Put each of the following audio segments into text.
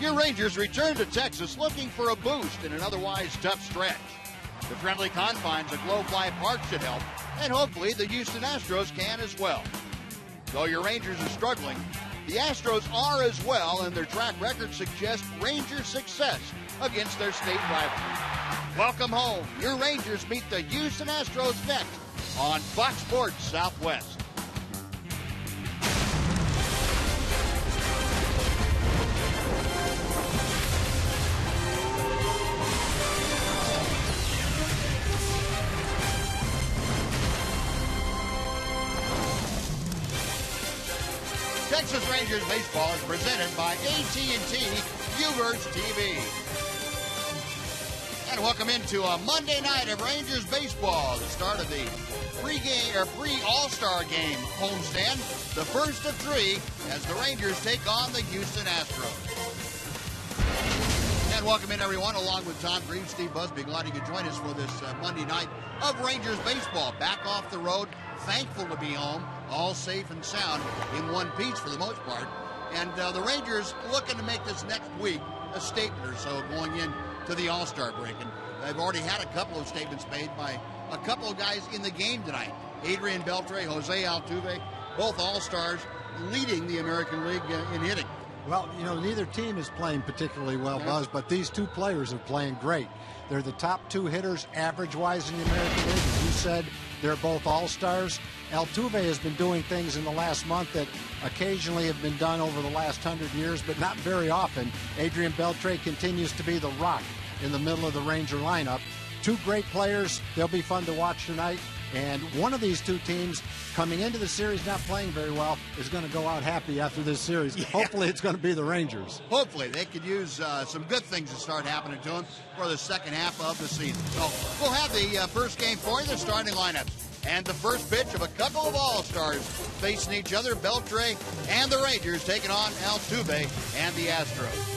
Your Rangers return to Texas looking for a boost in an otherwise tough stretch. The friendly confines of Globe Life Park should help, and hopefully the Houston Astros can as well. Though your Rangers are struggling, the Astros are as well, and their track record suggests Rangers' success against their state rivals. Welcome home. Your Rangers meet the Houston Astros next on Fox Sports Southwest. Texas Rangers baseball is presented by AT&T Uverse TV. And welcome into a Monday night of Rangers baseball, the start of the pre-All-Star game homestand, the first of three as the Rangers take on the Houston Astros. And welcome in, everyone, along with Tom Greaves, Steve Busby. Glad you could join us for this Monday night of Rangers baseball. Back off the road, thankful to be home, all safe and sound in one piece for the most part. And the Rangers looking to make this next week a statement or so going into the All-Star break. And they've already had a couple of statements made by a couple of guys in the game tonight. Adrian Beltre, Jose Altuve, both All-Stars leading the American League in hitting. Well, you know, neither team is playing particularly well, Buzz, but these two players are playing great. They're the top two hitters average-wise in the American League. As you said, they're both all-stars. Altuve has been doing things in the last month that occasionally have been done over the last 100 years, but not very often. Adrian Beltre continues to be the rock in the middle of the Ranger lineup. Two great players. They'll be fun to watch tonight. And one of these two teams coming into the series not playing very well is going to go out happy after this series. Yeah. Hopefully it's going to be the Rangers. Hopefully. They could use some good things to start happening to them for the second half of the season. So we'll have the first game for you, the starting lineups. And the first pitch of a couple of All-Stars facing each other, Beltre and the Rangers taking on Altuve and the Astros.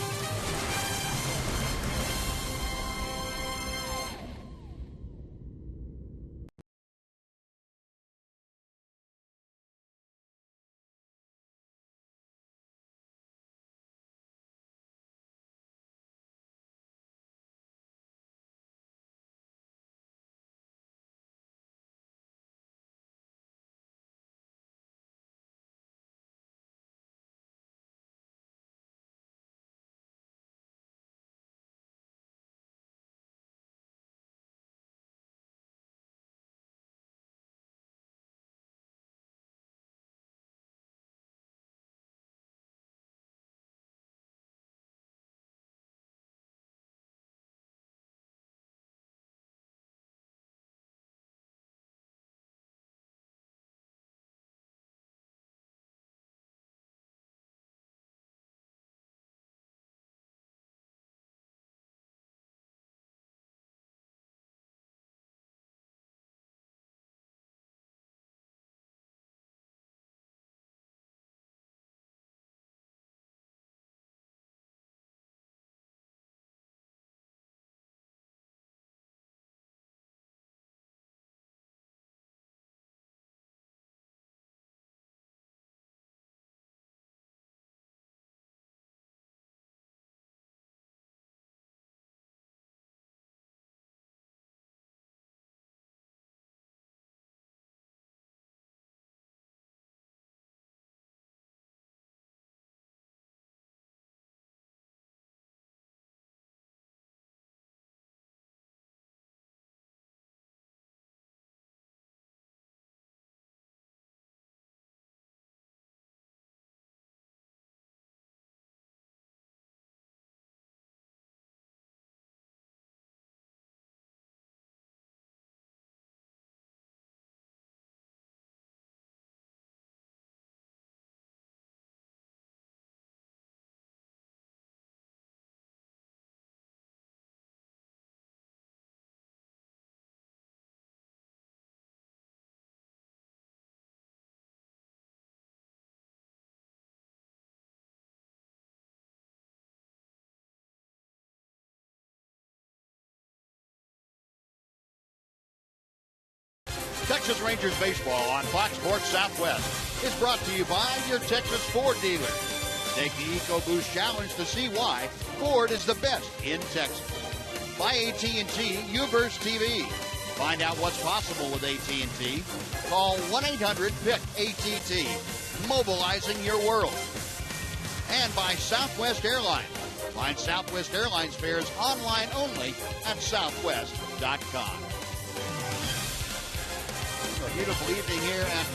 Texas Rangers baseball on Fox Sports Southwest is brought to you by your Texas Ford dealer. Take the EcoBoost Challenge to see why Ford is the best in Texas. By AT&T U-Burst TV. Find out what's possible with AT&T. Call 1-800-PIC-ATT. Mobilizing your world. And by Southwest Airlines. Find Southwest Airlines fares online only at southwest.com. A beautiful evening here at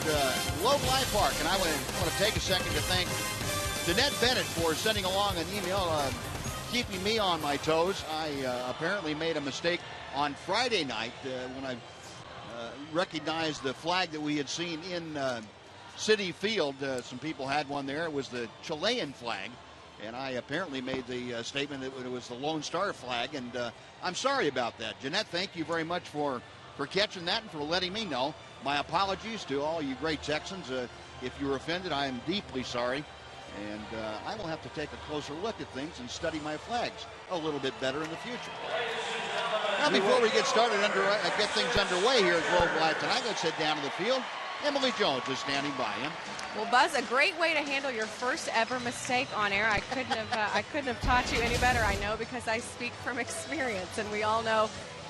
Globe Life Park, and I want to take a second to thank Danette Bennett for sending along an email keeping me on my toes. I apparently made a mistake on Friday night when I recognized the flag that we had seen in Citi Field. Some people had one there. It was the Chilean flag, and I apparently made the statement that it was the Lone Star flag, and I'm sorry about that. Jeanette, thank you very much for catching that and for letting me know. My apologies to all you great Texans. If you were offended, I am deeply sorry. And I will have to take a closer look at things and study my flags a little bit better in the future. Now, before we get started, get things underway here at Globe Live tonight, let's head down to the field. Emily Jones is standing by him. Well, Buzz, a great way to handle your first ever mistake on air. I couldn't have taught you any better, I know, because I speak from experience, and we all know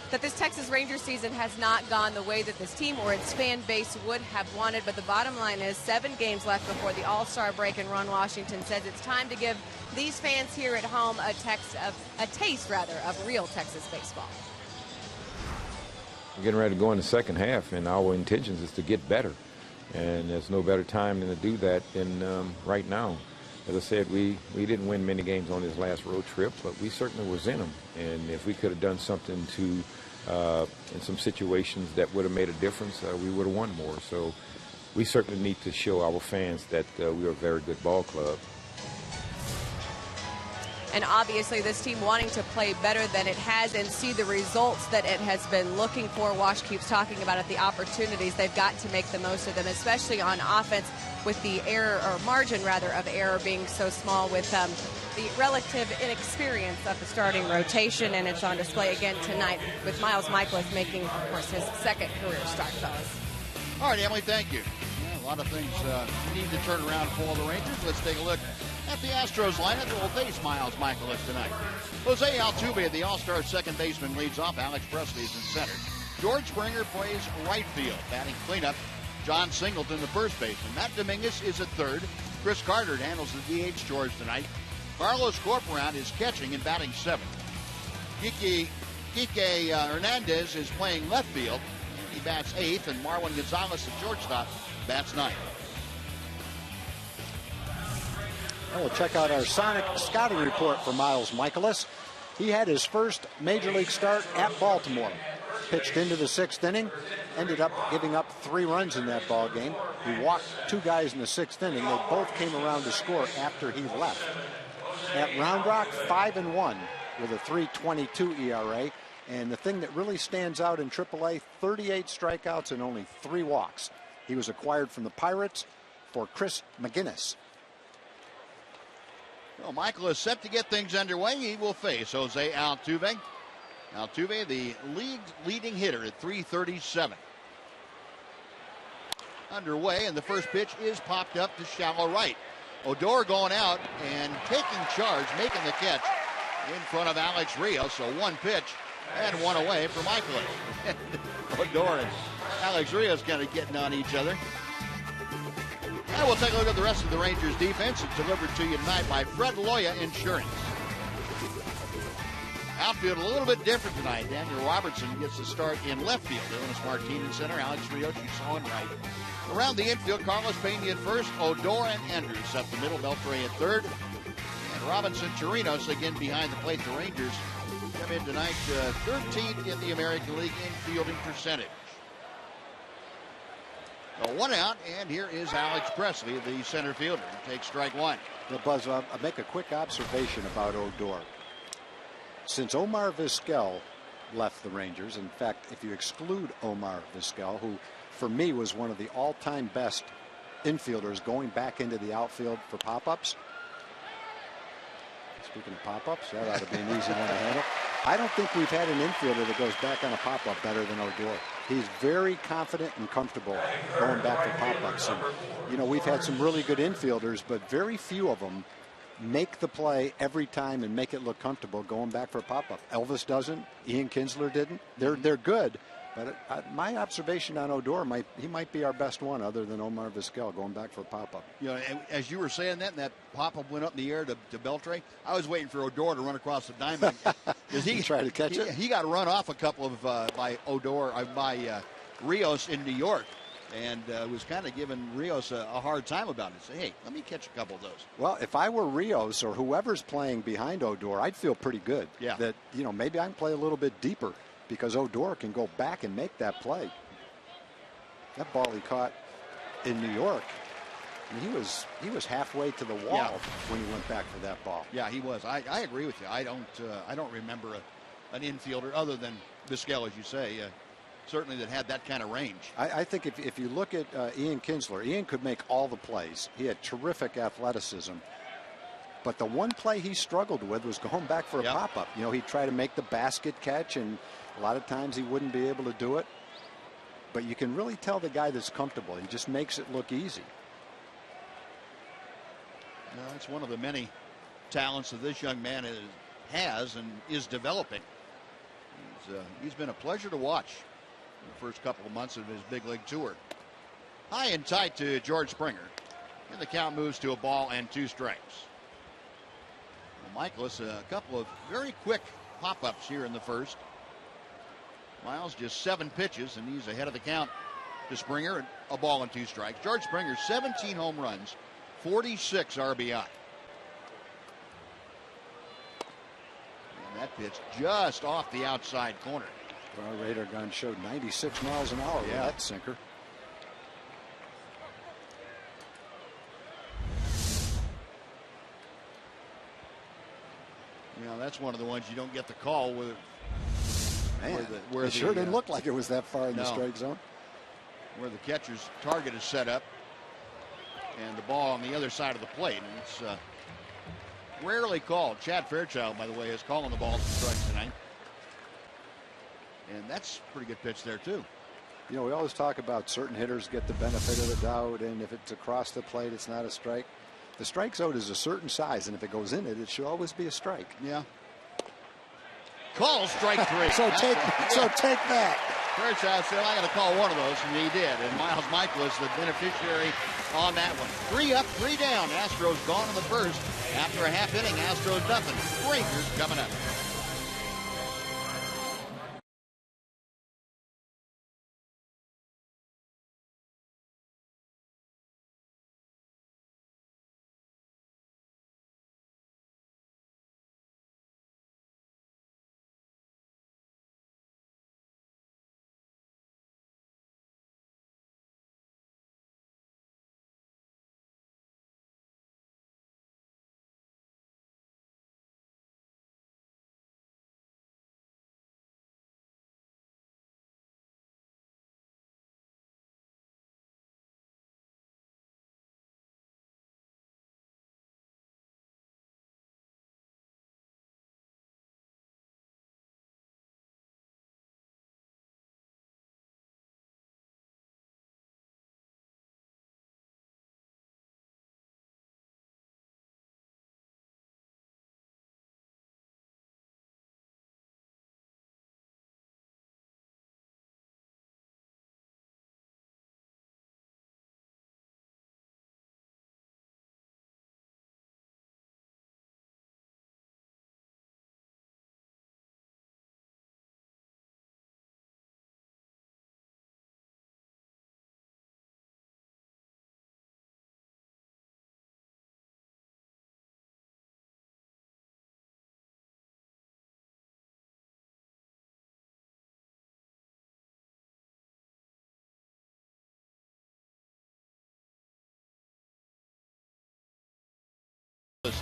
that this Texas Rangers season has not gone the way that this team or its fan base would have wanted. But the bottom line is 7 games left before the All-Star break, and Ron Washington says it's time to give these fans here at home a taste of real Texas baseball. We're getting ready to go in the second half, and our intentions is to get better. And there's no better time than to do that than right now. As I said, we didn't win many games on this last road trip, but we certainly was in them. And if we could have done something to, in some situations that would have made a difference, we would have won more. So we certainly need to show our fans that we are a very good ball club. And obviously this team wanting to play better than it has and see the results that it has been looking for. Wash keeps talking about it, the opportunities. They've got to make the most of them, especially on offense, with the error, or margin rather, of error being so small, with the relative inexperience of the starting rotation. And it's on display again tonight with Miles Michaelis making, of course, his second career start, fellas. All right, Emily, thank you. Yeah, a lot of things need to turn around for the Rangers. Let's take a look at the Astros lineup that will face Miles Michaelis tonight. Jose Altuve, the All-Star second baseman, leads off. Alex Presley is in center. George Springer plays right field. Batting cleanup, John Singleton, the first baseman. Matt Dominguez is at third. Chris Carter handles the DH chores tonight. Carlos Corporán is catching and batting seventh. Kike Hernandez is playing left field. He bats eighth, and Marwin Gonzalez, the shortstop, bats ninth. We'll check out our Sonic scouting report for Miles Michaelis. He had his first major league start at Baltimore. Pitched into the 6th inning, ended up giving up 3 runs in that ball game. He walked 2 guys in the 6th inning. They both came around to score after he left. At Round Rock, 5-1 with a 3.22 ERA. And the thing that really stands out in AAA, 38 strikeouts and only 3 walks. He was acquired from the Pirates for Chris McGinnis. Well, Michael is set to get things underway. He will face Jose Altuve. Altuve, the league's leading hitter at 337. Underway, and the first pitch is popped up to shallow right. Odor going out and taking charge, making the catch in front of Alex Rios. So 1 pitch and 1 away for Michaelis. Odor and Alex Rios kind of getting on each other. And we'll take a look at the rest of the Rangers defense. It's delivered to you tonight by Fred Loya Insurance. Outfield a little bit different tonight. Daniel Robertson gets the start in left field. Illinois Martin in center. Alex Rios, you saw him right. Around the infield, Carlos Pena at first. Odor and Andrews up the middle. Beltre at third. And Robinson Chirinos again behind the plate. The Rangers come in tonight 13th in the American League in fielding percentage. So 1 out, and here is Alex Presley, the center fielder, who takes strike 1. Well, Buzz, I'll make a quick observation about Odor. Since Omar Vizquel left the Rangers, in fact, if you exclude Omar Vizquel, who for me was one of the all-time best infielders going back into the outfield for pop-ups. Speaking of pop-ups, that ought to be an easy one to handle. I don't think we've had an infielder that goes back on a pop-up better than Odor. He's very confident and comfortable going back for pop-ups. And, you know, we've had some really good infielders, but very few of them make the play every time and make it look comfortable going back for a pop-up. Elvis doesn't. Ian Kinsler didn't. They're good. But my observation on Odor, he might be our best one other than Omar Vizquel going back for a pop-up. You know, as you were saying that, and that pop-up went up in the air to Beltre, I was waiting for Odor to run across the diamond. He tried to catch it? He got run off a couple of by Rios in New York. And was kind of giving Rios a hard time about it. Say, hey, let me catch a couple of those. Well, if I were Rios or whoever's playing behind Odor, I'd feel pretty good. Yeah. That, maybe I can play a little bit deeper because Odor can go back and make that play. That ball he caught in New York, I mean, he was halfway to the wall when he went back for that ball. Yeah, he was. I agree with you. I don't remember an infielder other than Vizquel, as you say. Certainly that had that kind of range. I think if you look at Ian Kinsler, Ian could make all the plays. He had terrific athleticism. But the one play he struggled with was going back for a pop-up. He'd try to make the basket catch, and a lot of times he wouldn't be able to do it. But you can really tell the guy that's comfortable. He just makes it look easy. It's one of the many talents that this young man has and is developing. He's been a pleasure to watch the first couple of months of his big league tour. High and tight to George Springer, and the count moves to a ball and 2 strikes. Michaelis, a couple of very quick pop-ups here in the first. Miles just 7 pitches, and he's ahead of the count to Springer, and a ball and 2 strikes. George Springer, 17 home runs, 46 RBI. And that pitch just off the outside corner. Our radar gun showed 96 miles an hour with that sinker. That's one of the ones you don't get the call with. Man, it sure didn't look like it was that far in the strike zone. Where the catcher's target is set up, and the ball on the other side of the plate. And it's rarely called. Chad Fairchild, by the way, is calling the balls and strikes tonight. And that's a pretty good pitch there, too. We always talk about certain hitters get the benefit of the doubt, and if it's across the plate, it's not a strike. The strike zone is a certain size, and if it goes in it, it should always be a strike. Yeah. Call strike 3. so take that. Fairchild said, I got to call one of those, and he did. And Miles Michaelis, the beneficiary on that one. 3 up, 3 down. Astros gone in the first. After a half inning, Astros nothing. Rangers coming up.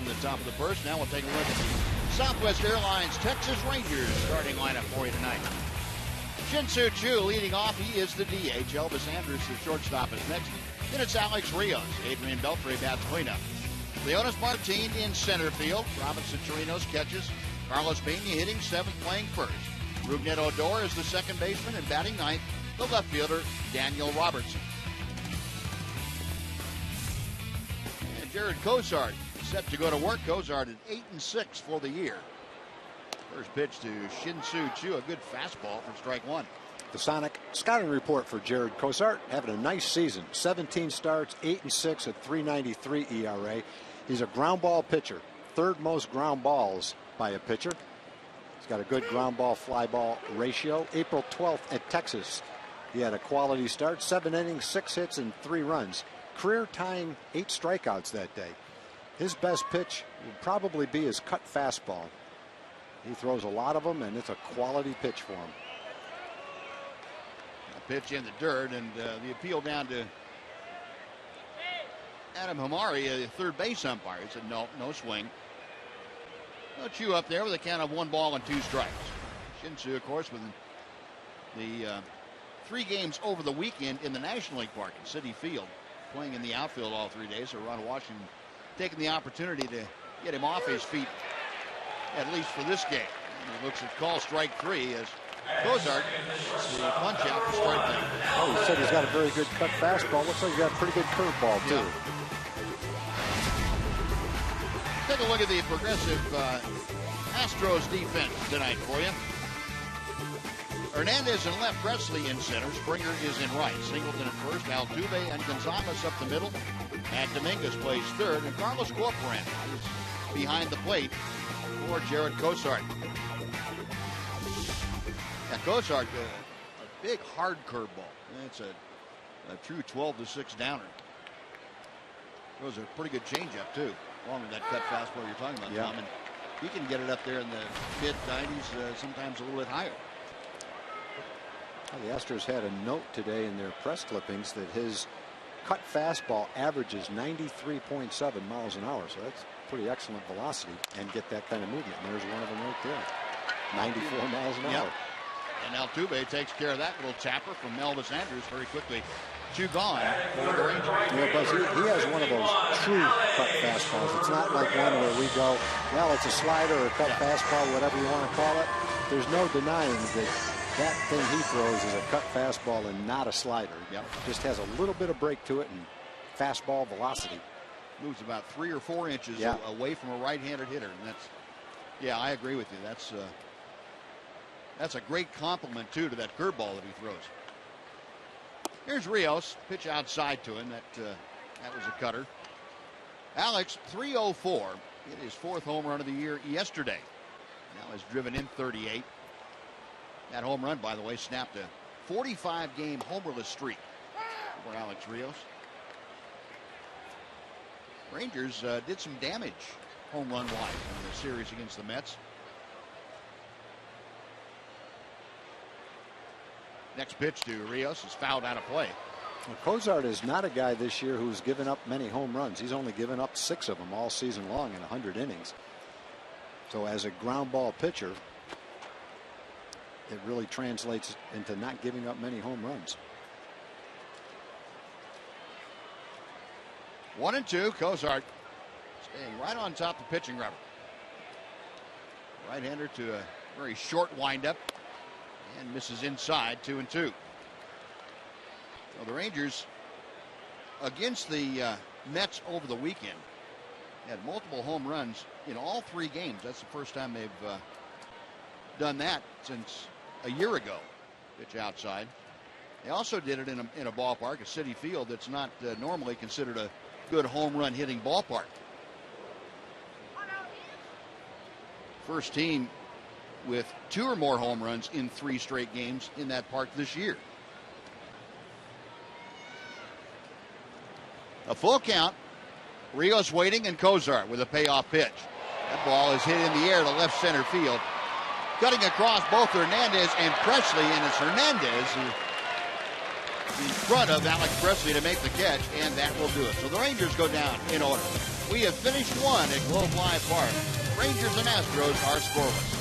In the top of the first. Now we'll take a look at the Southwest Airlines Texas Rangers starting lineup for you tonight. Shin-Soo Choo leading off. He is the DH. Elvis Andrus, the shortstop, is next. Then it's Alex Rios. Adrian Beltre bats cleanup. Leonis Martin in center field. Robinson Chirinos catches. Carlos Pena hitting 7th, playing first. Rougned Odor is the second baseman and batting 9th. The left fielder, Daniel Robertson. And Jared Cosart Set to go to work. Cozart at 8-6 for the year. First pitch to Shin-Soo Choo, a good fastball for strike one. The Sonic scouting report for Jared Cozart, having a nice season. 17 starts, 8-6 at 3.93 ERA. He's a ground ball pitcher, third most ground balls by a pitcher. He's got a good ground ball fly ball ratio. April 12th at Texas, he had a quality start, 7 innings, 6 hits, and 3 runs. Career tying 8 strikeouts that day. His best pitch would probably be his cut fastball. He throws a lot of them, and it's a quality pitch for him. A pitch in the dirt, and the appeal down to Adam Hamari, the third base umpire. He said no swing. No Chew up there with a count of 1 ball and 2 strikes. Shin-Soo, of course, with the 3 games over the weekend in the National League Park at Citi Field, playing in the outfield all 3 days. So Ron Washington taking the opportunity to get him off his feet, at least for this game. And he looks at call strike 3 as Cozart, the punch out for strike 3. Oh, he said he's got a very good cut fastball. Looks like he's got a pretty good curveball, too. Yeah. Take a look at the progressive Astros defense tonight for you. Hernandez in left, Presley in center. Springer is in right. Singleton at first. Altuve and Gonzalez up the middle. And Dominguez plays third. And Carlos Corporan is behind the plate for Jared Cozart. Yeah, Cozart, a big hard curveball. It's a true 12-6 downer. Throws a pretty good changeup too, along with that cut fastball you're talking about, Tom. And he can get it up there in the mid-90s, sometimes a little bit higher. Well, the Astros had a note today in their press clippings that his cut fastball averages 93.7 miles an hour. So that's pretty excellent velocity, and get that kind of movement. And there's one of them right there. 94 miles an hour. And Altuve takes care of that little tapper from Elvis Andrus very quickly. 2 gone for the Rangers. Yeah, Buzz, he has one of those true cut fastballs. It's not like one where we go, well, it's a slider or a cut fastball, whatever you want to call it. There's no denying that thing he throws is a cut fastball and not a slider. Just has a little bit of break to it and fastball velocity. Moves about 3 or 4 inches away from a right-handed hitter. And that's, I agree with you. That's a great compliment, too, to that curveball that he throws. Here's Rios. Pitch outside to him. That was a cutter. Alex, 304. Hit his 4th home run of the year yesterday. Now has driven in 38. That home run, by the way, snapped a 45-game homerless streak for Alex Rios. Rangers did some damage home run-wise in the series against the Mets. Next pitch to Rios is fouled out of play. Well, Cozart is not a guy this year who's given up many home runs. He's only given up 6 of them all season long in 100 innings. So as a ground ball pitcher, it really translates into not giving up many home runs. 1-2. Cozart staying right on top of pitching rubber. Right-hander to a very short windup. And misses inside, 2-2. Well, the Rangers against the Mets over the weekend had multiple home runs in all 3 games. That's the first time they've done that since a year ago. Pitch outside. They also did it in a ballpark, a Citi Field, that's not normally considered a good home run hitting ballpark. First team with 2 or more home runs in 3 straight games in that park this year. A full count. Rios waiting, and Cozart with a payoff pitch. That ball is hit in the air to left center field. Cutting across both Hernandez and Presley, and it's Hernandez who in front of Alex Presley to make the catch, and that will do it. So the Rangers go down in order. We have finished 1 at Globe Life Park. Rangers and Astros are scoreless.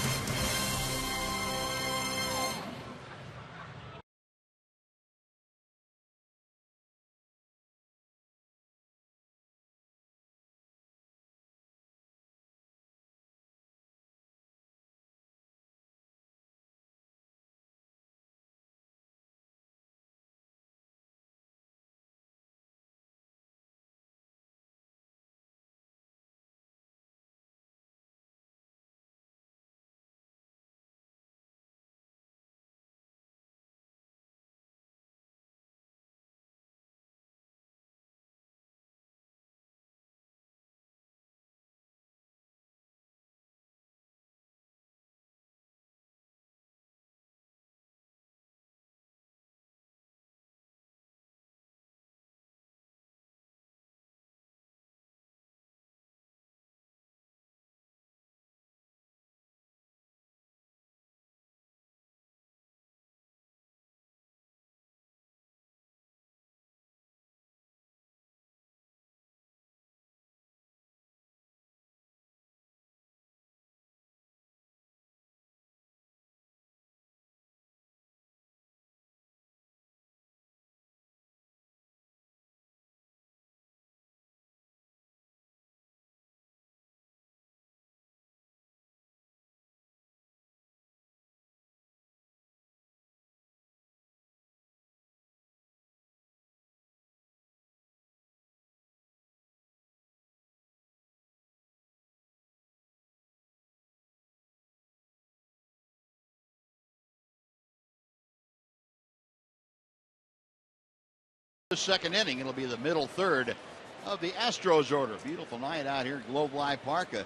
The second inning, it'll be the middle third of the Astros order. Beautiful night out here at Globe Life Park. A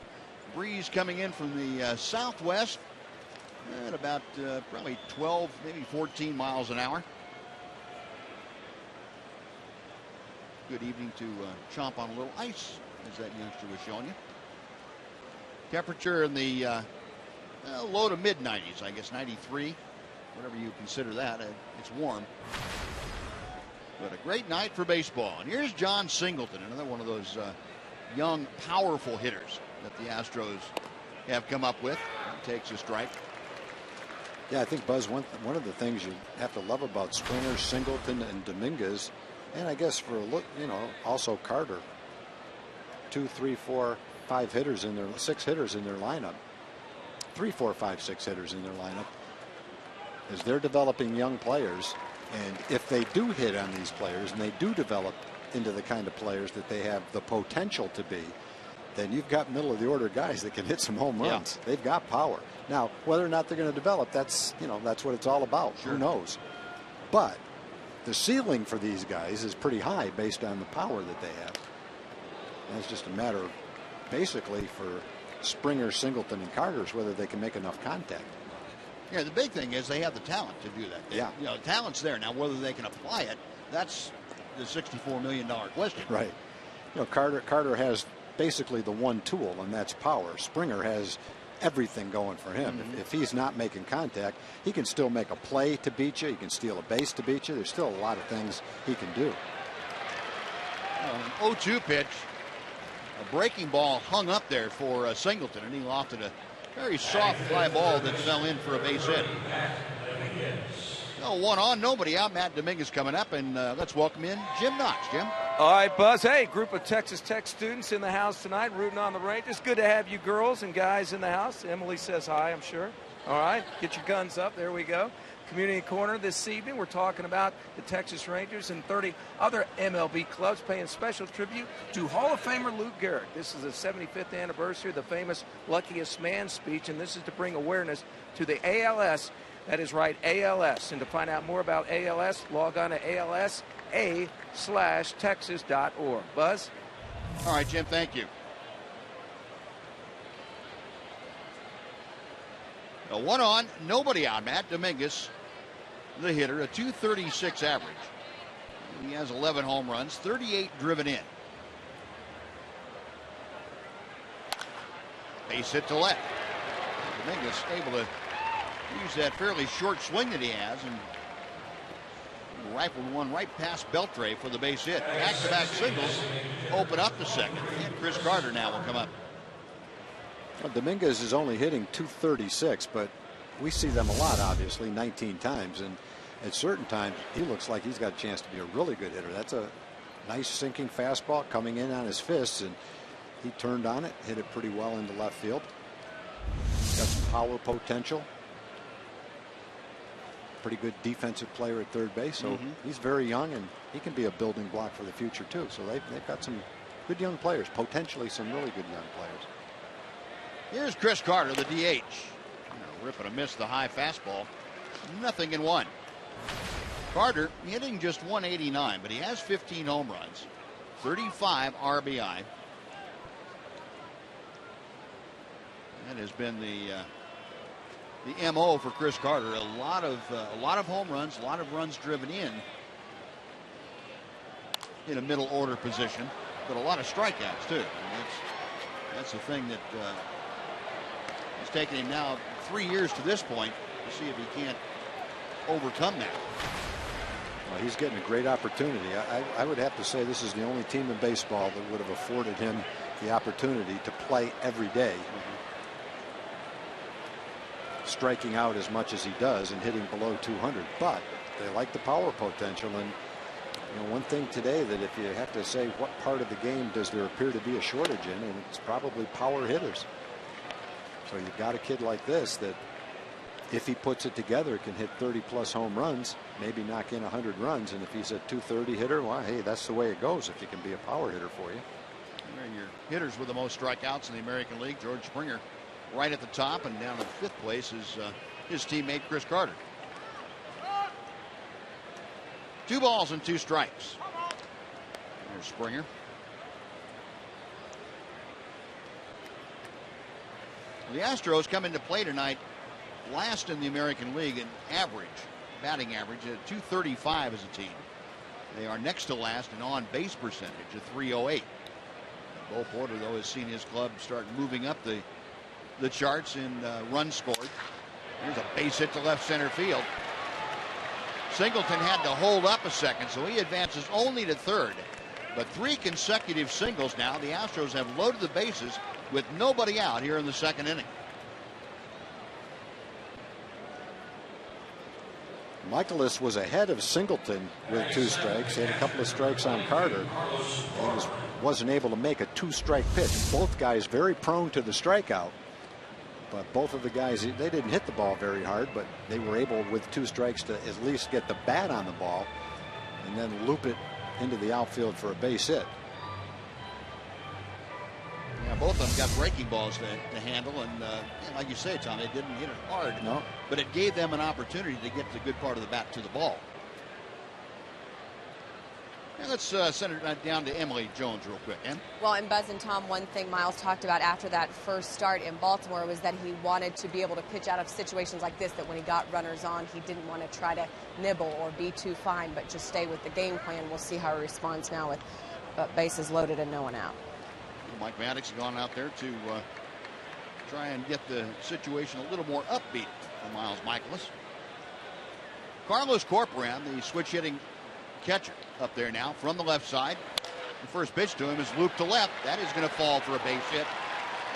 breeze coming in from the southwest at about probably 12, maybe 14 miles an hour. Good evening to chomp on a little ice, as that youngster was showing you. Temperature in the low to mid 90s, I guess 93, whatever you consider that. It's warm. But a great night for baseball. And here's John Singleton, another one of those young, powerful hitters that the Astros have come up with. He takes a strike. Yeah, I think, Buzz, one of the things you have to love about Springer, Singleton, and Dominguez, and I guess for a look, also Carter, 2, 3, 4, 5 hitters in their 6 hitters in their lineup. 3, 4, 5, 6 hitters in their lineup, as they're developing young players. And if they do hit on these players and they do develop into the kind of players that they have the potential to be, then you've got middle of the order guys that can hit some home runs. Yeah. They've got power. Now, whether or not they're going to develop, that's what it's all about. Sure. Who knows? But the ceiling for these guys is pretty high based on the power that they have. And it's just a matter of basically for Springer, Singleton, and Carter's whether they can make enough contact. Yeah, the big thing is they have the talent to do that. The talent's there. Now, whether they can apply it, that's the $64 million question. Right. Carter has basically the one tool, and that's power. Springer has everything going for him. Mm-hmm. If he's not making contact, he can still make a play to beat you. He can steal a base to beat you. There's still a lot of things he can do. An 0-2 pitch. A breaking ball hung up there for Singleton, and he lofted a very soft fly ball that fell in for a base hit. No, 1 on, nobody out. Matt Dominguez coming up, and let's welcome in Jim Knox. Jim. All right, Buzz. Hey, group of Texas Tech students in the house tonight, rooting on the Rangers. Good to have you girls and guys in the house. Emily says hi, I'm sure. All right, get your guns up. There we go. Community Corner this evening. We're talking about the Texas Rangers and 30 other MLB clubs paying special tribute to Hall of Famer Lou Gehrig. This is the 75th anniversary of the famous Luckiest Man speech, and this is to bring awareness to the ALS. That is right, ALS. And to find out more about ALS, log on to alsa/texas.org. Buzz? All right, Jim, thank you. 1 on, nobody out. Matt Dominguez, the hitter, a .236 average. He has 11 home runs, 38 driven in. Base hit to left. Dominguez able to use that fairly short swing that he has and rifled one right past Beltre for the base hit. Back-to-back singles open up the second. And Chris Carter now will come up. Well, Dominguez is only hitting .236, but we see them a lot, obviously, 19 times. And at certain times, he looks like he's got a chance to be a really good hitter. That's a nice sinking fastball coming in on his fists, and he turned on it, hit it pretty well into left field. Got some power potential. Pretty good defensive player at third base, so he's very young, and he can be a building block for the future, too. So they've got some good young players, potentially some really good young players. Here's Chris Carter, the DH. Rip and a miss the high fastball. 0-1. Carter hitting just .189, but he has 15 home runs, 35 RBI. That has been the MO for Chris Carter. A lot of home runs, a lot of runs driven in a middle order position, but a lot of strikeouts too. And that's the thing that it's taken him now 3 years to this point to see if he can't overcome that. Well, he's getting a great opportunity. I would have to say this is the only team in baseball that would have afforded him the opportunity to play every day. Striking out as much as he does and hitting below 200, but they like the power potential. And one thing today that if you have to say what part of the game does there appear to be a shortage in, and it's probably power hitters. So you've got a kid like this that if he puts it together can hit 30+ home runs, maybe knock in 100 runs, and if he's a .230 hitter, well, hey, that's the way it goes if you can be a power hitter for you. Your hitters with the most strikeouts in the American League, George Springer, right at the top, and down in 5th place is his teammate Chris Carter. 2 balls and 2 strikes. There's Springer. The Astros come into play tonight last in the American League in batting average at 235 as a team. They are next to last in on-base percentage at 308. Bo Porter, though, has seen his club start moving up the charts in runs scored. Here's a base hit to left center field. Singleton had to hold up a second, so he advances only to third. But 3 consecutive singles now. The Astros have loaded the bases with nobody out here in the second inning. Michaelis was ahead of Singleton with 2 strikes. He had a couple of strikes on Carter. He wasn't able to make a 2-strike pitch. Both guys very prone to the strikeout. But both of the guys, they didn't hit the ball very hard, but they were able with 2 strikes to at least get the bat on the ball and then loop it into the outfield for a base hit. Yeah, both of them got breaking balls to handle, and like you say, Tom, they didn't hit it hard. No. But it gave them an opportunity to get the good part of the bat to the ball. Now let's send it down to Emily Jones real quick. Em? Well, and Buzz and Tom, one thing Miles talked about after that first start in Baltimore was that he wanted to be able to pitch out of situations like this, that when he got runners on, he didn't want to try to nibble or be too fine, but just stay with the game plan. We'll see how he responds now with bases loaded and no one out. Mike Maddox has gone out there to try and get the situation a little more upbeat for Miles Michaelis. Carlos Corporan, the switch-hitting catcher, up there now from the left side. The first pitch to him is looped to left. That is going to fall for a base hit.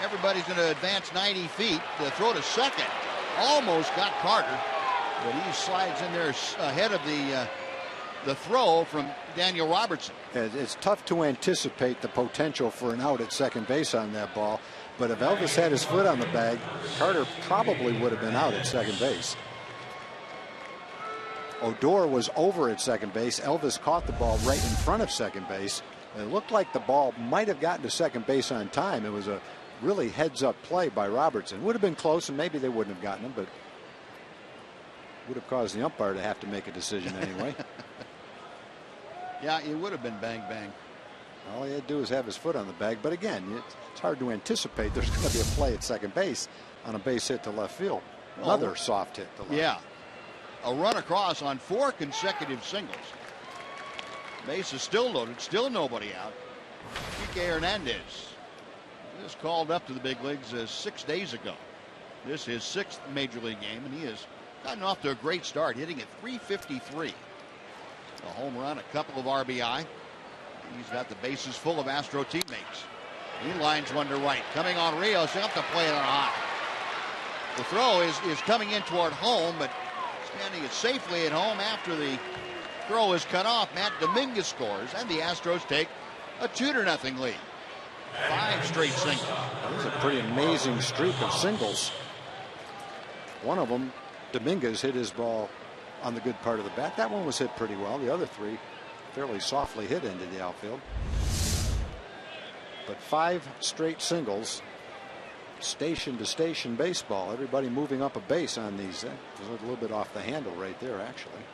Everybody's going to advance 90 feet to throw to second. Almost got Carter, but he slides in there ahead of the throw from Daniel Robertson. It's tough to anticipate the potential for an out at second base on that ball, but if Elvis had his foot on the bag, Carter probably would have been out at second base. Odor was over at second base. Elvis caught the ball right in front of second base. It looked like the ball might have gotten to second base on time. It was a really heads-up play by Robertson. Would have been close, and maybe they wouldn't have gotten him, but would have caused the umpire to have to make a decision anyway. Yeah, it would have been bang, bang. All he had to do is have his foot on the bag. But again, it's hard to anticipate there's going to be a play at second base on a base hit to left field. Another soft hit to left. Yeah. A run across on 4 consecutive singles. Base is still loaded, still nobody out. Kike Hernandez is called up to the big leagues 6 days ago. This is his 6th major league game, and he has gotten off to a great start, hitting at .353. A home run, a couple of RBI. He's got the bases full of Astro teammates. He lines one to right. Coming on Rios, he'll have to play it on high. The throw is coming in toward home, but standing it safely at home after the throw is cut off. Matt Dominguez scores, and the Astros take a 2-0 lead. 5 straight singles. That was a pretty amazing streak of singles. One of them, Dominguez hit his ball on the good part of the bat. That one was hit pretty well. The other 3 fairly softly hit into the outfield. But 5 straight singles. Station to station baseball. Everybody moving up a base on these. That was a little bit off the handle right there, actually.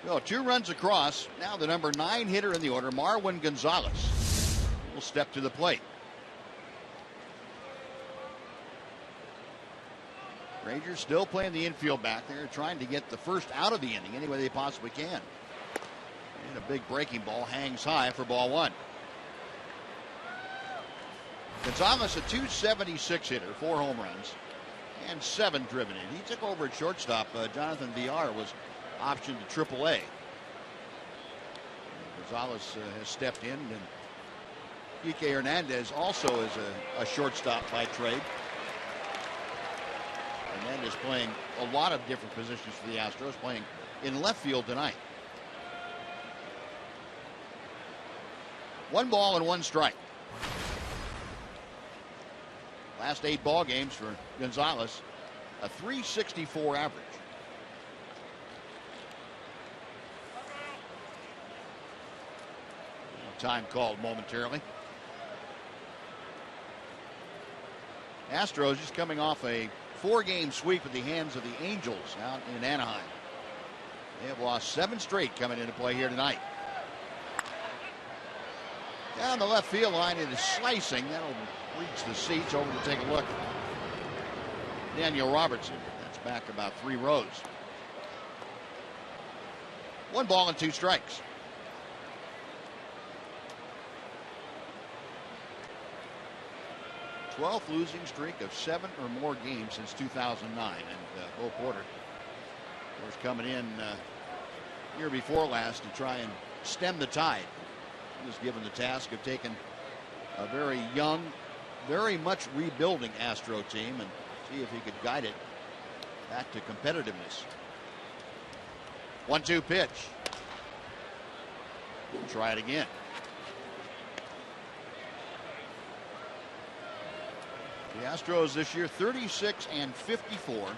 Well, 2 runs across. Now the number 9 hitter in the order, Marwin Gonzalez, will step to the plate. Rangers still playing the infield back there, trying to get the first out of the inning any way they possibly can. And a big breaking ball hangs high for ball 1. Gonzalez, a .276 hitter, 4 home runs, and 7 driven in. He took over at shortstop. Jonathan Villar was optioned to AAA. Gonzalez has stepped in, and Kike Hernandez also is a shortstop by trade. Hernandez playing a lot of different positions for the Astros, playing in left field tonight. 1 ball and 1 strike. Last 8 ball games for Gonzalez, a .364 average. Time called momentarily. Astros just coming off a 4-game sweep at the hands of the Angels out in Anaheim. They have lost 7 straight coming into play here tonight. Down the left field line, it is slicing. That'll reach the seats. Over to take a look. Daniel Robertson. That's back about 3 rows. 1 ball and 2 strikes. th losing streak of 7 or more games since 2009. And Bo Porter, of course, coming in year before last to try and stem the tide. He was given the task of taking a very young, very much rebuilding Astro team and see if he could guide it back to competitiveness. 1-2 pitch. We'll try it again. The Astros this year 36-54.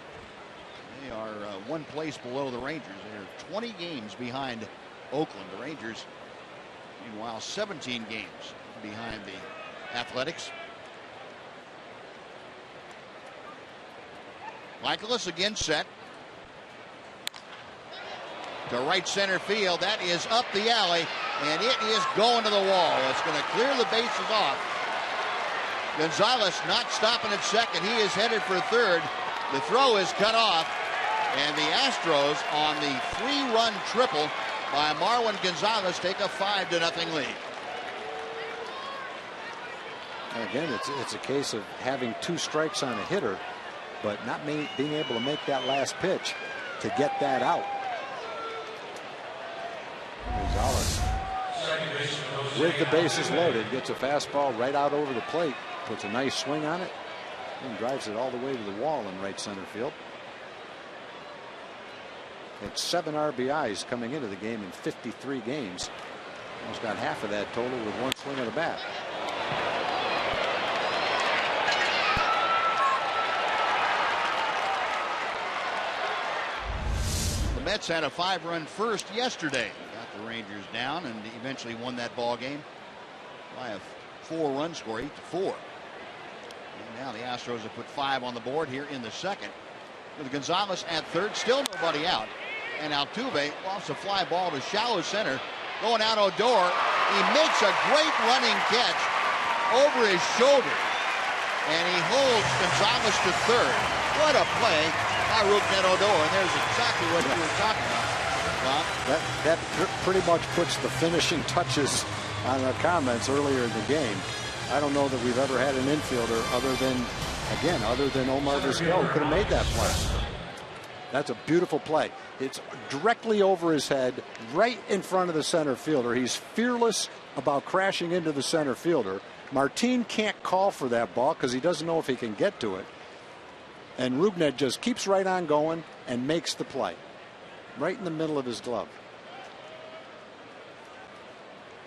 They are 1 place below the Rangers. They are 20 games behind Oakland. The Rangers, meanwhile, 17 games behind the Athletics. Michaelis again set. To right center field. That is up the alley, and it is going to the wall. It's going to clear the bases off. Gonzalez not stopping at second. He is headed for third. The throw is cut off, and the Astros on the 3-run triple by Marwin Gonzalez take a 5-0 lead. Again, it's a case of having 2 strikes on a hitter, but not being able to make that last pitch to get that out. Gonzalez, with the bases loaded, gets a fastball right out over the plate, puts a nice swing on it, and drives it all the way to the wall in right center field. It's 7 RBIs coming into the game in 53 games. Almost got half of that total with 1 swing of the bat. The Mets had a 5-run first yesterday. Got the Rangers down and eventually won that ball game by a 4-run score, 8-4. And now the Astros have put 5 on the board here in the second. With Gonzalez at third, still nobody out. And Altuve lofts a fly ball to shallow center. Going out Odor. He makes a great running catch over his shoulder. And he holds Gonzalez to third. What a play by Rougned Odor. And there's exactly what you were talking about, Bob. That pretty much puts the finishing touches on our comments earlier in the game. I don't know that we've ever had an infielder other than Omar Vizquel who could have made that play. That's a beautiful play. It's directly over his head, right in front of the center fielder. He's fearless about crashing into the center fielder. Martin can't call for that ball because he doesn't know if he can get to it. And Rougned just keeps right on going and makes the play. Right in the middle of his glove.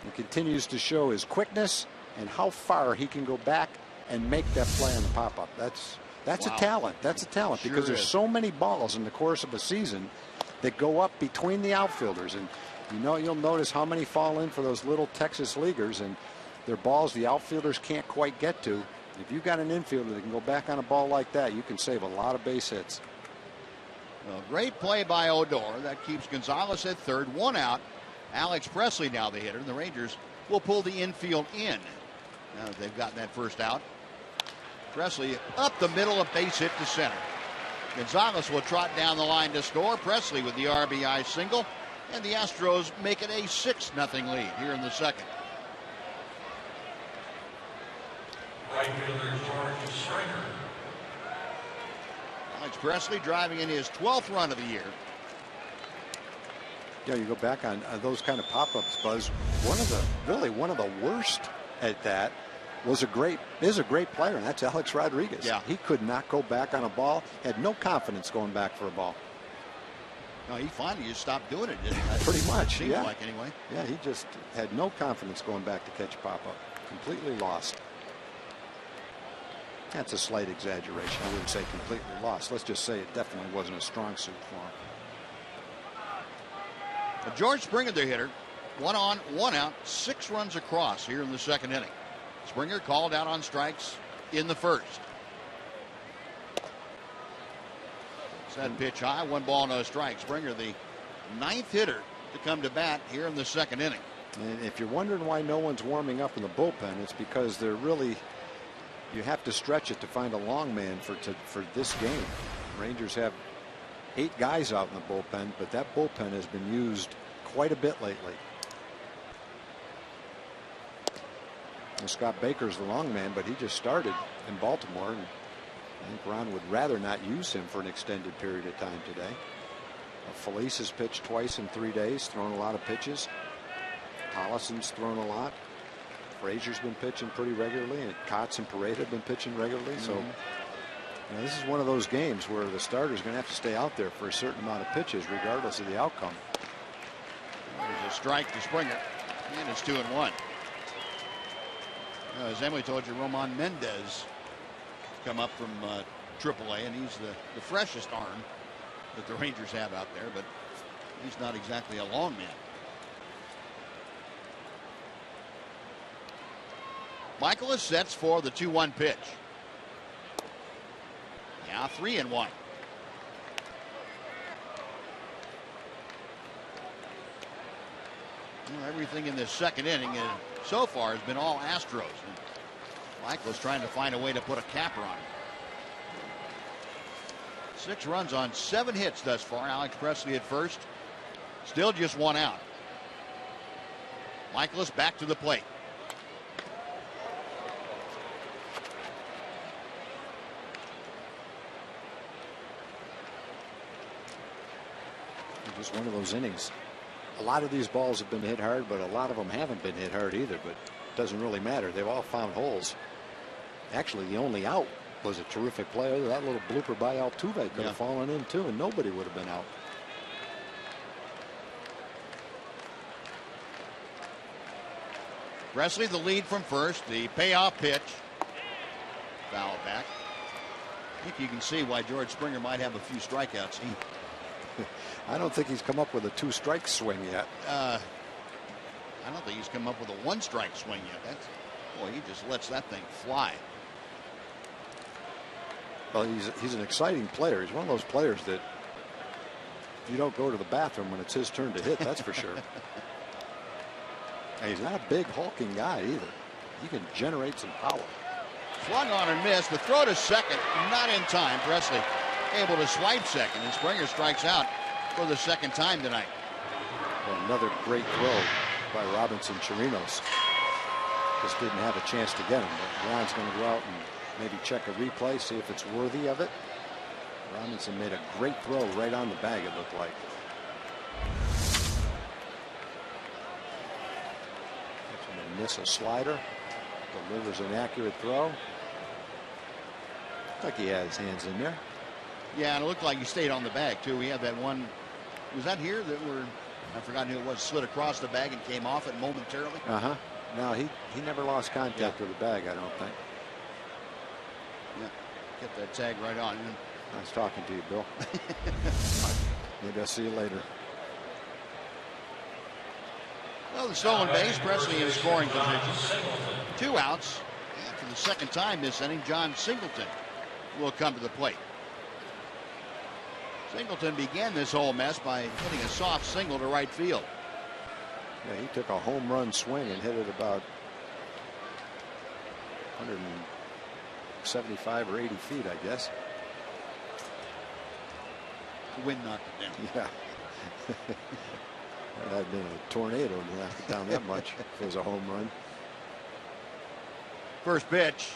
He continues to show his quickness and how far he can go back and make that play on the pop-up. That's wow. A talent. That's a talent sure because there's so many balls in the course of a season that go up between the outfielders. And you'll notice how many fall in for those little Texas leaguers, and they're balls the outfielders can't quite get to. If you've got an infielder that can go back on a ball like that, you can save a lot of base hits. Well, great play by Odor. That keeps Gonzalez at third. 1 out. Alex Presley now the hitter. The Rangers will pull the infield in. Now that they've gotten that first out. Presley up the middle, a base hit to center. Gonzalez will trot down the line to score. Presley with the RBI single. And the Astros make it a 6-0 lead here in the second. Right fielder George Striker. Alex Presley driving in his 12th run of the year. Yeah, you go back on those kind of pop-ups, Buzz. One of the worst at that is a great player, and that's Alex Rodriguez. Yeah. He could not go back on a ball, had no confidence going back for a ball. No, he finally just stopped doing it, didn't he? Pretty much, seems yeah. like anyway. Yeah, he just had no confidence going back to catch a pop-up. Completely lost. That's a slight exaggeration. I wouldn't say completely lost. Let's just say it definitely wasn't a strong suit for him. George Springer, the hitter. 1 on, 1 out, 6 runs across here in the second inning. Springer called out on strikes in the first. Set pitch high, 1 ball, no strike. Springer, the ninth hitter to come to bat here in the second inning. And if you're wondering why no one's warming up in the bullpen, it's because they're really, you have to stretch it to find a long man for this game. Rangers have 8 guys out in the bullpen, but that bullpen has been used quite a bit lately. And Scott Baker's the long man, but he just started in Baltimore, and I think Ron would rather not use him for an extended period of time today. Felice has pitched twice in 3 days, thrown a lot of pitches. Hollison's thrown a lot. Frazier's been pitching pretty regularly, and Kotz and Parade have been pitching regularly. So you know, this is one of those games where the starter's going to have to stay out there for a certain amount of pitches, regardless of the outcome. There's a strike to Springer, and it's 2-1. As Emily told you, Roman Mendez come up from AAA, and he's the freshest arm that the Rangers have out there, but he's not exactly a long man. Michaelis sets for the 2-1 pitch. Now 3-1. Well, everything in this second inning so far has been all Astros. Michaelis trying to find a way to put a capper on it. 6 runs on 7 hits thus far. Alex Presley at first. Still just 1 out. Michaelis back to the plate. Just one of those innings. A lot of these balls have been hit hard, but a lot of them haven't been hit hard either. But it doesn't really matter. They've all found holes. Actually, the only out was a terrific play. That little blooper by Altuve could have fallen in too, and nobody would have been out. Presley the lead from first. The payoff pitch. Foul back. I think you can see why George Springer might have a few strikeouts. I don't think he's come up with a 2-strike swing yet. I don't think he's come up with a 1-strike swing yet. Boy, he just lets that thing fly. Well, he's an exciting player. He's one of those players that you don't go to the bathroom when it's his turn to hit. That's for sure. And he's not a big hulking guy either. He can generate some power. Swung on and missed. The throw to second, not in time. Presley able to swipe second, and Springer strikes out for the second time tonight. Well, another great throw by Robinson Chirinos. Just didn't have a chance to get him, but Ron's going to go out and maybe check a replay, see if it's worthy of it. Robinson made a great throw right on the bag, it looked like. Going to miss a slider. Delivers an accurate throw. Looked like he had his hands in there. Yeah, and it looked like he stayed on the bag, too. We had that one. Was that here that I forgot who it was, slid across the bag and came off it momentarily? No, he never lost contact with the bag, I don't think. Yeah, get that tag right on. Nice talking to you, Bill. Maybe I'll see you later. Well, the stolen base, Presley in scoring position. 2 outs. And for the second time this inning, John Singleton will come to the plate. Singleton began this whole mess by hitting a soft single to right field. Yeah, he took a home run swing and hit it about 175 or 80 feet, I guess. The wind knocked it down. Yeah. That had been a tornado to knock it down that much if it was a home run. First pitch.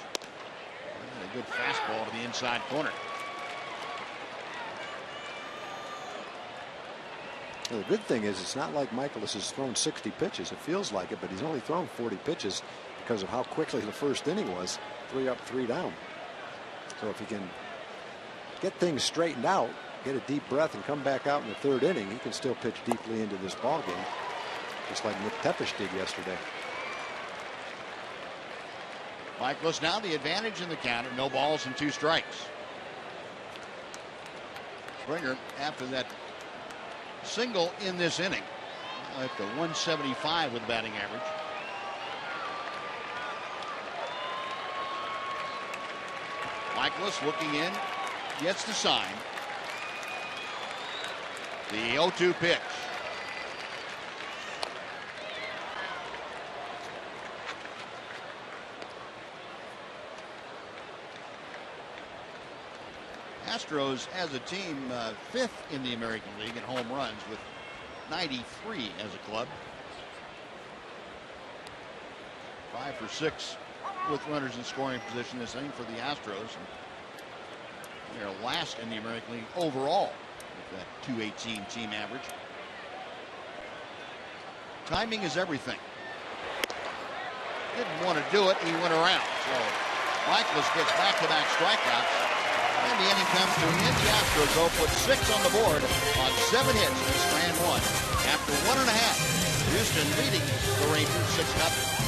A good fastball to the inside corner. Well, the good thing is it's not like Michaelis has thrown 60 pitches. It feels like it, but he's only thrown 40 pitches because of how quickly the first inning was. 3 up, 3 down. So if he can get things straightened out, get a deep breath, and come back out in the third inning, he can still pitch deeply into this ball game, just like Nick Tepesh did yesterday. Michaelis now the advantage in the counter. No balls and 2 strikes. Springer, after that single in this inning, at the 175 with batting average. Michaelis looking in, gets the sign. The 0-2 pitch. Astros as a team 5th in the American League in home runs with 93 as a club. 5 for 6 with runners in scoring position this inning for the Astros. And they're last in the American League overall with that .218 team average. Timing is everything. Didn't want to do it. He went around. So Michaelis gets back-to-back strikeouts. And the inning comes to an end. The Astros go put 6 on the board on 7 hits in strand 1. After 1.5, Houston leading the Rangers 6-0.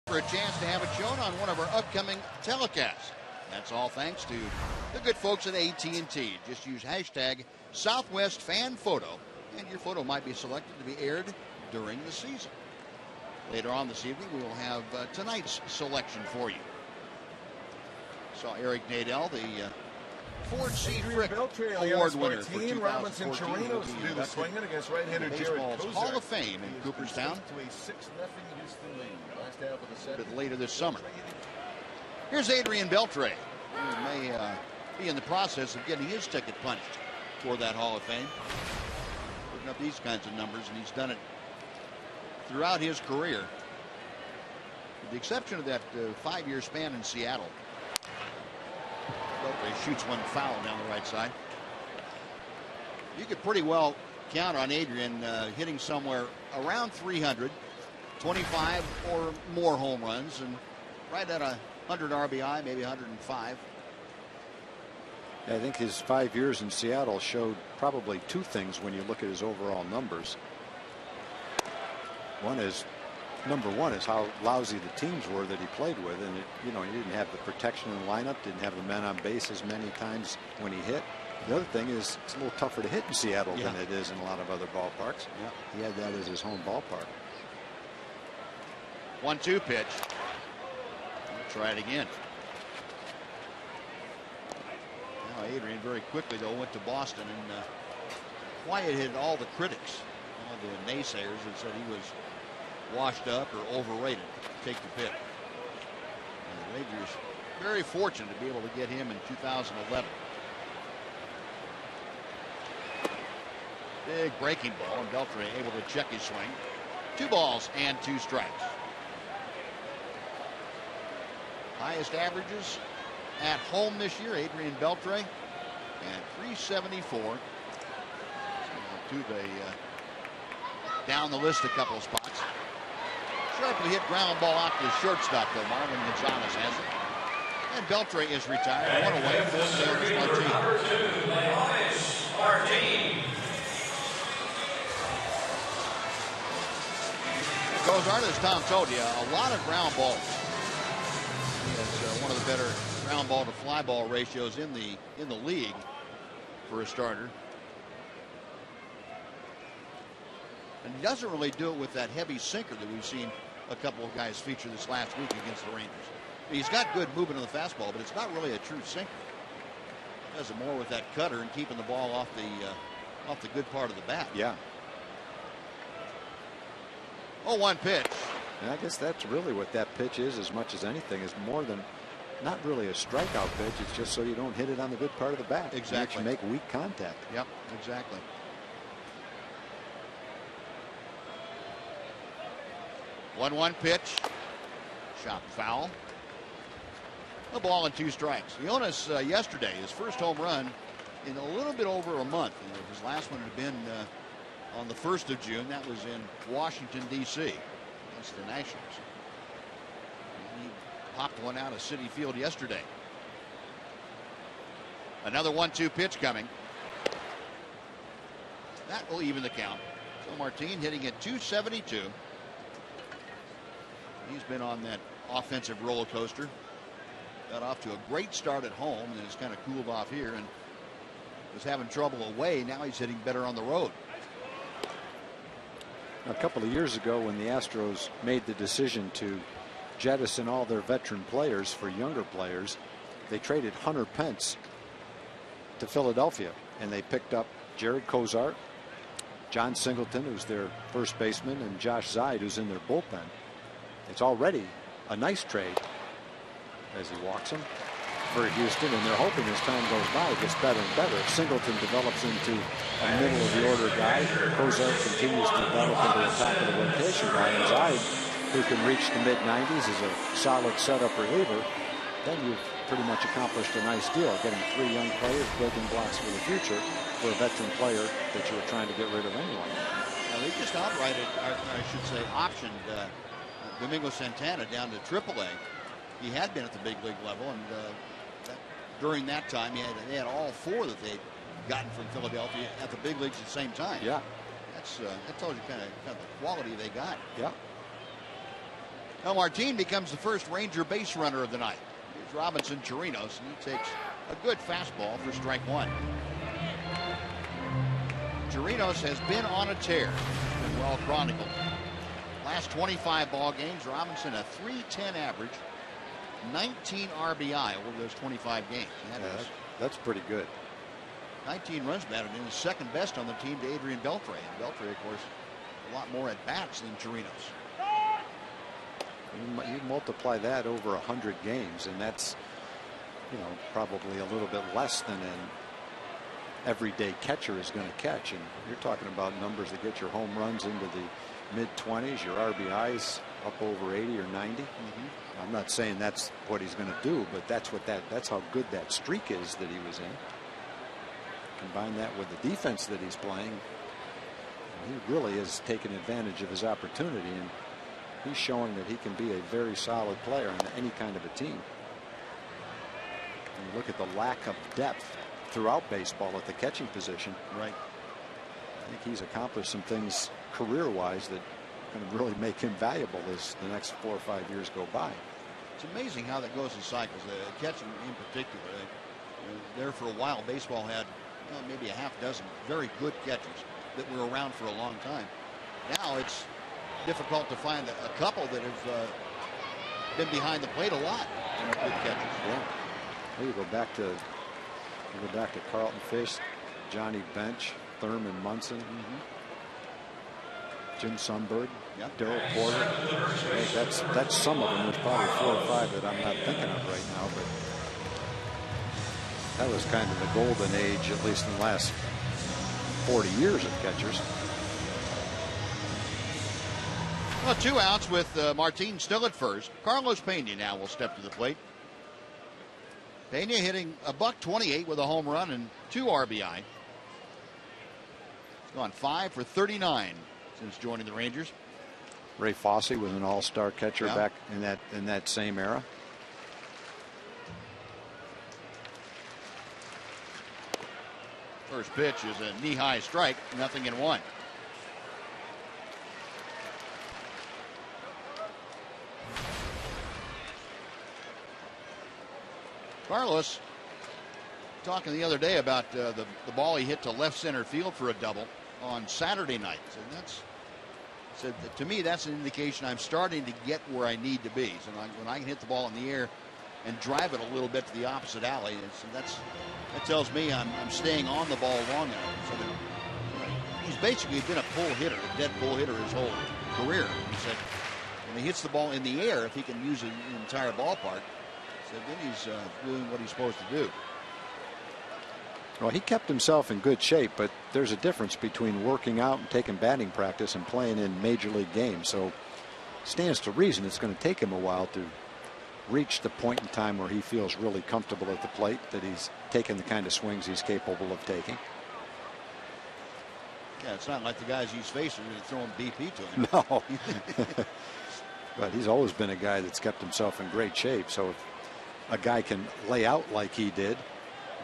For a chance to have it shown on one of our upcoming telecasts. That's all thanks to the good folks at AT&T. Just use hashtag #SouthwestFanPhoto, and your photo might be selected to be aired during the season. Later on this evening, we will have tonight's selection for you. Saw Eric Nadel, the Ford C. Frick Award winner for 2014. Will be Baseball's Hall of Fame in Cooperstown a bit later this summer. Here's Adrian Beltre, who may be in the process of getting his ticket punched for that Hall of Fame. Putting up these kinds of numbers, and he's done it throughout his career. With the exception of that 5-year span in Seattle. Beltre shoots one foul down the right side. You could pretty well count on Adrian hitting somewhere around 300, 25 or more home runs, and right at 100 RBI, maybe 105. I think his 5 years in Seattle showed probably two things when you look at his overall numbers. Number one is how lousy the teams were that he played with, and he didn't have the protection in the lineup, didn't have the men on base as many times when he hit. The other thing is it's a little tougher to hit in Seattle than it is in a lot of other ballparks. Yeah, he had that as his home ballpark. 1-2 pitch. We'll try it again. Now Adrian very quickly though went to Boston and quieted all the critics, all the naysayers that said he was washed up or overrated. Take the pick. And the Rangers very fortunate to be able to get him in 2011. Big breaking ball, and Beltre able to check his swing. 2 balls and 2 strikes. Highest averages at home this year, Adrian Beltre, and 374. So Altuve down the list a couple of spots. Sharply hit ground ball out to the shortstop, though. Marlon Gonzalez has it. And Beltre is retired. One away for Leonis Martin. Cozart, as Tom told you, a lot of ground balls. He has one of the better ground ball to fly ball ratios in the league for a starter. And he doesn't really do it with that heavy sinker that we've seen a couple of guys feature this last week against the Rangers. He's got good movement on the fastball, but it's not really a true sinker. He does it more with that cutter and keeping the ball off the good part of the bat. Yeah. 0-1 pitch. And I guess that's really what that pitch is, as much as anything, is more than not really a strikeout pitch. It's just so you don't hit it on the good part of the bat. Exactly. You make weak contact. Yep, exactly. 1-1 pitch. Shot foul. A ball and 2 strikes. Jonas yesterday, his first home run in a little bit over a month. His last one had been on the 1st of June. That was in Washington, D.C. against the Nationals. And he popped one out of Citi Field yesterday. Another 1-2 pitch coming. That will even the count. So Martin hitting at .272. He's been on that offensive roller coaster. Got off to a great start at home and has kind of cooled off here and was having trouble away. Now he's hitting better on the road. A couple of years ago, when the Astros made the decision to jettison all their veteran players for younger players, they traded Hunter Pence to Philadelphia, and they picked up Jared Cozart, John Singleton, who's their first baseman, and Josh Zeid, who's in their bullpen. It's already a nice trade as he walks him for Houston, and they're hoping as time goes by it gets better and better. If Singleton develops into a middle of the order guy, Cozart continues to develop into a top of the rotation guy, and Zeid, who can reach the mid-90s, is a solid setup reliever, then you've pretty much accomplished a nice deal, getting 3 young players, building blocks for the future for a veteran player that you were trying to get rid of anyway. Now they just outrighted, or I should say optioned Domingo Santana down to AAA. He had been at the big league level, and during that time they had all 4 that they'd gotten from Philadelphia at the big leagues at the same time. Yeah, that tells you kind of the quality they got. Yeah. Now Martin becomes the first Ranger base runner of the night. Here's Robinson Chirinos, and he takes a good fastball for strike 1. Chirinos has been on a tear, and well chronicled. Last 25 ball games, Robinson a .310 average, 19 RBI over those 25 games. That's pretty good. 19 runs batted in, his second best on the team to Adrian Beltre. And Beltre, of course, a lot more at bats than Chirinos. You multiply that over 100 games, and that's, probably a little bit less than an everyday catcher is going to catch. And you're talking about numbers that get your home runs into the mid-20s, your RBIs up over 80 or 90. I'm not saying that's what he's going to do, but that's how good that streak is that he was in. Combine that with the defense that he's playing, he really is taking advantage of his opportunity, and he's showing that he can be a very solid player on any kind of a team. And you look at the lack of depth throughout baseball at the catching position. Right. I think he's accomplished some things career-wise that are going to really make him valuable as the next 4 or 5 years go by. It's amazing how that goes in cycles. Catching in particular, there for a while, baseball had maybe a half dozen very good catchers that were around for a long time. Now it's difficult to find a couple that have been behind the plate a lot and are good catchers. Yeah. Well, you go back to Carlton Fish, Johnny Bench, Thurman Munson, Jim Sundberg, Darrell Porter. That's some of them. There's probably 4 or 5 that I'm not thinking of right now, but that was kind of the golden age, at least in the last 40 years of catchers. Well, 2 outs with Martin still at first. Carlos Pena now will step to the plate. Pena hitting a .128 with a home run and 2 RBI. He's gone 5 for 39 since joining the Rangers. Ray Fosse was an all-star catcher back in that same era. First pitch is a knee-high strike, 0-1. Carlos talking the other day about the ball he hit to left center field for a double on Saturday night. So said that to me, that's an indication I'm starting to get where I need to be. So when I can hit the ball in the air and drive it a little bit to the opposite alley, that tells me I'm staying on the ball long enough. So he's basically been a pull hitter, a dead pull hitter his whole career. He said when he hits the ball in the air, if he can use the entire ballpark, so then he's doing what he's supposed to do. Well, he kept himself in good shape, but there's a difference between working out and taking batting practice and playing in major league games. So stands to reason it's going to take him a while to reach the point in time where he feels really comfortable at the plate, that he's taking the kind of swings he's capable of taking. Yeah, it's not like the guys he's facing are throwing BP to him. No. But he's always been a guy that's kept himself in great shape. So if a guy can lay out like he did,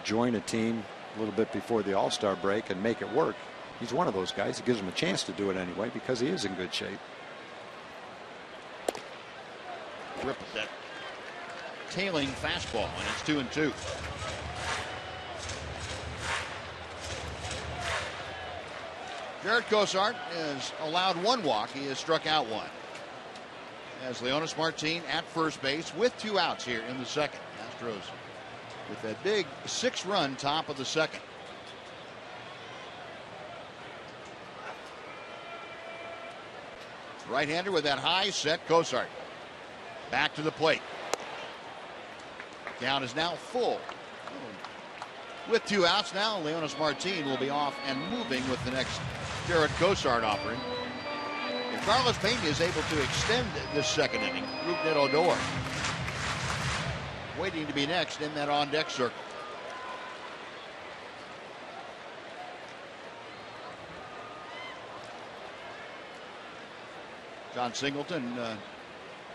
join a team a little bit before the All-Star break and make it work, he's one of those guys. It gives him a chance to do it anyway because he is in good shape. Rip at that tailing fastball, and it's 2-2. Jared Cosart has allowed one walk. He has struck out one. As Leonis Martin at first base with 2 outs here in the second. Astros with that big 6-run top of the second. Right-hander with that high set, Cosart. Back to the plate. Count is now full. With 2 outs now, Leonis Martin will be off and moving with the next Jared Cosart offering. If Carlos Pena is able to extend this second inning, Rougned Odor waiting to be next in that on-deck circle. John Singleton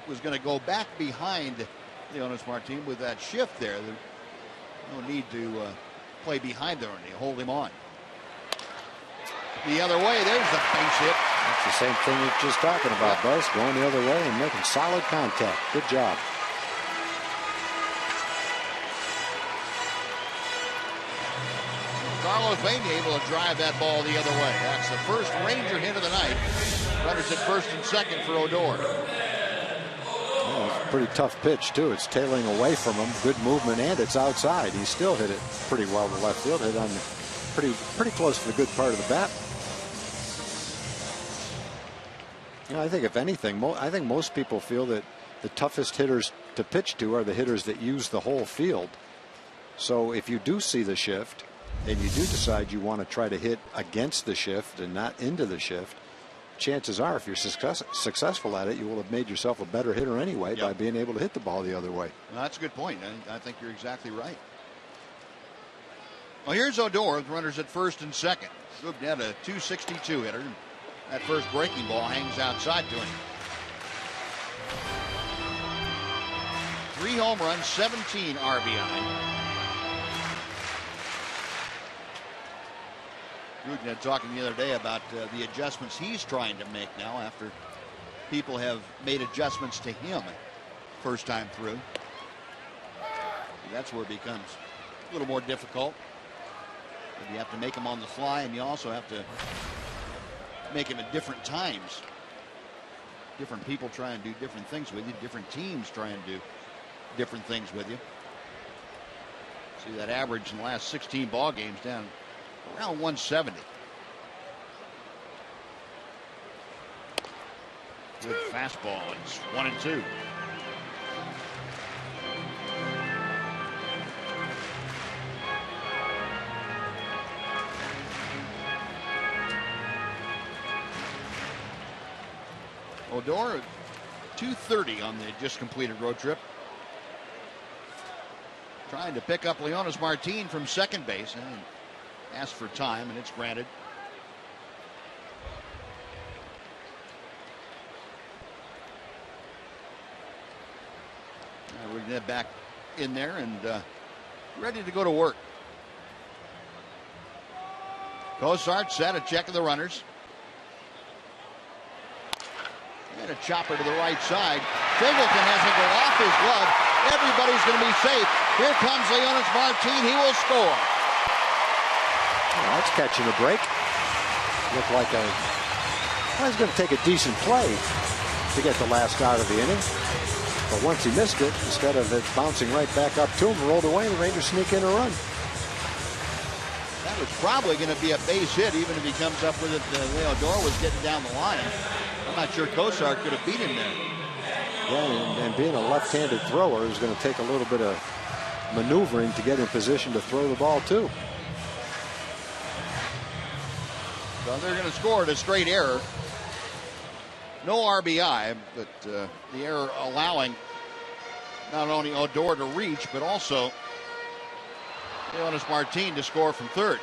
was going to go back behind Leonis Martin with that shift there. There's no need to play behind there, and they hold him on. The other way, there's the base hit. That's the same thing we're just talking about, Buzz. Going the other way and making solid contact. Good job. Carlos Pena able to drive that ball the other way. That's the first Ranger hit of the night. Runners at first and second for Odor. Well, it's a pretty tough pitch, too. It's tailing away from him. Good movement, and it's outside. He still hit it pretty well to left field. Hit on pretty close to the good part of the bat. You know, I think if anything, I think most people feel that the toughest hitters to pitch to are the hitters that use the whole field. So if you do see the shift and you do decide you want to try to hit against the shift and not into the shift, chances are if you're successful at it, you will have made yourself a better hitter anyway by being able to hit the ball the other way. Well, that's a good point. I think you're exactly right. Well, here's Odor with runners at first and second. Rougned had a .262 hitter. That first breaking ball hangs outside to him. 3 home runs, 17 RBI. Rougned talking the other day about the adjustments he's trying to make now after people have made adjustments to him first time through. That's where it becomes a little more difficult. But you have to make them on the fly, and you also have to make them at different times. Different people try and do different things with you. Different teams try and do different things with you. See that average in the last 16 ball games down around 170. Good fastball. It's 1-2. Odor, 230 on the just completed road trip. Trying to pick up Leonis Martin from second base and asked for time, and it's granted. We're going to get back in there and ready to go to work. Cosart set a check of the runners. And a chopper to the right side. Singleton has to go off his glove. Everybody's going to be safe. Here comes Leonis Martin. He will score. Well, that's catching a break. Looked like he's going to take a decent play to get the last out of the inning. But once he missed it, instead of it bouncing right back up to him, rolled away, and the Rangers sneak in a run. That was probably going to be a base hit, even if he comes up with it. Leodor was getting down the line. I'm not sure Kosar could have beat him there. Yeah, and being a left-handed thrower is going to take a little bit of maneuvering to get in position to throw the ball, too. So they're going to score at a straight error. No RBI, but the error allowing not only Odor to reach, but also Leonis Martin to score from third.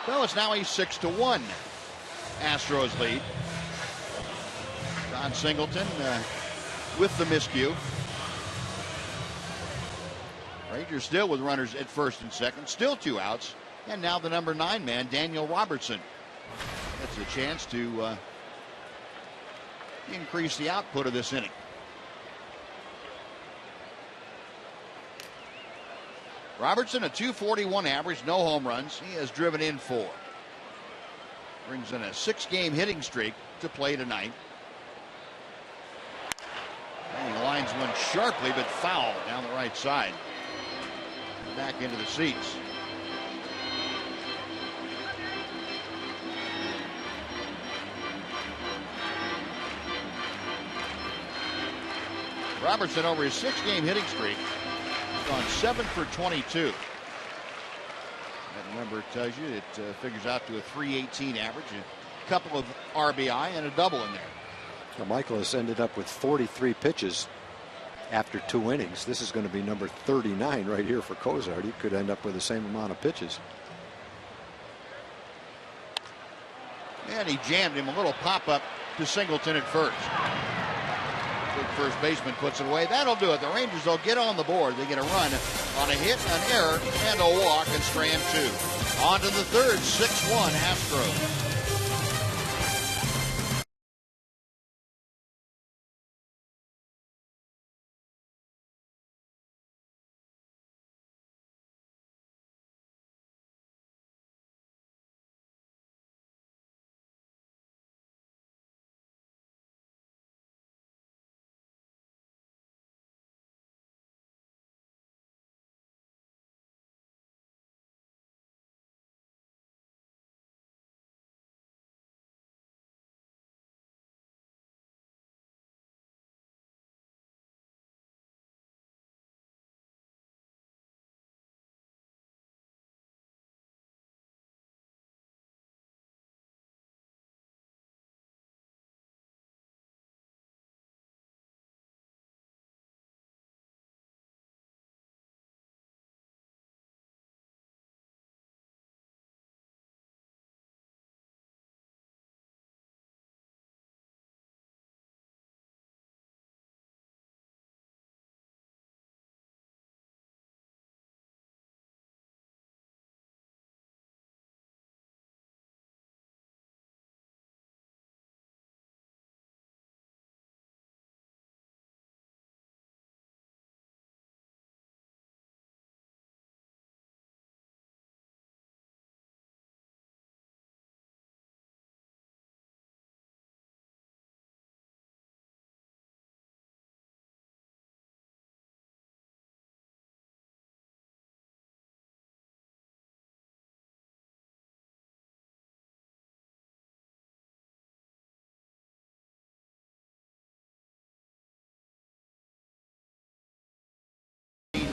So it's now a 6-1 Astros lead. John Singleton with the miscue. Rangers still with runners at first and second, still 2 outs. And now the number 9 man, Daniel Robertson. That's a chance to increase the output of this inning. Robertson, a .241 average, no home runs. He has driven in 4. Brings in a 6-game hitting streak to play tonight. And he lines one sharply but foul down the right side. Back into the seats. Robertson, over his 6-game hitting streak, has gone 7 for 22. That number tells you it figures out to a .318 average, a couple of RBI and a double in there. Now, Michael has ended up with 43 pitches after 2 innings. This is going to be number 39 right here for Cozart. He could end up with the same amount of pitches. And he jammed him, a little pop-up to Singleton at first. Big first baseman puts it away. That'll do it. The Rangers will get on the board. They get a run on a hit, an error, and a walk, and strand 2. On to the third, 6-1 Astros.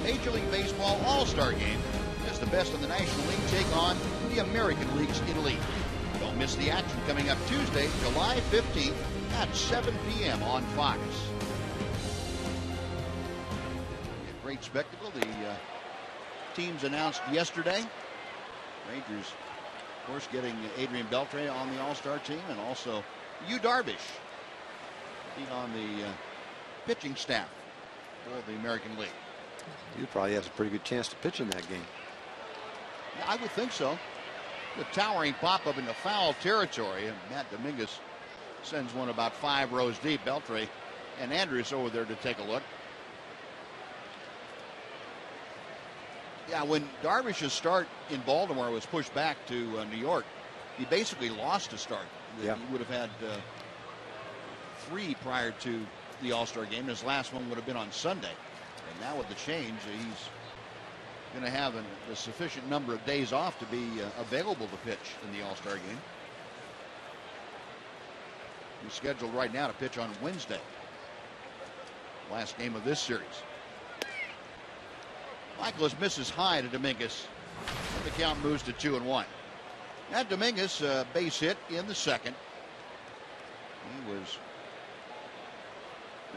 Major League Baseball All-Star Game as the best of the National League take on the American League's elite. Don't miss the action coming up Tuesday, July 15th at 7 p.m. on Fox. A great spectacle. The teams announced yesterday. Rangers, of course, getting Adrian Beltre on the All-Star team, and also Yu Darvish being on the pitching staff for the American League. You probably have a pretty good chance to pitch in that game. Yeah, I would think so. The towering pop-up into foul territory, and Matt Dominguez sends one about 5 rows deep. Beltre and Andrus over there to take a look. Yeah, when Darvish's start in Baltimore was pushed back to New York, he basically lost a start. Yeah. He would have had 3 prior to the All-Star game. His last one would have been on Sunday. And now with the change, he's going to have a sufficient number of days off to be available to pitch in the All-Star game. He's scheduled right now to pitch on Wednesday. Last game of this series. Michaelis misses high to Dominguez. And the count moves to 2-1. Now Dominguez, base hit in the second. He was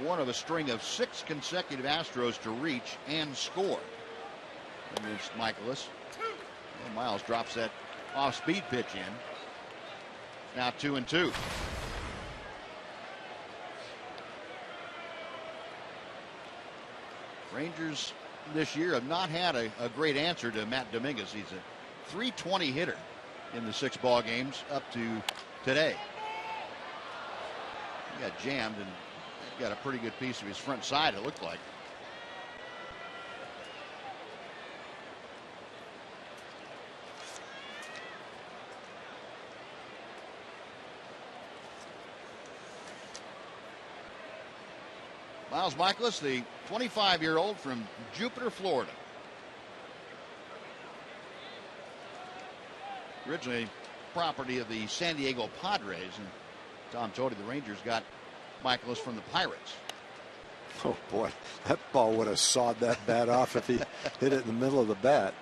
one of a string of 6 consecutive Astros to reach and score against Michaelis. And Miles drops that off-speed pitch in. Now 2-2. Rangers this year have not had a great answer to Matt Dominguez. He's a .320 hitter in the 6 ball games up to today. He got jammed and got a pretty good piece of his front side, it looked like. Miles Michaelis, the 25-year-old from Jupiter, Florida. Originally property of the San Diego Padres, and Tom Toady, the Rangers, got Michaelis from the Pirates. Oh boy, that ball would have sawed that bat off if he hit it in the middle of the bat.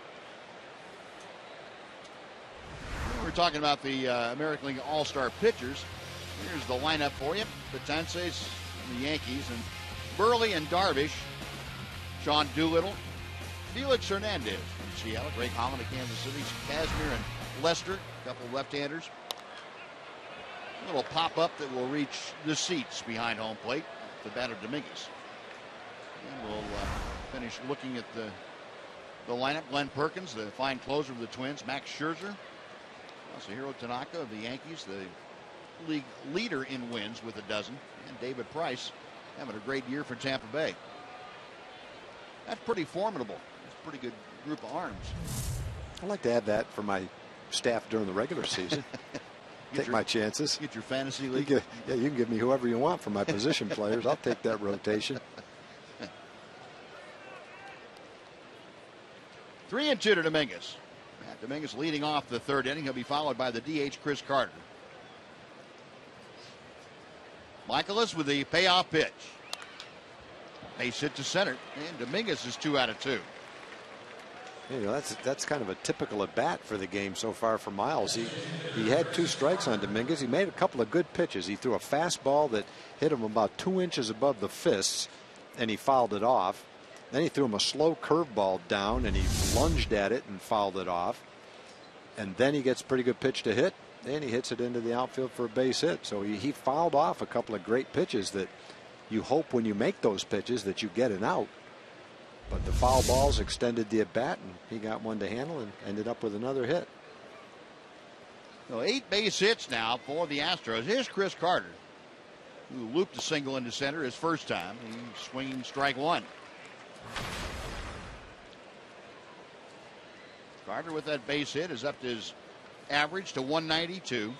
We're talking about the American League All-Star pitchers. Here's the lineup for you. Betances and the Yankees, and Burley and Darvish, Sean Doolittle, Felix Hernandez from Seattle, Greg Holland of Kansas City, Kazmir and Lester, a couple of left-handers. A little pop-up that will reach the seats behind home plate, the bat of Dominguez. And we'll finish looking at the lineup. Glenn Perkins, the fine closer of the Twins, Max Scherzer, Masahiro Tanaka of the Yankees, the league leader in wins with 12, and David Price having a great year for Tampa Bay. That's pretty formidable. It's a pretty good group of arms. I'd like to have that for my staff during the regular season. Take my chances. Get your fantasy league. You can give me whoever you want for my position players. I'll take that rotation. 3-2 to Dominguez. Matt Dominguez leading off the 3rd inning. He'll be followed by the DH Chris Carter. Michaelis with the payoff pitch. Base hit to center, and Dominguez is 2 out of 2. You know, that's kind of a typical at bat for the game so far for Miles. He had 2 strikes on Dominguez. He made a couple of good pitches. He threw a fastball that hit him about 2 inches above the fists, and he fouled it off. Then he threw him a slow curveball down, and he lunged at it and fouled it off. And then he gets a pretty good pitch to hit, and he hits it into the outfield for a base hit. So he fouled off a couple of great pitches that you hope when you make those pitches that you get an out. But the foul balls extended the at bat, and he got one to handle and ended up with another hit. So 8 base hits now for the Astros. Here's Chris Carter, who looped a single into center his first time. He's swinging strike 1. Carter with that base hit is up to his average to 192.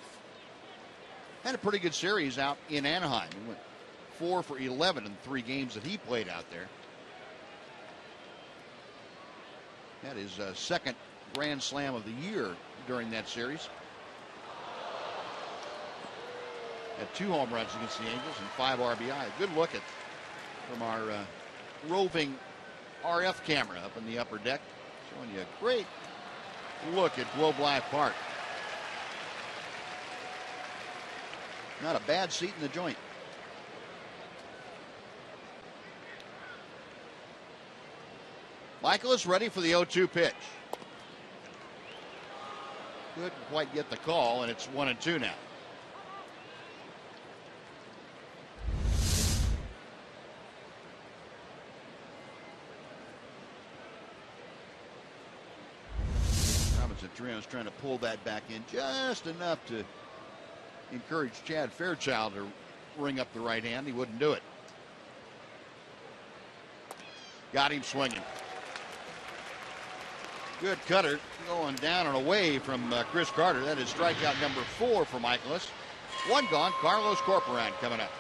Had a pretty good series out in Anaheim. He went 4 for 11 in 3 games that he played out there. Had his second grand slam of the year during that series. Had 2 home runs against the Angels and 5 RBI. A good look at from our roving RF camera up in the upper deck, showing you a great look at Globe Life Park. Not a bad seat in the joint. Michaelis ready for the 0-2 pitch. Couldn't quite get the call, and it's 1-2 now. Robinson Victorino's trying to pull that back in just enough to encourage Chad Fairchild to ring up the right hand. He wouldn't do it. Got him swinging. Good cutter going down and away from Chris Carter. That is strikeout number 4 for Michaelis. One gone. Carlos Corporan coming up.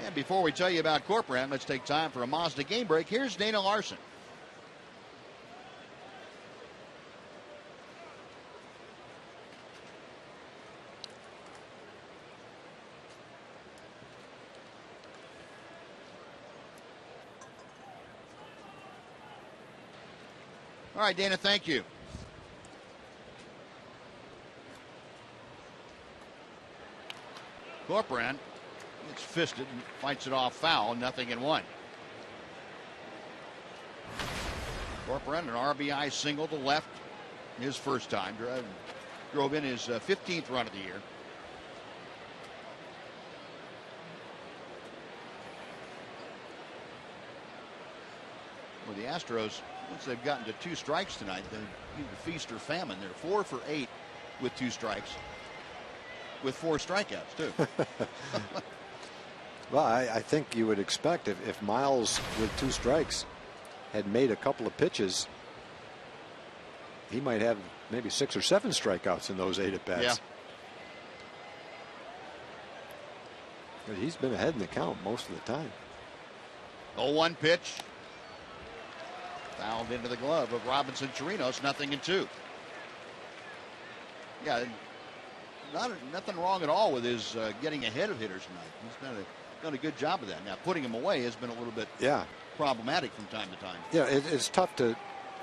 And before we tell you about Corporan, let's take time for a Mazda game break. Here's Dana Larson. All right, Dana, thank you. Corporan gets fisted and fights it off foul, 0-1. Corporan, an RBI single to left his first time. Drove in his 15th run of the year. Well, the Astros, once they've gotten to 2 strikes tonight, they either feast or famine. They're 4 for 8 with 2 strikes, with 4 strikeouts too. Well, I think you would expect if Miles with 2 strikes had made a couple of pitches, he might have maybe 6 or 7 strikeouts in those 8 at bats. Yeah. But he's been ahead in the count most of the time. 0-1 pitch. Fouled into the glove of Robinson Chirinos, 0-2. Yeah, nothing wrong at all with his getting ahead of hitters tonight. He's done a good job of that. Now, putting him away has been a little bit problematic from time to time. Yeah, it's tough to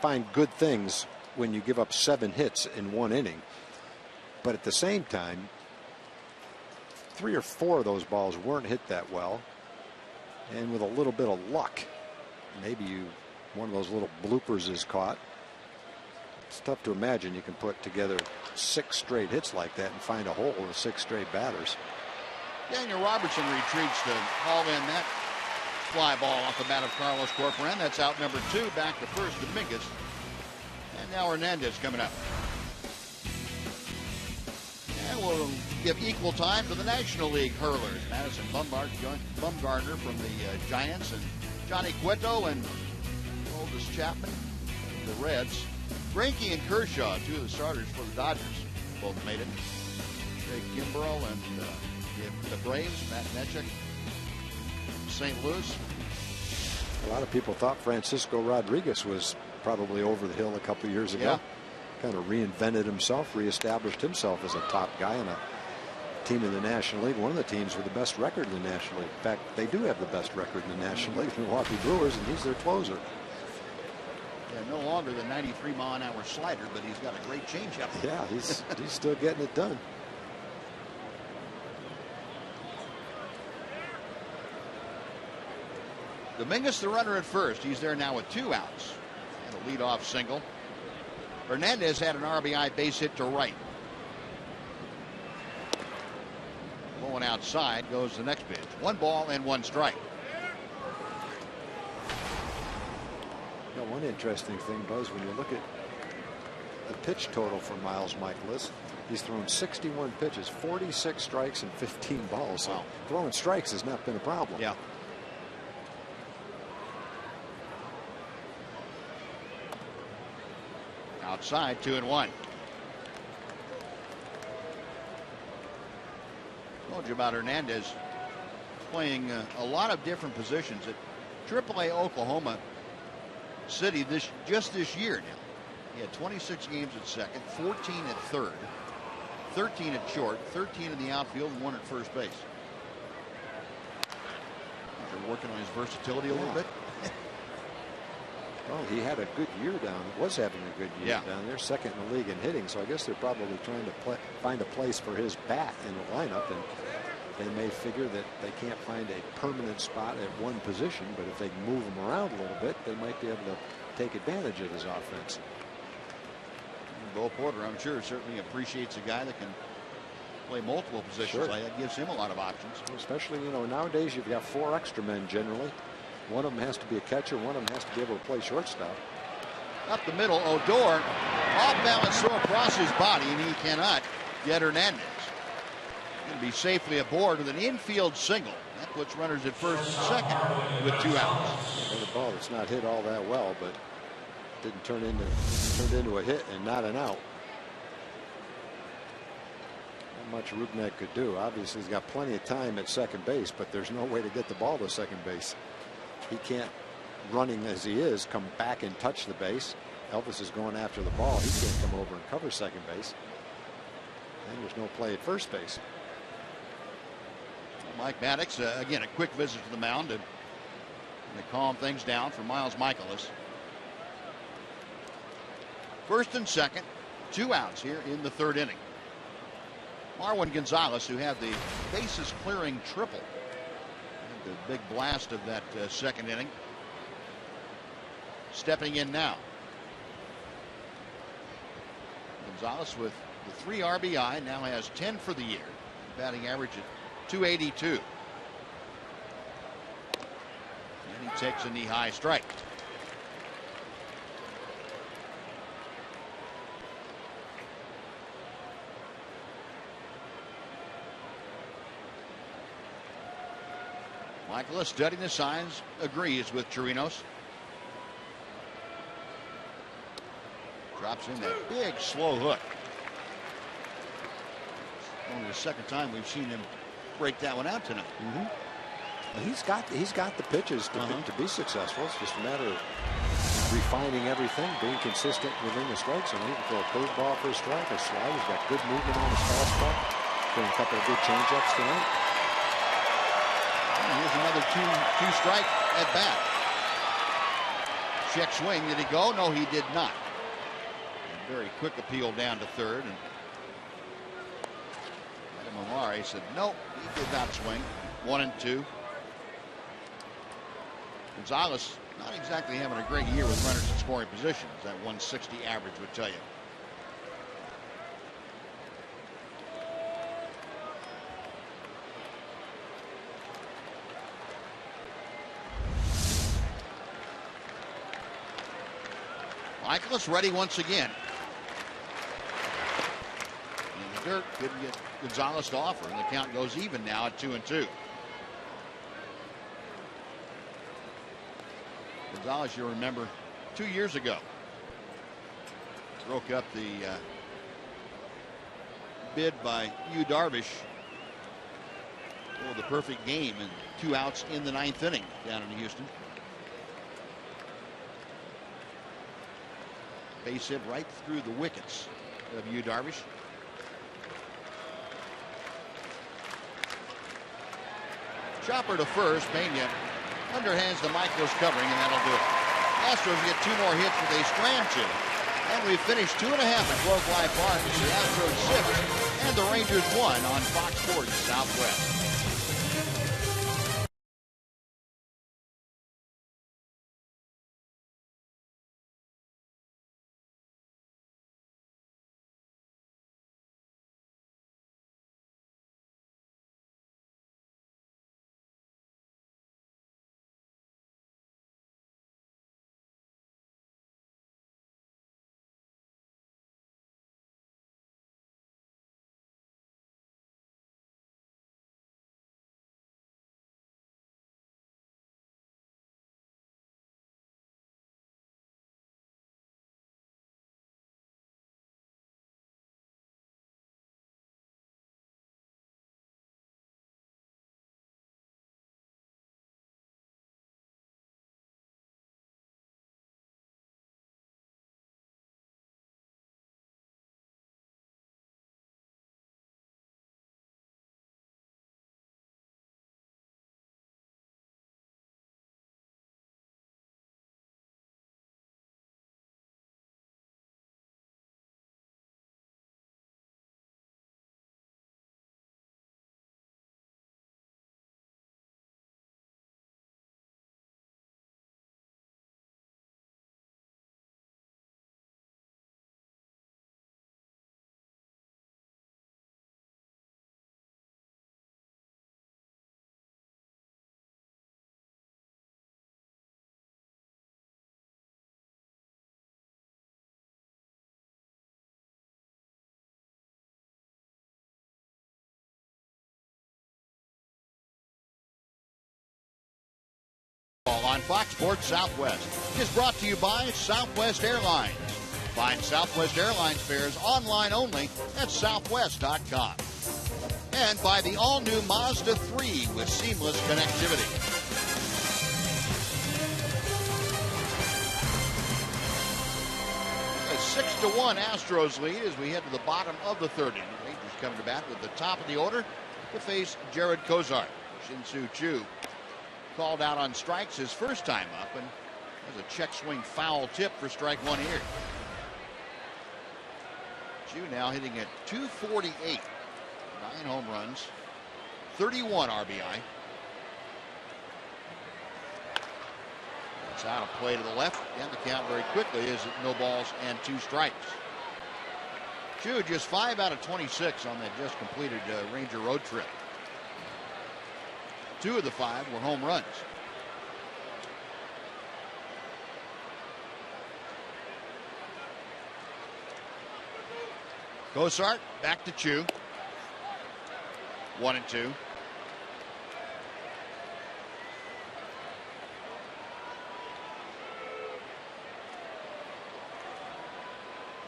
find good things when you give up 7 hits in 1 inning. But at the same time, 3 or 4 of those balls weren't hit that well. And with a little bit of luck, maybe one of those little bloopers is caught. It's tough to imagine you can put together 6 straight hits like that and find a hole with 6 straight batters. Daniel Robertson retreats to haul in that fly ball off the bat of Carlos Corporan. That's out number 2. Back to first, Dominguez. And now Hernandez coming up. And we'll give equal time to the National League hurlers. Madison Bumgardner from the Giants, and Johnny Cueto and Oldest Chapman, the Reds. Greinke and Kershaw, 2 of the starters for the Dodgers, both made it. Jake Kimbrell and the Braves, Matt Nechek, St. Louis. A lot of people thought Francisco Rodriguez was probably over the hill a couple of years ago. Yeah. Kind of reinvented himself, reestablished himself as a top guy in a team in the National League. One of the teams with the best record in the National League. In fact, they do have the best record in the National League, Milwaukee Brewers, and he's their closer. Yeah, no longer the 93-mile-an-hour slider, but he's got a great changeup. Yeah, he's still getting it done. Dominguez, the runner at first. He's there now with 2 outs. And a leadoff single. Hernandez had an RBI base hit to right. Going outside goes the next pitch. 1 ball and 1 strike. You know, one interesting thing, Buzz, when you look at the pitch total for Miles Michaelis, he's thrown 61 pitches, 46 strikes, and 15 balls. So throwing strikes has not been a problem. Yeah. Outside, 2-1. Told you about Hernandez playing a lot of different positions at AAA Oklahoma City just this year now. He had 26 games at second, 14 at third, 13 at short, 13 in the outfield, and 1 at first base. They're working on his versatility a little bit. Well, he had a good year was having a good year down there, second in the league in hitting, so I guess they're probably trying to find a place for his bat in the lineup, and they may figure that they can't find a permanent spot at one position, but if they can move him around a little bit, they might be able to take advantage of his offense. Bo Porter, I'm sure, certainly appreciates a guy that can play multiple positions. Sure. That gives him a lot of options. Especially, nowadays you've got 4 extra men generally. One of them has to be a catcher. One of them has to be able to play shortstop. Up the middle, Odor. Off balance throw across his body, and he cannot get Hernandez. Going to be safely aboard with an infield single. That puts runners at first and second with 2 outs. Another ball that's not hit all that well, but didn't turned into a hit and not an out. Not much Rubnek could do. Obviously, he's got plenty of time at second base, but there's no way to get the ball to second base. He can't, running as he is, come back and touch the base. Elvis is going after the ball. He can't come over and cover second base. And there's no play at first base. Mike Maddox, again, a quick visit to the mound and they calm things down for Miles Michaelis. First and second, 2 outs here in the 3rd inning. Marwin Gonzalez, who had the bases clearing triple, had the big blast of that 2nd inning, stepping in now. Gonzalez with the 3 RBI, now has 10 for the year, batting average at .282. And he takes a knee-high strike. Michaelis, studying the signs, agrees with Chirinos. Drops in that big slow hook. Only the 2nd time we've seen him break that one out tonight. Well, he's got the pitches to be successful. It's just a matter of refining everything, being consistent within the strike zone. He can throw a curveball for a strike, a slide. He's got good movement on his fastball. Throwing a couple of good changeups tonight. And here's another two strike at bat. Check swing. Did he go? No, he did not. A very quick appeal down to 3rd. And Mamare said no, he did not swing. 1-2. Gonzalez not exactly having a great year with runners in scoring positions. That 160 average would tell you. Michaelis ready once again. In the dirt, couldn't get Gonzalez to offer, and the count goes even now at 2-2. Gonzalez, you remember, 2 years ago, broke up the bid by Yu Darvish for the perfect game and 2 outs in the 9th inning down in Houston. Base hit right through the wickets of Yu Darvish. Chopper to first. Pena underhands the Michaelis covering, and that'll do it. Astros get 2 more hits with a strand 2. And we finished 2.5 at Globefly Park. The Astros 6 and the Rangers 1 on Fox Sports Southwest. On Fox Sports Southwest is brought to you by Southwest Airlines. Find Southwest Airlines fares online only at southwest.com. And by the all-new Mazda 3 with seamless connectivity. A 6-1 Astros lead as we head to the bottom of the third inning. Rangers coming to bat with the top of the order to face Jared Kozart. Shin-Soo Choo called out on strikes his first time up, and there's a check swing foul tip for strike one here. Choo now hitting at .248, 9 home runs, 31 RBI. It's out of play to the left, and the count very quickly is at no balls and 2 strikes. Choo just 5 out of 26 on that just completed Ranger road trip. 2 of the 5 were home runs. Kozart back to Choo. 1-2.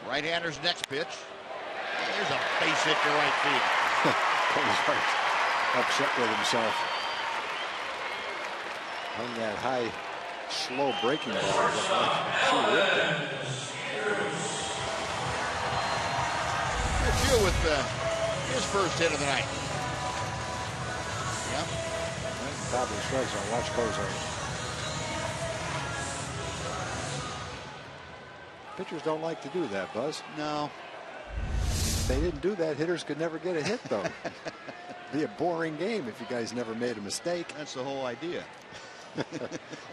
Right-hander's next pitch. There's a base hit to right field. Kozart upset with himself. On that high, slow breaking ball. She ripped it. Choo with his first hit of the night. Yep. Top of the strike zone. Watch Kozart. Pitchers don't like to do that, Buzz. No. If they didn't do that, hitters could never get a hit, though. Be a boring game if you guys never made a mistake. That's the whole idea.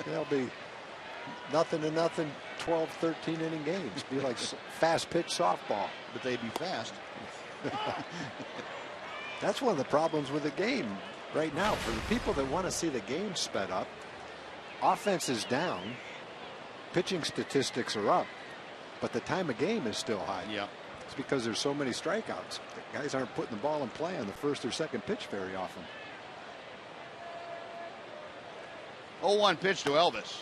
They'll be nothing to nothing 12, 13 inning games. Be like fast pitch softball. But they'd be fast. That's one of the problems with the game right now. For the people that want to see the game sped up, offense is down, pitching statistics are up, but the time of game is still high. Yeah. It's because there's so many strikeouts. The guys aren't putting the ball in play on the first or second pitch very often. 0-1 pitch to Elvis.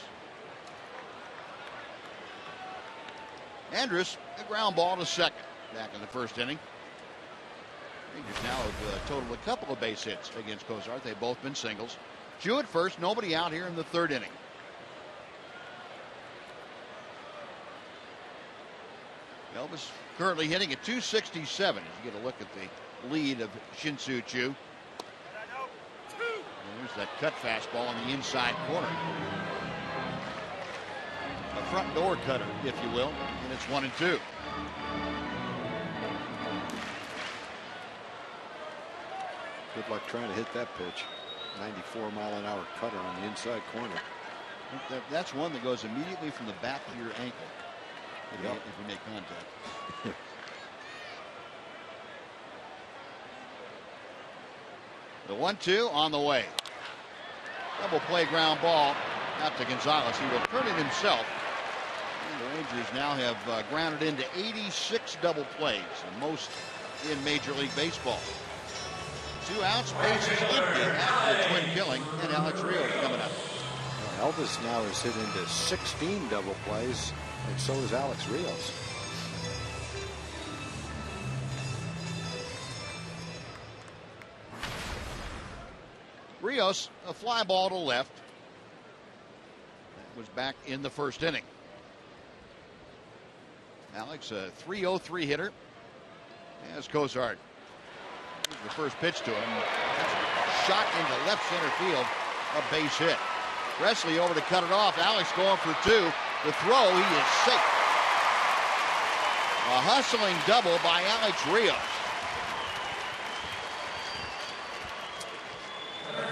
Andrus, a ground ball to second back in the first inning. Rangers now have totaled a couple of base hits against Kozart. They've both been singles. Choo at first, nobody out here in the third inning. Elvis currently hitting at .267 as you get a look at the lead of Shin-Soo Choo. There's that cut fastball on the inside corner. A front door cutter, if you will, and it's 1-2. Good luck trying to hit that pitch. 94-mile-an-hour cutter on the inside corner. That's one that goes immediately from the back of your ankle if you make contact. The 1-2 on the way. Double play ground ball out to Gonzalez. He will turn it himself. And the Rangers now have grounded into 86 double plays, the most in Major League Baseball. 2 outs, bases empty after the twin killing, and Alex Rios coming up. Elvis now has hit into 16 double plays, and so is Alex Rios. Rios, a fly ball to left. That was back in the first inning. Alex, a .303 hitter. As Kozart. The first pitch to him. Shot into left center field. A base hit. Presley over to cut it off. Alex going for 2. The throw, he is safe. A hustling double by Alex Rios.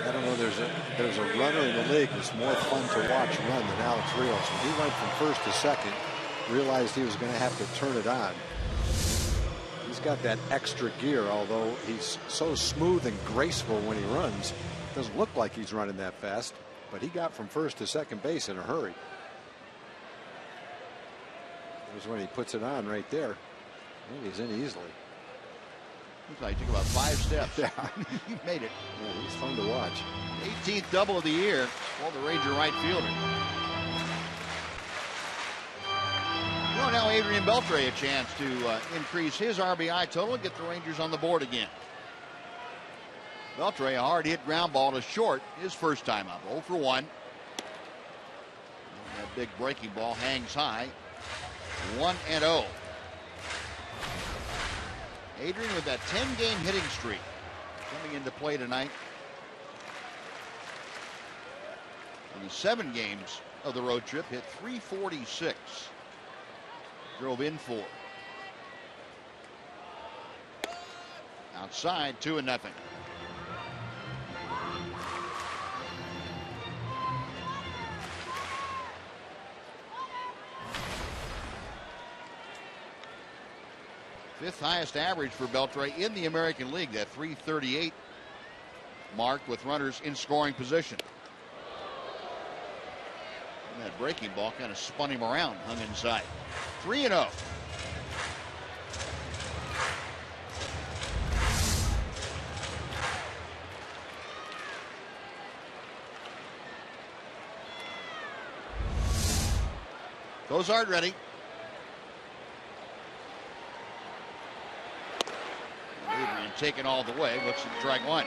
I don't know, there's a runner in the league that's more fun to watch run than Alex Rios. When he went from first to second, realized he was going to have to turn it on. He's got that extra gear, although he's so smooth and graceful when he runs. Doesn't look like he's running that fast, but he got from first to second base in a hurry. It was when he puts it on right there. Maybe he's in easily. Looks like he took about 5 steps. Yeah. He made it. Yeah, he's fun to watch. 18th double of the year for the Ranger right fielder. Well, now Adrian Beltre a chance to increase his RBI total and get the Rangers on the board again. Beltre, a hard hit ground ball to short, his first time up. 0 for 1. That big breaking ball hangs high. 1-0. Adrian with that 10-game hitting streak coming into play tonight. In the 7 games of the road trip, hit .346. Drove in 4. Outside, 2-0. Fifth highest average for Beltre in the American League, that .338 mark with runners in scoring position. And that breaking ball kind of spun him around, hung inside. 3-0. Cozart ready. Adrian taken all the way. Looks at strike 1.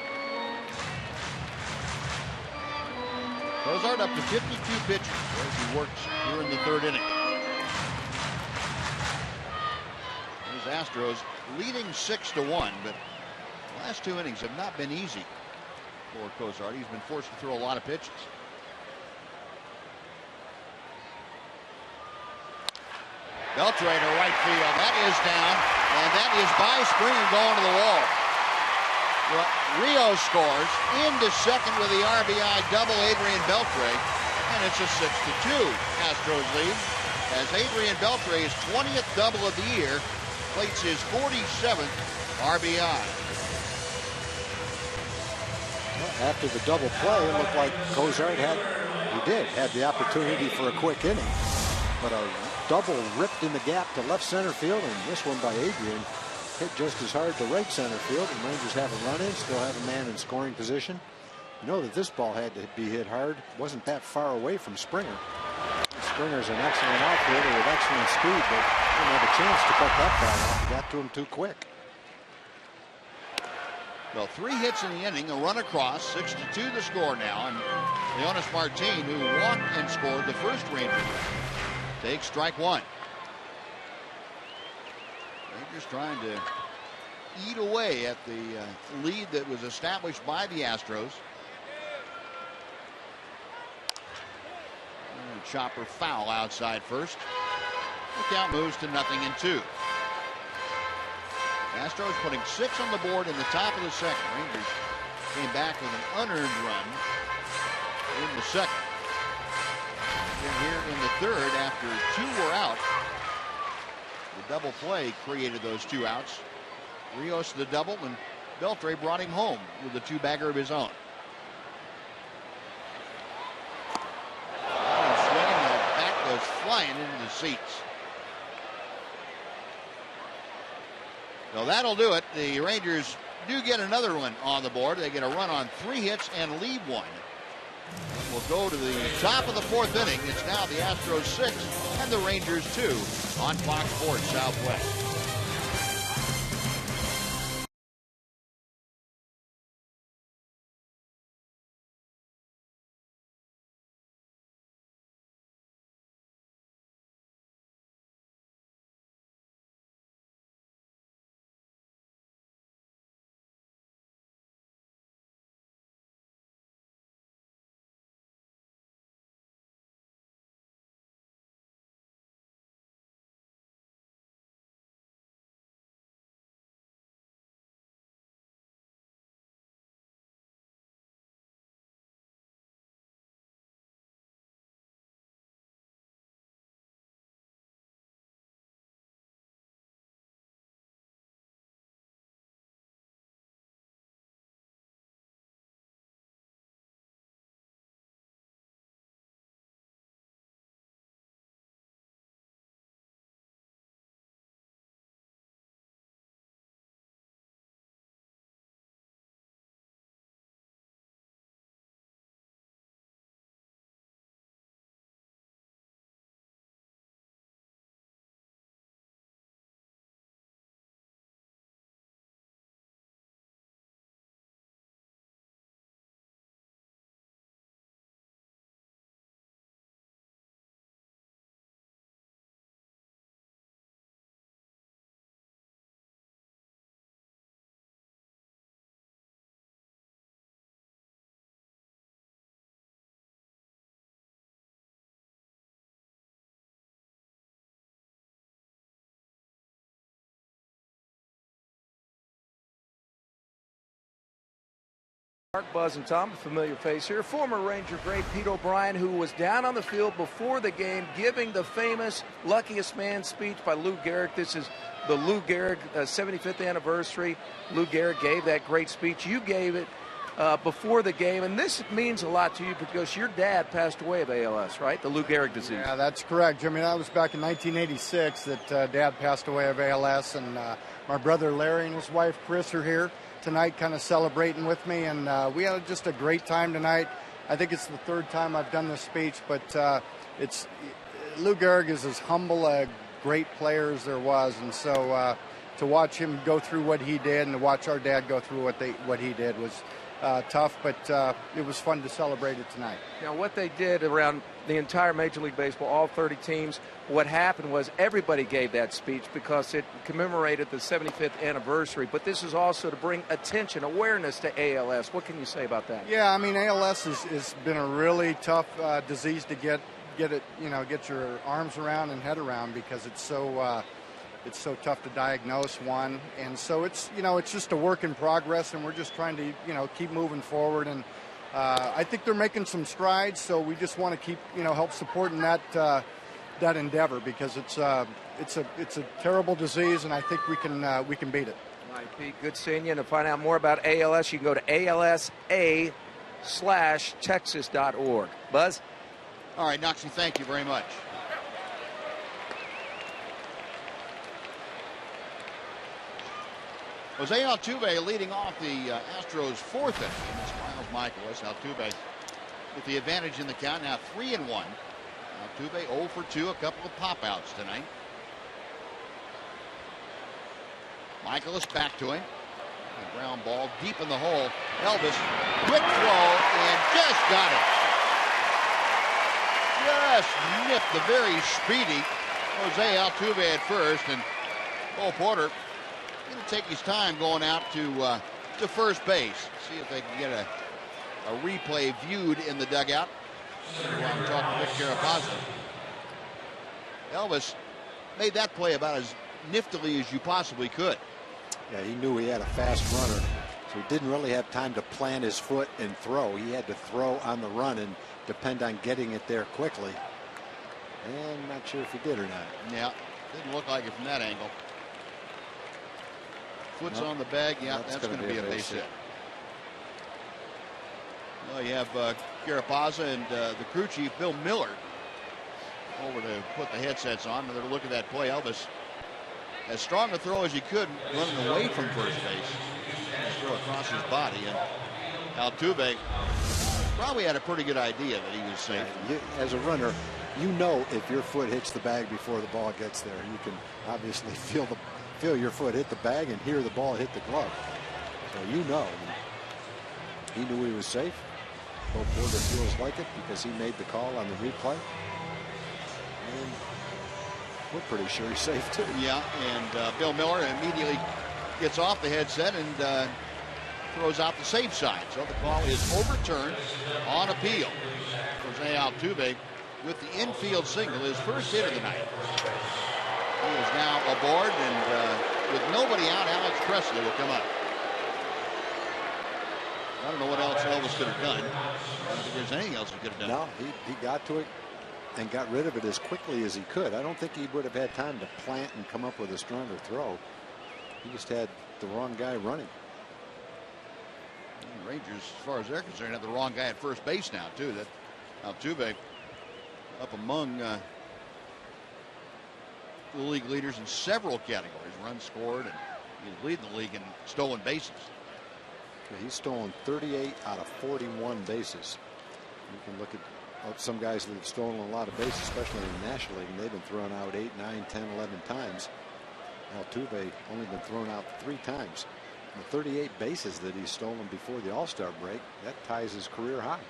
Cozart up to 52 pitches as he works here in the 3rd inning. These Astros leading 6-1, but the last 2 innings have not been easy for Cozart. He's been forced to throw a lot of pitches. Beltre to right field. That is down, and that is by Springer going to the wall. Rio scores into second with the RBI double, Adrian Beltre, and it's a 6-2 Astros lead as Adrian Beltre's 20th double of the year plates his 47th RBI. Well, after the double play, it looked like Cozart had the opportunity for a quick inning, but a double ripped in the gap to left center field, and this one by Adrian hit just as hard to right center field. And Rangers have a run in, still have a man in scoring position. You know that this ball had to be hit hard. Wasn't that far away from Springer. Springer's an excellent outfielder with excellent speed, but didn't have a chance to cut that ball off. Got to him too quick. Well, 3 hits in the inning, a run across, 6-2 the score now, and Leonis Martin, who walked and scored the first Ranger run, takes strike 1. Rangers trying to eat away at the lead that was established by the Astros. And chopper foul outside first. The count moves to 0-2. Astros putting 6 on the board in the top of the second. Rangers came back with an unearned run in the second. And here in the third, after 2 were out, the double play created those 2 outs. Rios the double, and Beltre brought him home with a 2-bagger of his own. Swinging, the bat goes flying into the seats. Well, that'll do it. The Rangers do get another one on the board. They get a run on 3 hits and leave 1. We'll go to the top of the 4th inning. It's now the Astros 6 and the Rangers 2 on Fox Sports Southwest. Mark, Buzz, and Tom, a familiar face here. Former Ranger great Pete O'Brien, who was down on the field before the game giving the famous luckiest man speech by Lou Gehrig. This is the Lou Gehrig 75th anniversary. Lou Gehrig gave that great speech. You gave it before the game, and this means a lot to you because your dad passed away of ALS, right? The Lou Gehrig disease. Yeah, that's correct, Jimmy. That was back in 1986 that Dad passed away of ALS, and my brother Larry and his wife Chris are here tonight kind of celebrating with me, and we had just a great time tonight. I think it's the third time I've done this speech, but it's Lou Gehrig is as humble a great player as there was, and so to watch him go through what he did and to watch our dad go through what he did was tough, but it was fun to celebrate it tonight. Now, what they did around the entire Major League Baseball, all 30 teams, what happened was everybody gave that speech because it commemorated the 75th anniversary, but this is also to bring attention, awareness to ALS. What can you say about that? Yeah, I mean, ALS has been a really tough disease to get it, get your arms around and head around because it's so tough to diagnose, one, and so it's just a work in progress, and we're just trying to keep moving forward, and I think they're making some strides, so we just want to keep help supporting that endeavor because it's a terrible disease, and I think we can beat it. All right, Pete, good seeing you. And to find out more about ALS, you can go to alsa/texas.org. Buzz? All right, Noxie, thank you very much. Jose Altuve leading off the Astros' fourth inning. It's Miles Michaelis. Altuve with the advantage in the count, now 3-1. Altuve 0 for 2, a couple of pop-outs tonight. Michaelis back to him. A ground ball deep in the hole. Elvis, quick throw, and just got it. Just nipped the very speedy Jose Altuve at first, and Cole Porter going to take his time going out to first base. See if they can get a replay viewed in the dugout. I'm talking to Vic Carapazza. Elvis made that play about as niftily as you possibly could. Yeah, he knew he had a fast runner, so he didn't really have time to plant his foot and throw. He had to throw on the run and depend on getting it there quickly. And I'm not sure if he did or not. Yeah, didn't look like it from that angle. Foot's on the bag. Yeah, that's going to be a base hit. Well, you have Carapazza and the crew chief, Bill Miller, over to put the headsets on. They're looking at that play. Elvis, as strong a throw as he could, running away from first base. Throw across his body. And Altuve probably had a pretty good idea that he was safe. As a runner, if your foot hits the bag before the ball gets there. You can obviously feel your foot hit the bag and hear the ball hit the glove. So he knew he was safe. Cole Porter feels like it because he made the call on the replay. And we're pretty sure he's safe too. Yeah, and Bill Miller immediately gets off the headset and throws out the safe side. So the call is overturned on appeal. Jose Altuve with the infield single, his first hit of the night. He is now aboard, and with nobody out, Alex Presley will come up. I don't know what else Elvis could have done. I don't think there's anything else he could have done. No, he got to it and got rid of it as quickly as he could. I don't think he would have had time to plant and come up with a stronger throw. He just had the wrong guy running. And Rangers, as far as they're concerned, have the wrong guy at first base now, too. That Altuve up among the league leaders in several categories. Runs scored, and he's leading the league in stolen bases. He's stolen 38 out of 41 bases. You can look at some guys that have stolen a lot of bases, especially in the National League, and they've been thrown out 8, 9, 10, 11 times. Altuve only been thrown out 3 times. The 38 bases that he's stolen before the All-Star break, that ties his career high.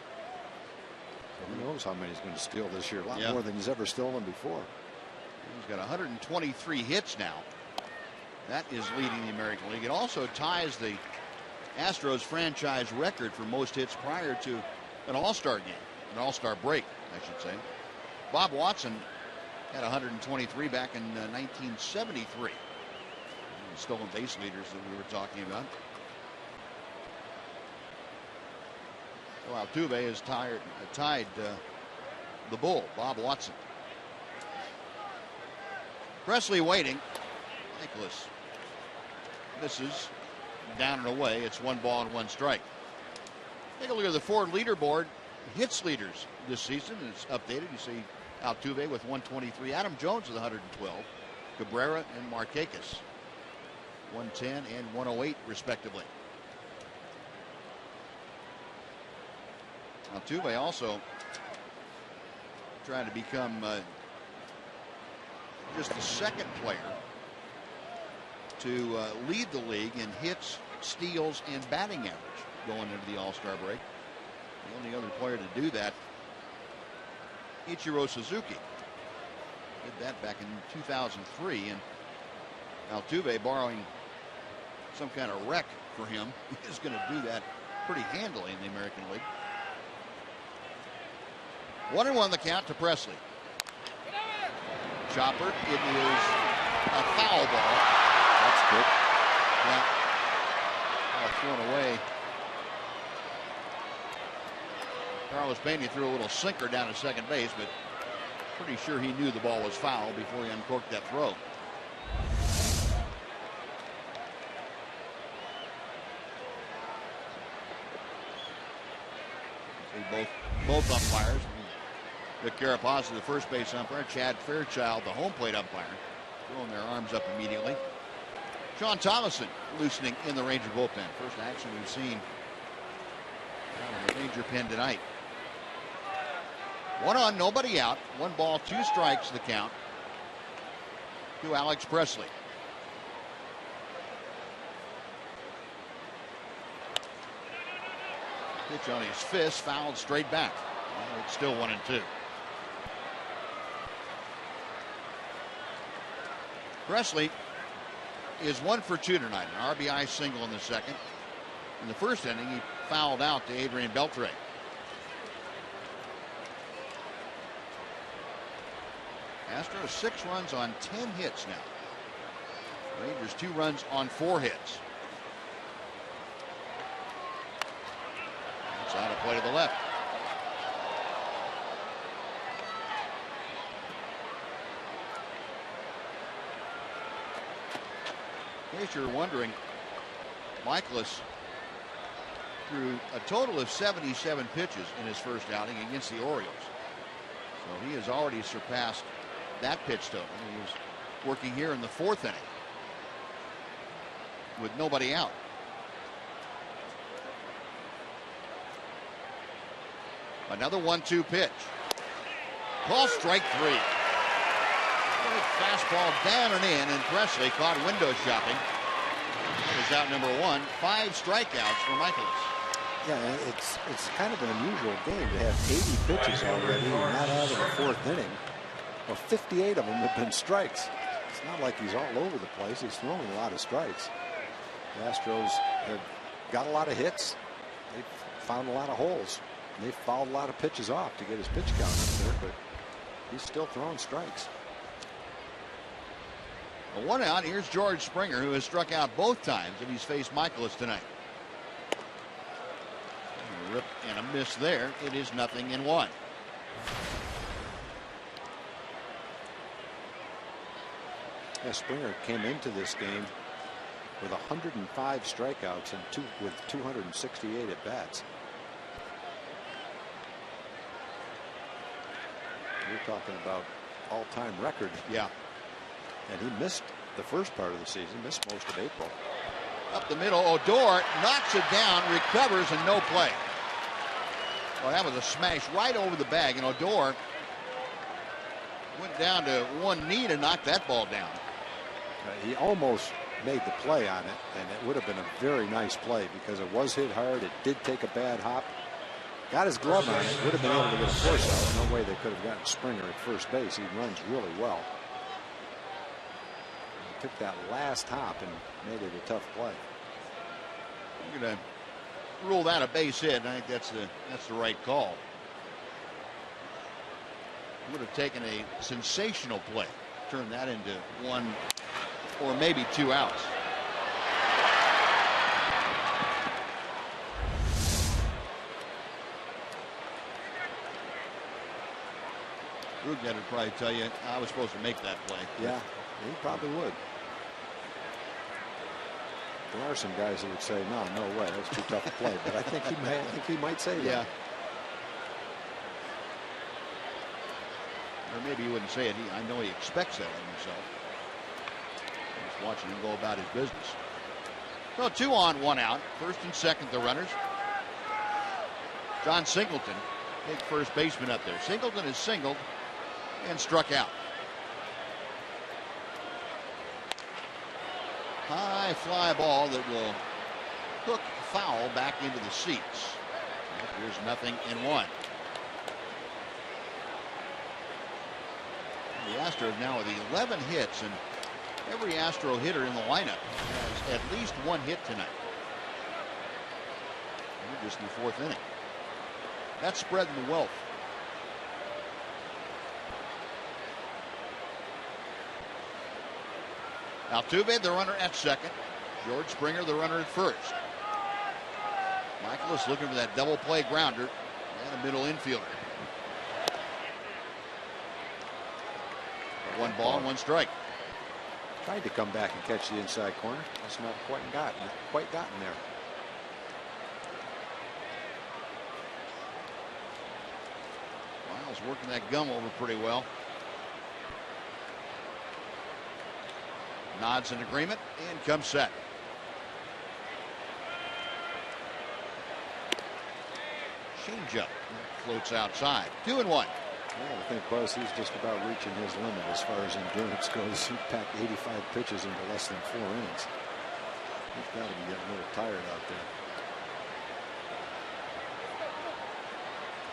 So who knows how many he's going to steal this year? A lot more than he's ever stolen before. He's got 123 hits now. That is leading the American League. It also ties the Astros franchise record for most hits prior to an All-Star game, an All-Star break, I should say. Bob Watson had 123 back in 1973. The stolen base leaders that we were talking about. So Altuve has tied the Bull, Bob Watson. Presley waiting. Nicholas misses, down and away. It's 1 ball and 1 strike. Take a look at the Ford leaderboard. Hits leaders this season. It's updated. You see Altuve with 123. Adam Jones with 112. Cabrera and Markakis 110 and 108 respectively. Altuve also trying to become just the second player to lead the league in hits, steals, and batting average going into the All-Star break. The only other player to do that, Ichiro Suzuki, did that back in 2003, and Altuve, borrowing some kind of wreck for him, is going to do that pretty handily in the American League. 1-1 the count to Presley. Chopper, it is a foul ball. That's good. Yeah. Thrown away. Carlos Pena threw a little sinker down to second base, but pretty sure he knew the ball was foul before he uncorked that throw. See both umpires. Rick Carapazza, the first base umpire, Chad Fairchild, the home plate umpire, throwing their arms up immediately. Sean Thomason loosening in the Ranger bullpen. First action we've seen out of the Ranger pen tonight. 1 on, nobody out. 1 ball, 2 strikes the count to Alex Presley. Pitch on his fist, fouled straight back. And it's still 1-2. Presley is 1 for 2 tonight. An RBI single in the second. In the first inning, he fouled out to Adrian Beltre. Astros 6 runs on 10 hits now. Rangers 2 runs on 4 hits. That's out of play to the left. In case you're wondering, Michaelis threw a total of 77 pitches in his first outing against the Orioles. So he has already surpassed that pitch total. He was working here in the 4th inning with nobody out. Another 1-2 pitch. Call strike 3. Fastball down and in, and Presley caught window shopping. That is out number 1. 5 strikeouts for Michaelis. Yeah, it's kind of an unusual game to have 80 pitches already and not out of the 4th inning. Well, 58 of them have been strikes. It's not like he's all over the place. He's throwing a lot of strikes. The Astros have got a lot of hits. They've found a lot of holes. And they've fouled a lot of pitches off to get his pitch count up there, but he's still throwing strikes. A 1 out. Here's George Springer, who has struck out both times, and he's faced Michaelis tonight. A rip and a miss there. It is 0-1. Yeah, Springer came into this game with 105 strikeouts and with 268 at bats. We're talking about all-time record. Yeah. And he missed the first part of the season, missed most of April. Up the middle, Odor knocks it down, recovers, and no play. Well, that was a smash right over the bag, and Odor went down to one knee to knock that ball down. He almost made the play on it, and it would have been a very nice play because it was hit hard. It did take a bad hop. Got his glove on it, would have been able to get a force out. No way they could have gotten Springer at first base. He runs really well. He took that last hop and made it a tough play. You're going to rule that a base hit, and I think that's the right call. Would have taken a sensational play, turned that into 1 or maybe 2 outs. Brugnet would probably tell you, I was supposed to make that play. Yeah, he probably would. There are some guys that would say, no way, that's too tough a play. But I think he might say that. Yeah. Or maybe he wouldn't say it. I know he expects that of himself. Just watching him go about his business. So 2 on, 1 out. First and second, the runners. John Singleton, big first baseman up there. Singleton is singled and struck out. High fly ball that will hook foul back into the seats. Here's 0-1. The Astros now with 11 hits, and every Astro hitter in the lineup has at least 1 hit tonight. We're just in the 4th inning. That's spreading the wealth. Altuve, the runner at second. George Springer, the runner at first. Michaelis looking for that double play grounder and a middle infielder. 1 ball and 1 strike. Tried to come back and catch the inside corner. That's not quite gotten there. Miles working that gum over pretty well. Nods in agreement and comes set. Changeup floats outside. 2-1. Yeah, I think Buzz, he's just about reaching his limit as far as endurance goes. He packed 85 pitches into less than 4 innings. He's got to be getting a little tired out there.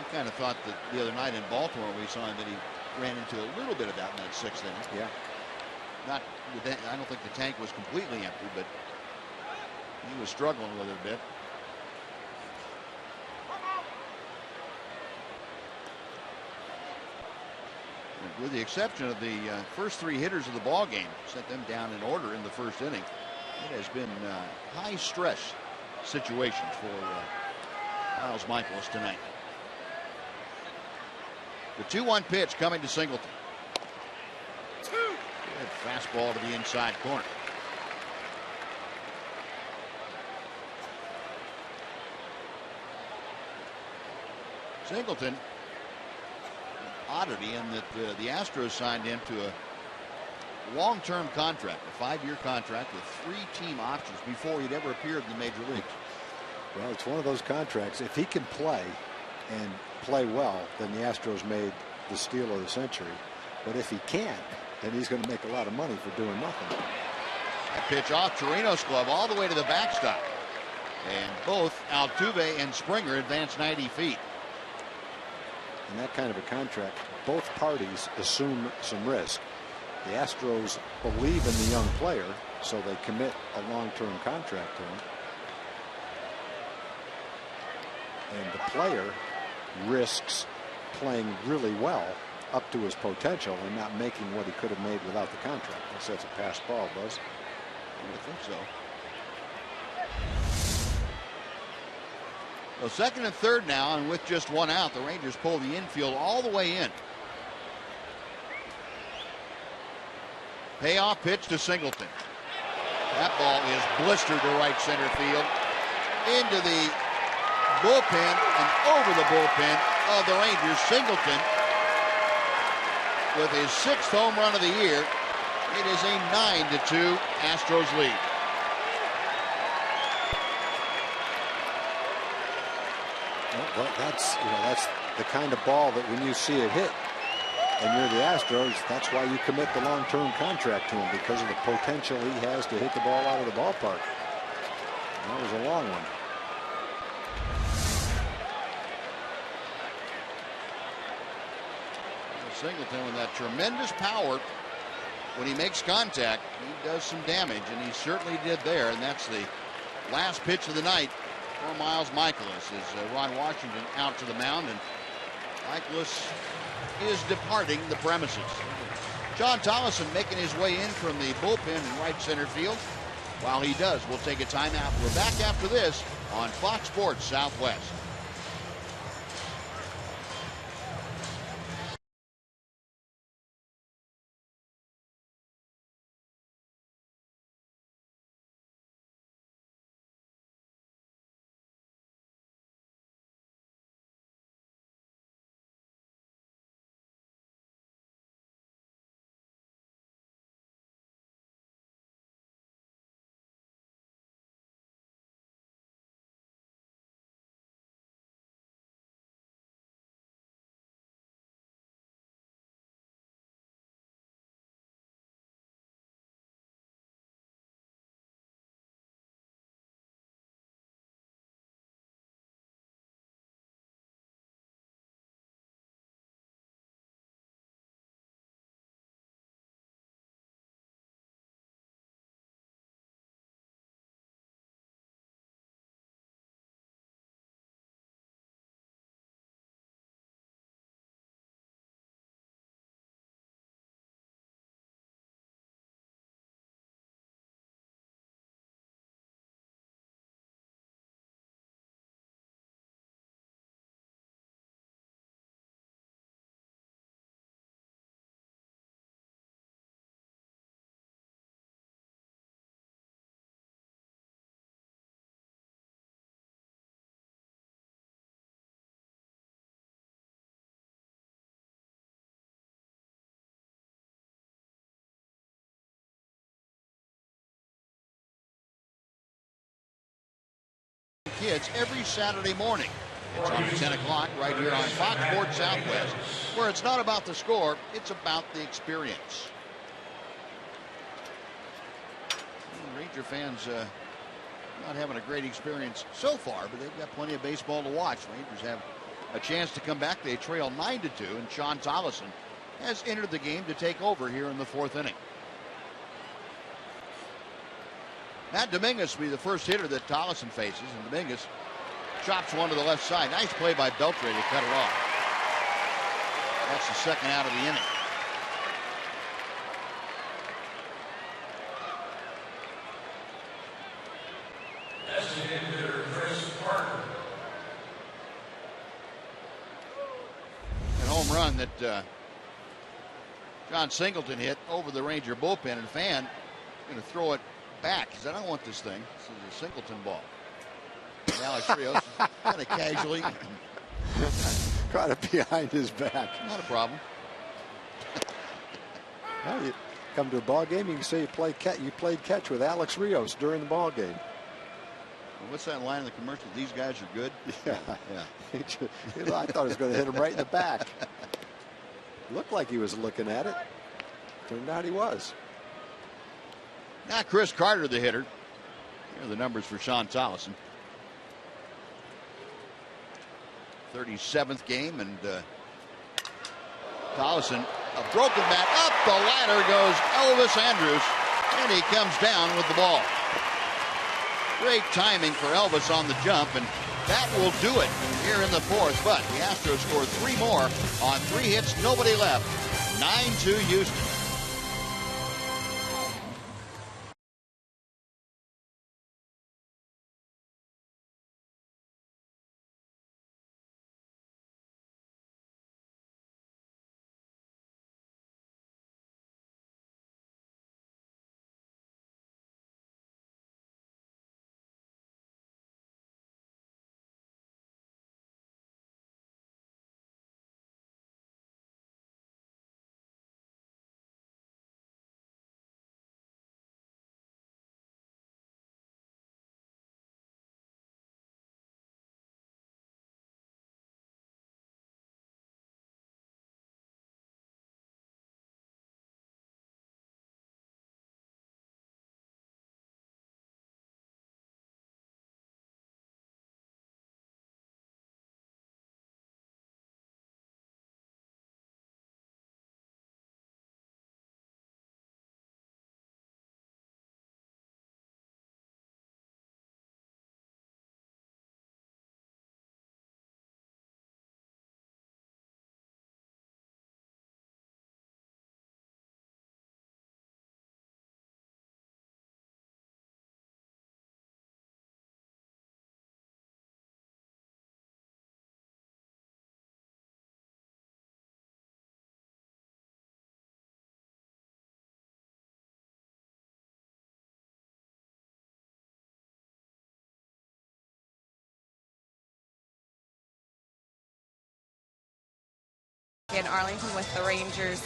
I kind of thought that the other night in Baltimore we saw him that he ran into a little bit of that in that 6th inning. Yeah. I don't think the tank was completely empty, but he was struggling with it a bit. With the exception of the first 3 hitters of the ball game, set them down in order in the 1st inning. It has been high stress situations for Miles Michaelis tonight. The 2-1 pitch coming to Singleton. Good fastball to the inside corner. Singleton, oddity in that the Astros signed him to a long-term contract, a 5-year contract with 3 team options before he'd ever appeared in the major leagues. Well, it's one of those contracts. If he can play and play well, then the Astros made the steal of the century. But if he can't, then he's going to make a lot of money for doing nothing. That pitch off Torino's glove all the way to the backstop. And both Altuve and Springer advance 90 feet. In that kind of a contract, both parties assume some risk. The Astros believe in the young player, so they commit a long-term contract to him. And the player risks playing really well up to his potential and not making what he could have made without the contract. I guess that's a pass ball, Buzz. I would think so. So 2nd and 3rd now, and with just 1 out, the Rangers pull the infield all the way in. Payoff pitch to Singleton. That ball is blistered to right center field, into the bullpen and over the bullpen of the Rangers. Singleton with his 6th home run of the year. It is a 9-2 Astros lead. Well, that's the kind of ball that when you see it hit and you're the Astros, that's why you commit the long-term contract to him, because of the potential he has to hit the ball out of the ballpark. And that was a long one. Singleton with that tremendous power. When he makes contact, he does some damage, and he certainly did there. And that's the last pitch of the night for Miles Michaelis, as Ron Washington out to the mound, and Michaelis is departing the premises. John Tolleson making his way in from the bullpen in right center field. While he does, we'll take a timeout. We're back after this on Fox Sports Southwest. kids every Saturday morning. It's on at 10 o'clock right here on Fox Sports Southwest, where it's not about the score, it's about the experience. Ranger fans not having a great experience so far, but they've got plenty of baseball to watch. Rangers have a chance to come back. They trail 9-2, and Sean Tollison has entered the game to take over here in the 4th inning. Matt Dominguez will be the first hitter that Tollison faces, and Dominguez chops one to the left side. Nice play by Beltre to cut it off. That's the second out of the inning. An home run that John Singleton hit over the Ranger bullpen, and Fan going to throw it back. He said, I don't want this thing. This is a Singleton ball. And Alex Rios kind of casually caught it behind his back. Not a problem. Well, you come to a ball game, you can say you played catch with Alex Rios during the ball game. Well, what's that line in the commercial? These guys are good. Yeah. I thought he was going to hit him right in the back. Looked like he was looking at it. Turned out he was. Now Chris Carter, the hitter. Here are the numbers for Sean Tollison. 37th game, and Tollison, a broken bat. Up the ladder goes Elvis Andrus, and he comes down with the ball. Great timing for Elvis on the jump, and that will do it here in the 4th. But the Astros scored 3 more on 3 hits, nobody left. 9-2 Houston. In Arlington with the Rangers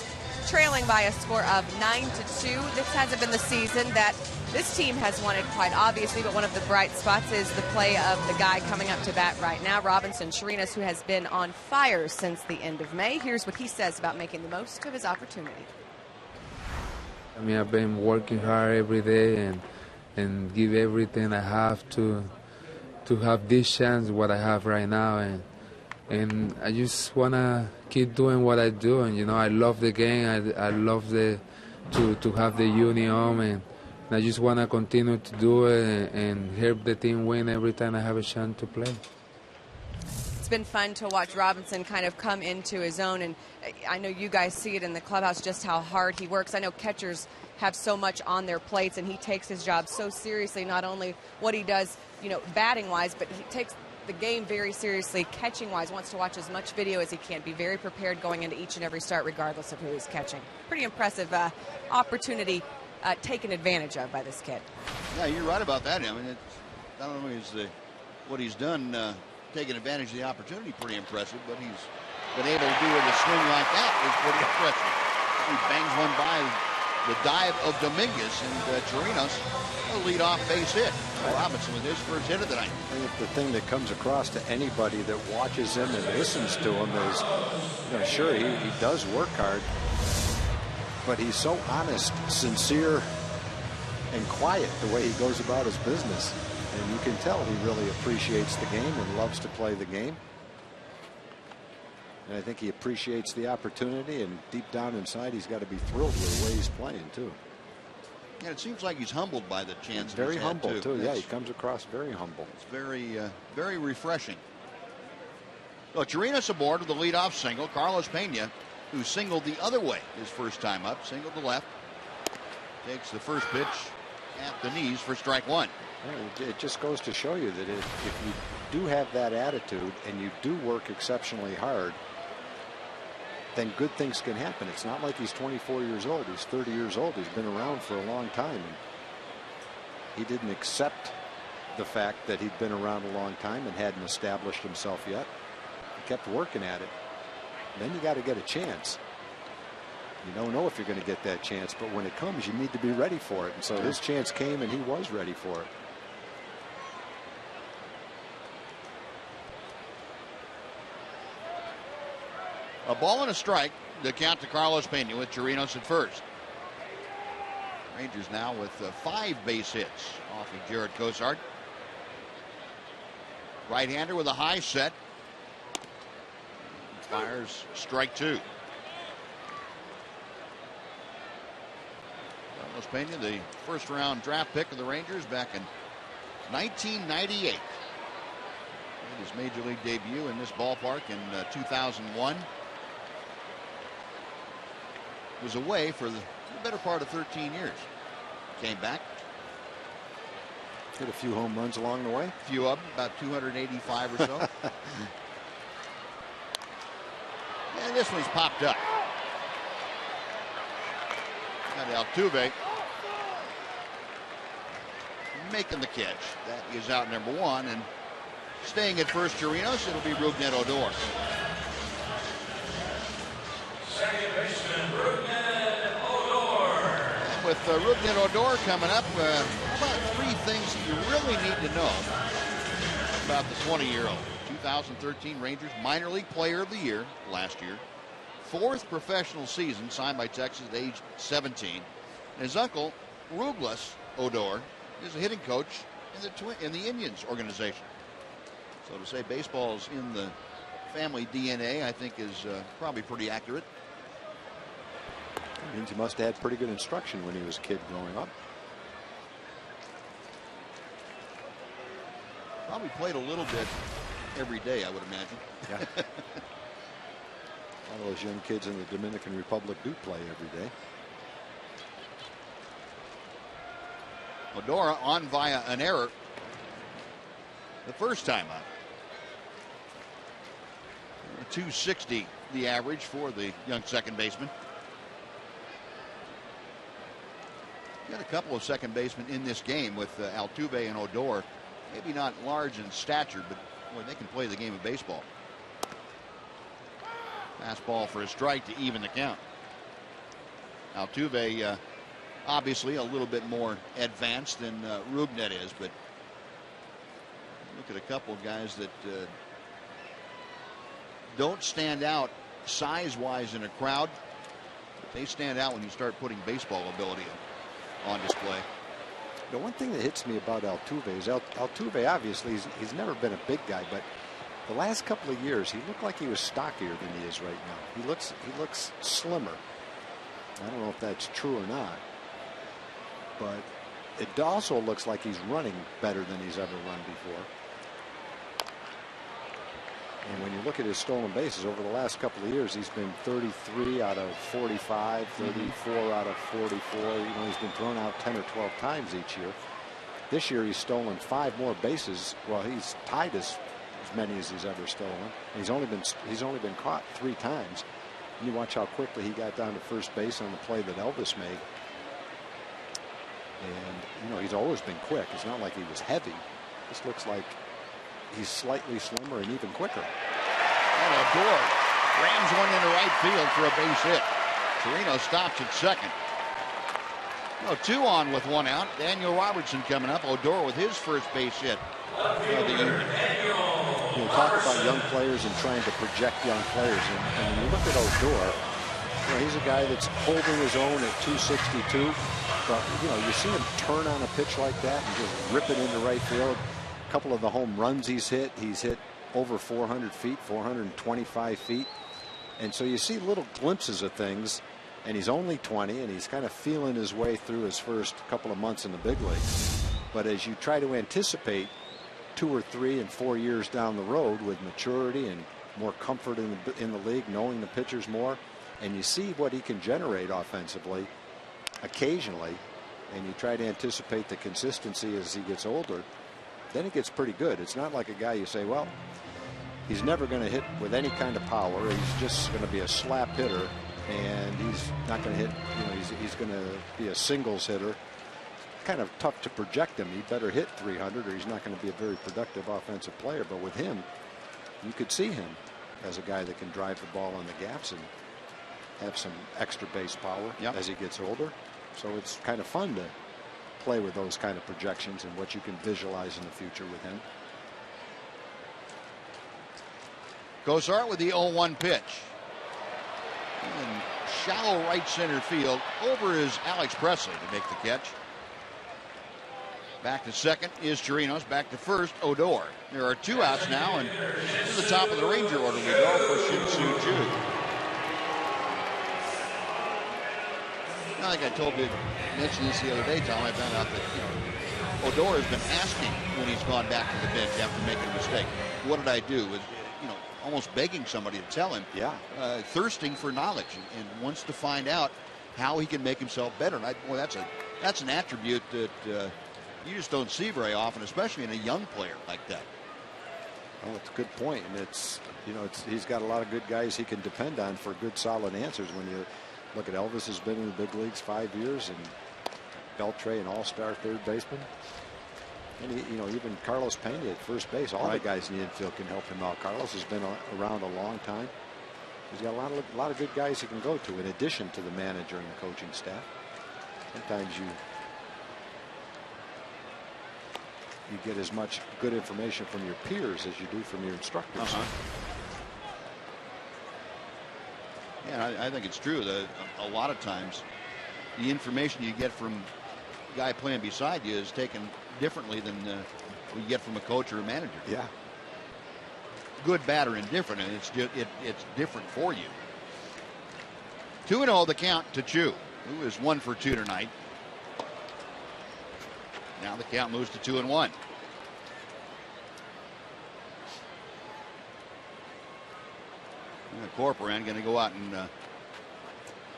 trailing by a score of 9-2. This hasn't been the season that this team has wanted, quite obviously, but one of the bright spots is the play of the guy coming up to bat right now, Robinson Chirinos, who has been on fire since the end of May. Here's what he says about making the most of his opportunity. I mean, I've been working hard every day and give everything I have to have this chance, what I have right now, and I just want to keep doing what I do. And, you know, I love the game. I love to have the uniform, and I just want to continue to do it and help the team win every time I have a chance to play. It's been fun to watch Robinson kind of come into his own, and I know you guys see it in the clubhouse just how hard he works. I know catchers have so much on their plates, and he takes his job so seriously, not only what he does, you know, batting-wise, but he takes the game very seriously, catching-wise, wants to watch as much video as he can, be very prepared going into each and every start, regardless of who he's catching. Pretty impressive opportunity taken advantage of by this kid. Yeah, you're right about that. I mean, it's, not only is what he's done taking advantage of the opportunity pretty impressive, but he's been able to do with a swing like that is pretty impressive. He bangs one by the dive of Dominguez, and Chirinos a leadoff base hit. Robinson with his first hit of the night. I think the thing that comes across to anybody that watches him and listens to him is, sure, he does work hard, but he's so honest, sincere, and quiet the way he goes about his business. And you can tell he really appreciates the game and loves to play the game. And I think he appreciates the opportunity, and deep down inside, he's got to be thrilled with the way he's playing, too. Yeah, it seems like he's humbled by the chance. Very humble, too. Yeah, he comes across very humble. It's very, very refreshing. So Chirinos aboard with the leadoff single. Carlos Pena, who singled the other way his first time up, singled to left, takes the first pitch at the knees for strike one. Yeah, it just goes to show you that if you do have that attitude and you do work exceptionally hard, then good things can happen. It's not like he's 24 years old. He's 30 years old. He's been around for a long time. And he didn't accept the fact that he'd been around a long time and hadn't established himself yet. He kept working at it. Then you got to get a chance. You don't know if you're going to get that chance, but when it comes, you need to be ready for it. And so his chance came, and he was ready for it. A ball and a strike to count to Carlos Pena with Chirinos at first. Rangers now with 5 base hits off of Jared Cosart. Right-hander with a high set. Fires strike 2. Carlos Pena, the first-round draft pick of the Rangers back in 1998. Made his major league debut in this ballpark in 2001. Was away for the better part of 13 years. Came back. Hit a few home runs along the way. A few of them, about 285 or so. And this one's popped up. Got Altuve making the catch. That is out number 1, and staying at first, Chirinos. It'll be Rougned Odor. Second baseman, Rougned Odor. And with Rougned Odor coming up, how about 3 things that you really need to know about the 20-year-old? 2013 Rangers minor league player of the year last year. 4th professional season signed by Texas at age 17. And his uncle, Rougned Odor, is a hitting coach in the Indians organization. So to say baseball's in the family DNA, I think, is probably pretty accurate. It means he must have had pretty good instruction when he was a kid growing up. Probably played a little bit every day, I would imagine. Yeah. All those young kids in the Dominican Republic do play every day. Odor on via an error the first time up. 260 the average for the young second baseman. Got a couple of second basemen in this game with Altuve and Odor. Maybe not large in stature, but boy, they can play the game of baseball. Fastball for a strike to even the count. Altuve obviously a little bit more advanced than Rougned is, but look at a couple of guys that don't stand out size-wise in a crowd, but they stand out when you start putting baseball ability on display. The one thing that hits me about Altuve is Altuve, obviously, he's never been a big guy, but the last couple of years, he looked like he was stockier than he is right now. He looks slimmer. I don't know if that's true or not, but it also looks like he's running better than he's ever run before. And when you look at his stolen bases over the last couple of years, he's been 33 out of 45, 34 out of 44. You know, he's been thrown out 10 or 12 times each year. This year he's stolen 5 more bases. Well, he's tied as many as he's ever stolen. And he's only been caught 3 times. And you watch how quickly he got down to first base on the play that Elvis made. And you know, he's always been quick. It's not like he was heavy. This looks like he's slightly slimmer and even quicker. And Odor rams one into right field for a base hit. Chirinos stops at second. Well, 2 on with 1 out. Daniel Robertson coming up. Odor with his first base hit of the year. You talk about young players and trying to project young players. And when you look at Odor, he's a guy that's holding his own at 262. But, you see him turn on a pitch like that and just rip it into right field. A couple of the home runs he's hit over 400 feet, 425 feet. And so you see little glimpses of things. And he's only 20, and he's kind of feeling his way through his first couple of months in the big leagues. But as you try to anticipate 2 or 3 and 4 years down the road with maturity and more comfort in the league, knowing the pitchers more, and you see what he can generate offensively occasionally, and you try to anticipate the consistency as he gets older, then it gets pretty good. It's not like a guy you say, well, he's never going to hit with any kind of power. He's just going to be a slap hitter. And he's not going to hit, he's going to be a singles hitter. Kind of tough to project him. He better hit 300 or he's not going to be a very productive offensive player. But with him, you could see him as a guy that can drive the ball on the gaps and have some extra base power as he gets older. So it's kind of fun to play with those kind of projections and what you can visualize in the future with him. Cozart with the 0-1 pitch. In shallow right center field. Over is Alex Presley to make the catch. Back to second is Chirinos. Back to first, Odor. There are 2 outs now, and to the top of the Ranger order we go for Shin-Soo Choo. I think I mentioned this the other day, Tom. I found out that Odor has been asking when he's gone back to the bench after making a mistake. What did I do? Almost begging somebody to tell him, thirsting for knowledge and wants to find out how he can make himself better. And that's an attribute that you just don't see very often, especially in a young player like that. Well, it's a good point, and he's got a lot of good guys he can depend on for good, solid answers. When you look at Elvis, has been in the big leagues 5 years, and Beltre, an all-star third baseman. And even Carlos Pena at first base, all the guys in the infield can help him out. Carlos has been around a long time. He's got a lot of good guys he can go to in addition to the manager and the coaching staff. Sometimes you get as much good information from your peers as you do from your instructors. Yeah, I think it's true that a lot of times the information you get from the guy playing beside you is taken differently than what you get from a coach or a manager. Yeah. Good, bad, or indifferent, and it's different for you. 2-0 the count to Choo, who is 1 for 2 tonight. Now the count moves to 2-1. Corcoran going to go out and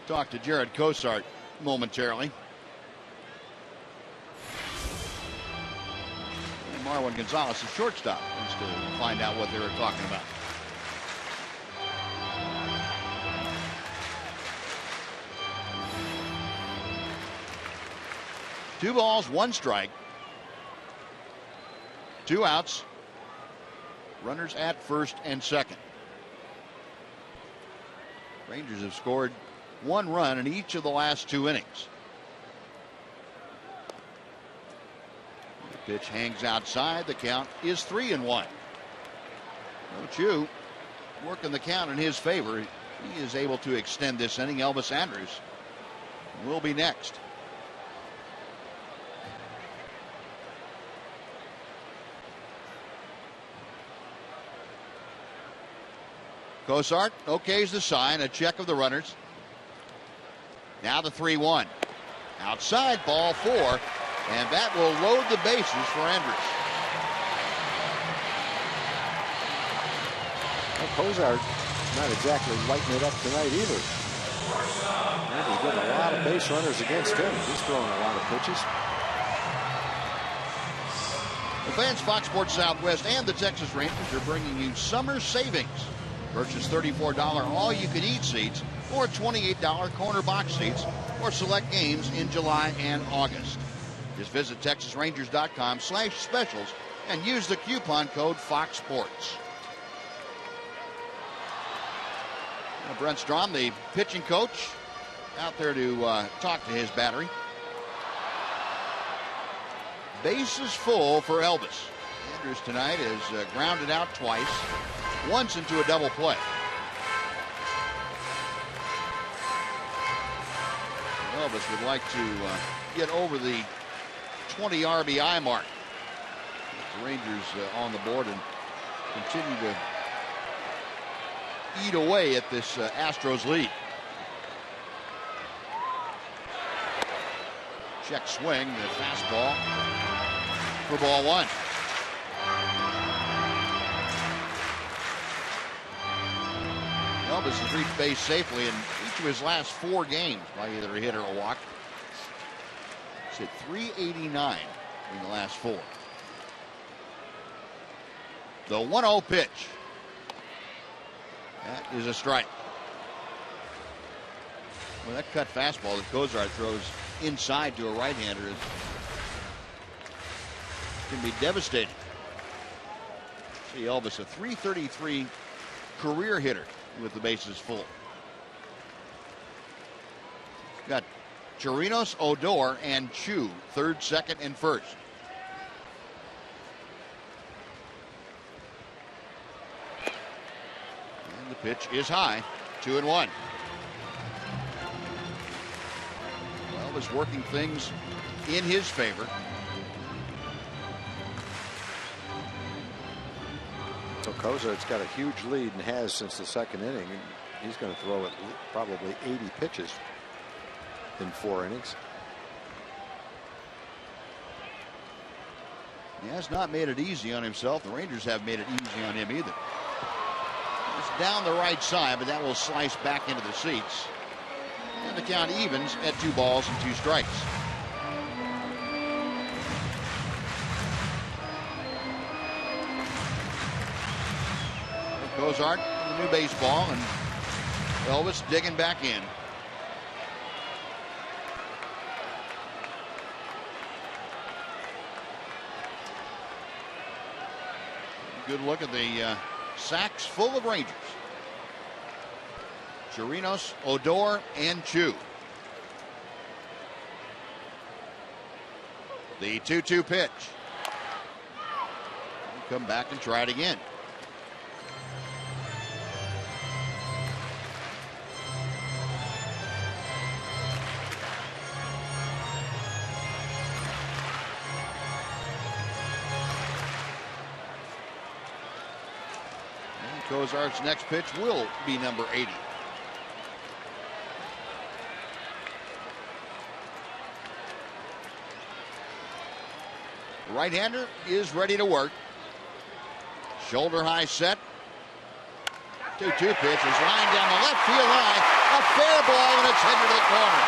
talk to Jared Cozart momentarily. And Marwin Gonzalez, the shortstop, wants to find out what they were talking about. Two balls, one strike. 2 outs. Runners at first and second. Rangers have scored 1 run in each of the last 2 innings. The pitch hangs outside. The count is 3-1. Choo working the count in his favor. He is able to extend this inning. Elvis Andrus will be next. Cozart okays the sign, a check of the runners. Now the 3-1. Outside, ball 4, and that will load the bases for Andrus. Well, Cozart not exactly lighting it up tonight either. He's getting a lot of base runners against him. He's throwing a lot of pitches. The fans, Fox Sports Southwest and the Texas Rangers are bringing you summer savings. Purchase $34 all-you-can-eat seats or $28 corner box seats for select games in July and August. Just visit TexasRangers.com/specials and use the coupon code Fox Sports. Brent Strom, the pitching coach, out there to talk to his battery. Bases full for Elvis. Andrews tonight has grounded out twice, once into a double play. Elvis would like to get over the 20 RBI mark. The Rangers on the board and continue to eat away at this Astros lead. Check swing, the fastball for ball one. Elvis has reached base safely in each of his last 4 games by either a hit or a walk. He's hit .389 in the last 4. The 1-0 pitch. That is a strike. Well, that cut fastball that Cozart throws inside to a right-hander can be devastating. See Elvis, a .333 career hitter with the bases full. Got Chirinos, Odor, and Chu, third, second, and first. And the pitch is high, 2-1. Elvis working things in his favor. So Cozart's got a huge lead and has since the second inning. He's going to throw probably 80 pitches in 4 innings. He has not made it easy on himself. The Rangers haven't made it easy on him either. It's down the right side, but that will slice back into the seats. And the count evens at 2 balls and 2 strikes. Cozart with the new baseball, and Elvis digging back in. Good look at the sacks full of Rangers. Chirinos, Odor, and Chu. The 2-2 pitch. We'll come back and try it again. And Cozart's next pitch will be number 80. Right-hander is ready to work. Shoulder high set. 2-2 pitch is lined down the left field line. A fair ball, and it's headed to the corner.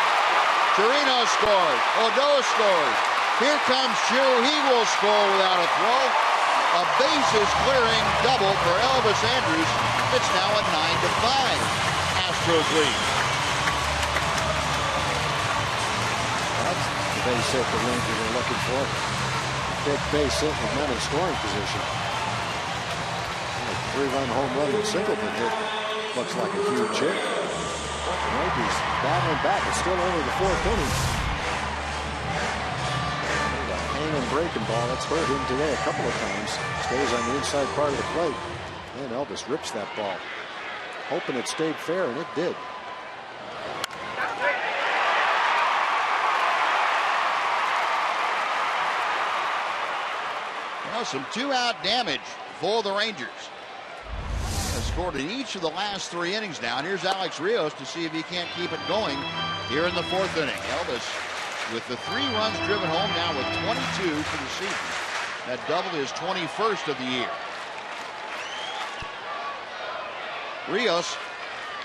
Chirino scores. Odo scores. Here comes Chu. He will score without a throw. A bases clearing double for Elvis Andrews. It's now a 9-5 Astros lead. That's the base hit the Rangers are looking for. Big base hit with men in scoring position. A 3-run home run with Singleton hit. Looks like a huge hit. The Rangers battling back. It's still only the 4th inning. A hanging breaking ball. That's hurt him today a couple of times. Stays on the inside part of the plate. And Elvis rips that ball. Hoping it stayed fair, and it did. Some 2-out damage for the Rangers. Has scored in each of the last 3 innings now. And here's Alex Rios to see if he can't keep it going here in the 4th inning. Elvis with the 3 runs driven home now with 22 for the season. That doubled his 21st of the year. Rios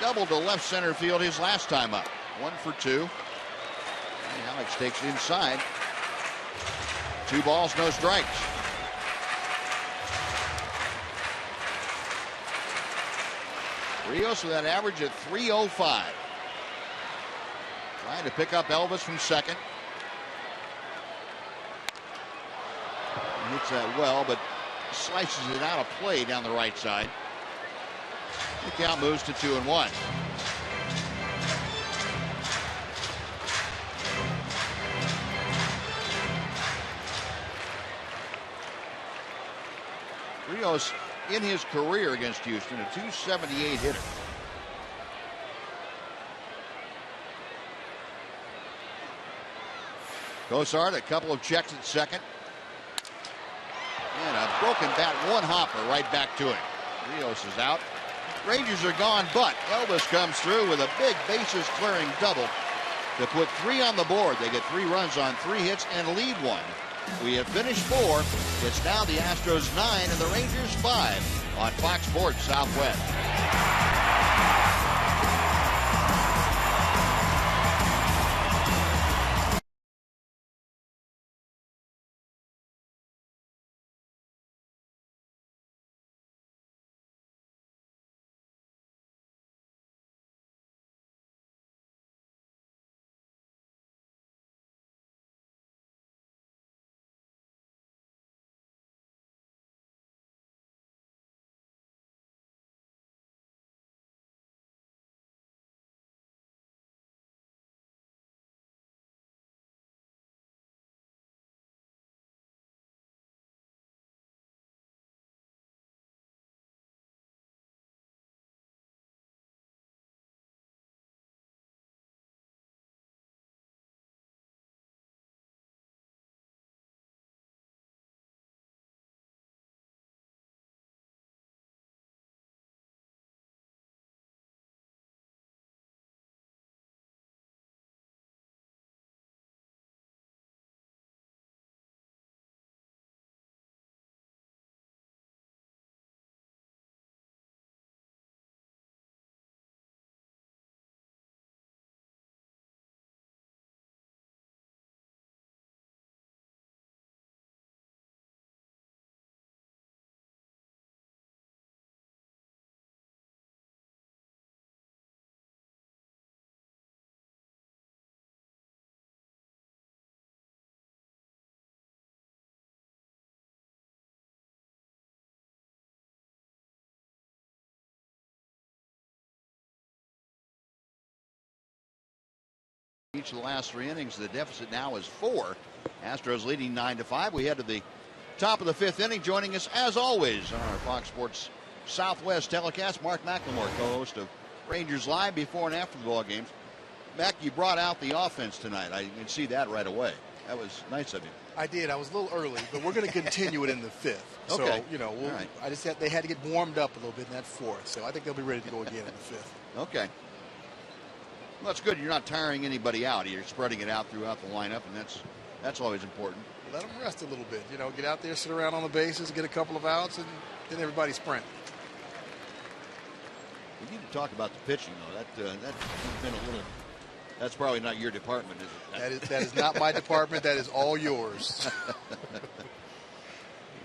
doubled to left center field his last time up. 1 for 2. And Alex takes it inside. 2 balls, no strikes. Rios with that average at .305. Trying to pick up Elvis from second. He hits that well, but slices it out of play down the right side. The count moves to 2-1. Rios in his career against Houston, a .278 hitter. Cosart, a couple of checks at second. And a broken bat, one hopper right back to him. Rios is out. Rangers are gone, but Elvis comes through with a big bases clearing double to put 3 on the board. They get 3 runs on 3 hits and lead 1. We have finished 4. It's now the Astros 9 and the Rangers 5 on Fox Sports Southwest. Each of the last 3 innings, the deficit now is 4. Astros leading 9-5. We head to the top of the 5th inning. Joining us, as always, on our Fox Sports Southwest telecast, Mark McLemore, co-host of Rangers Live before and after the ball games. Mac, you brought out the offense tonight. I can see that right away. That was nice of you. I did. I was a little early, but we're going to continue it in the 5th. Okay. So, right. They had to get warmed up a little bit in that 4th. So I think they'll be ready to go again in the 5th. Okay. Well, that's good. You're not tiring anybody out. You're spreading it out throughout the lineup, and that's always important. Let them rest a little bit. Get out there, sit around on the bases, get a couple of outs, and then everybody sprint. We need to talk about the pitching, though. That's been a little. That's probably not your department, is it? That is not my department. That is all yours.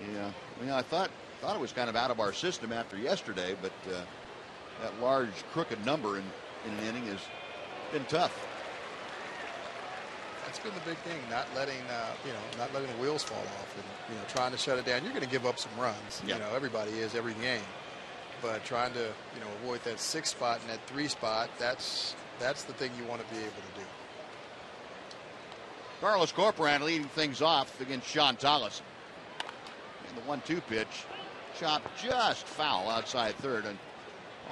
Yeah. I thought it was kind of out of our system after yesterday, but that large crooked number in an inning has been tough. That's been the big thing, not letting the wheels fall off, and trying to shut it down. You're going to give up some runs. Yeah. Everybody is every game, but trying to avoid that 6 spot and that 3 spot. That's the thing you want to be able to do. Carlos Corporan leading things off against Sean Tolleson. And the 1-2 pitch, chopped just foul outside third, and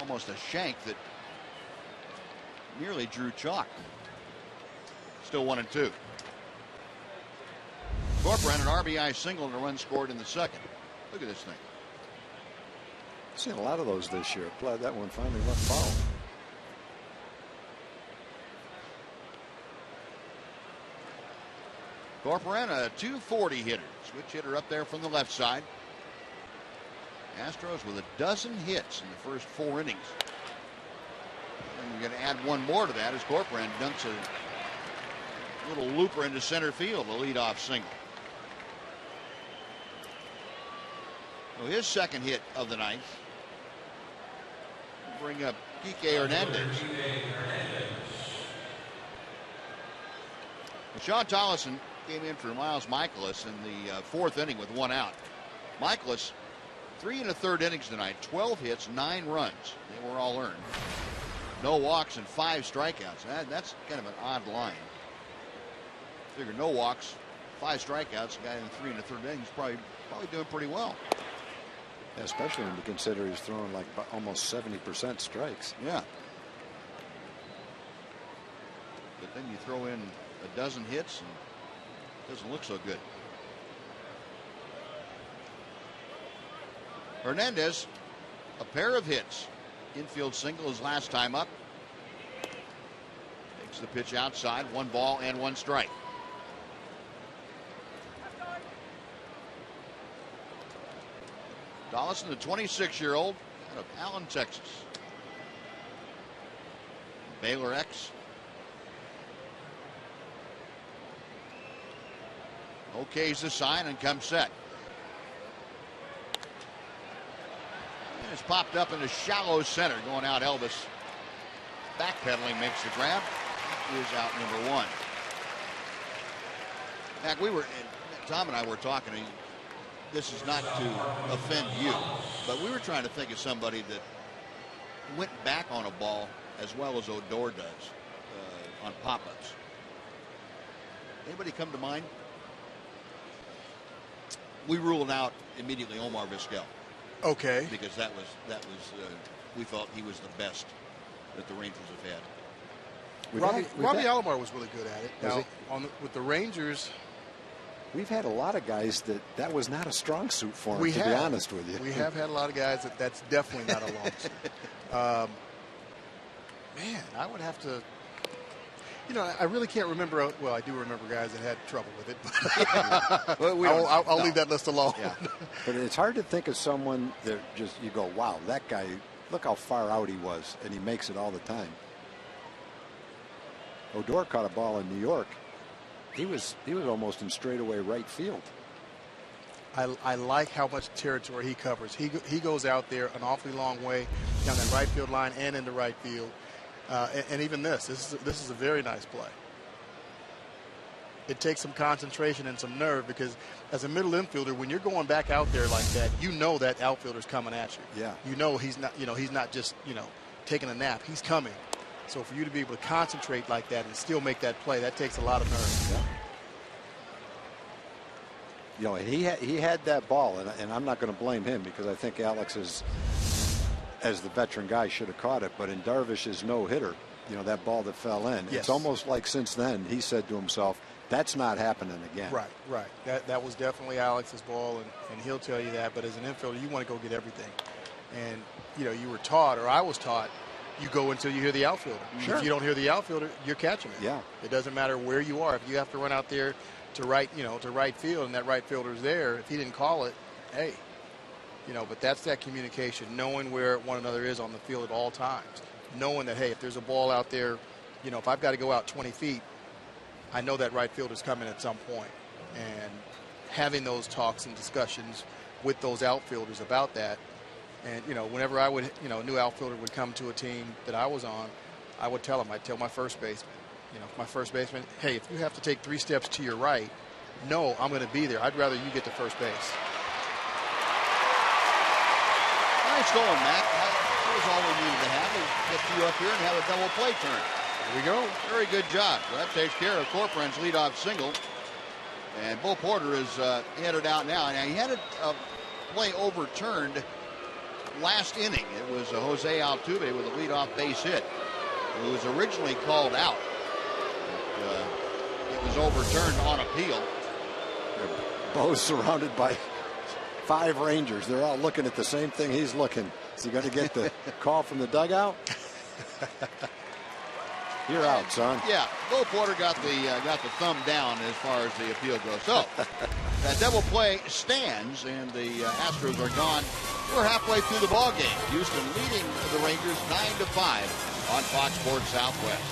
almost a shank that nearly drew chalk. Still 1-2. Corporan an RBI single and a run scored in the 2nd. Look at this thing. I've seen a lot of those this year. Glad that one finally went foul. Corporan, a .240 hitter. Switch hitter up there from the left side. Astros with a dozen hits in the first 4 innings. And we're going to add one more to that as Corporan dunks a little looper into center field, a leadoff single. So his 2nd hit of the night. Bring up Kike Hernandez. Sean Tolleson came in for Miles Michaelis in the 4th inning with 1 out. Michaelis, 3 1/3 innings tonight, 12 hits, 9 runs. They were all earned. No walks and 5 strikeouts. That's kind of an odd line. Figure no walks, 5 strikeouts. A guy in 3 1/3 innings probably doing pretty well. Especially when you consider he's throwing like almost 70% strikes. Yeah. But then you throw in a dozen hits and it doesn't look so good. Hernandez, a pair of hits. Infield single his last time up. Takes the pitch outside. 1 ball and 1 strike. Dollison, the 26-year-old out of Allen, Texas. Baylor X. Okay's the sign and comes set. And it's popped up in the shallow center, going out Elvis. Backpedaling makes the grab. That is out number 1. Mac, Tom and I were talking. This is not to offend you, but we were trying to think of somebody that went back on a ball as well as Odor does on pop-ups. Anybody come to mind? We ruled out immediately Omar Vizquel. Okay. Because that was we thought he was the best that the Rangers have had. Robbie Alomar was really good at it. Now, with the Rangers, we've had a lot of guys that was not a strong suit for him, to be honest with you. We have had a lot of guys that's definitely not a long suit. Man, I would have to. I really can't remember. Well, I do remember guys that had trouble with it. But I'll leave that list alone. Yeah. But it's hard to think of someone that just you go, wow, that guy. Look how far out he was, and he makes it all the time. Odor caught a ball in New York. He was almost in straightaway right field. I like how much territory he covers. He goes out there an awfully long way down that right field line and into right field. And even this is a very nice play. It takes some concentration and some nerve because as a middle infielder, when you're going back out there like that, you know that outfielder's coming at you. Yeah. You know he's not just taking a nap. He's coming. So for you to be able to concentrate like that and still make that play, that takes a lot of nerve. Yeah. He had that ball, and I'm not going to blame him because I think Alex as the veteran guy should have caught it. But in Darvish's no-hitter, that ball that fell in, yes. It's almost like since then he said to himself, that's not happening again. Right. That was definitely Alex's ball, and he'll tell you that. But as an infielder, you want to go get everything. And, you were taught, or I was taught, you go until you hear the outfielder. Sure. If you don't hear the outfielder, you're catching it. Yeah. It doesn't matter where you are. If you have to run out there to right field and that right fielder's there, if he didn't call it, hey. But that's that communication, knowing where one another is on the field at all times. Knowing that, hey, if there's a ball out there, if I've got to go out 20 feet, I know that right fielder's coming at some point. And having those talks and discussions with those outfielders about that. And, whenever I would, a new outfielder would come to a team that I was on, I'd tell my first baseman, my first baseman, hey, if you have to take 3 steps to your right, no, I'm going to be there. I'd rather you get to first base. Nice going, Mac. That was all we needed to have. Is get you up here and have a double play turn. There we go. Very good job. So that takes care of Corcoran's leadoff single. And Bo Porter is headed out now. Now, he had a play overturned last inning. It was Jose Altuve with a leadoff base hit. It was originally called out. It was overturned on appeal. Bo's surrounded by 5 Rangers. They're all looking at the same thing he's looking. Is he going to get the call from the dugout? You're out, son. Yeah, Bo Porter got the thumb down as far as the appeal goes. So that double play stands, and the Astros are gone. We're halfway through the ball game. Houston leading the Rangers 9-5 on Fox Sports Southwest.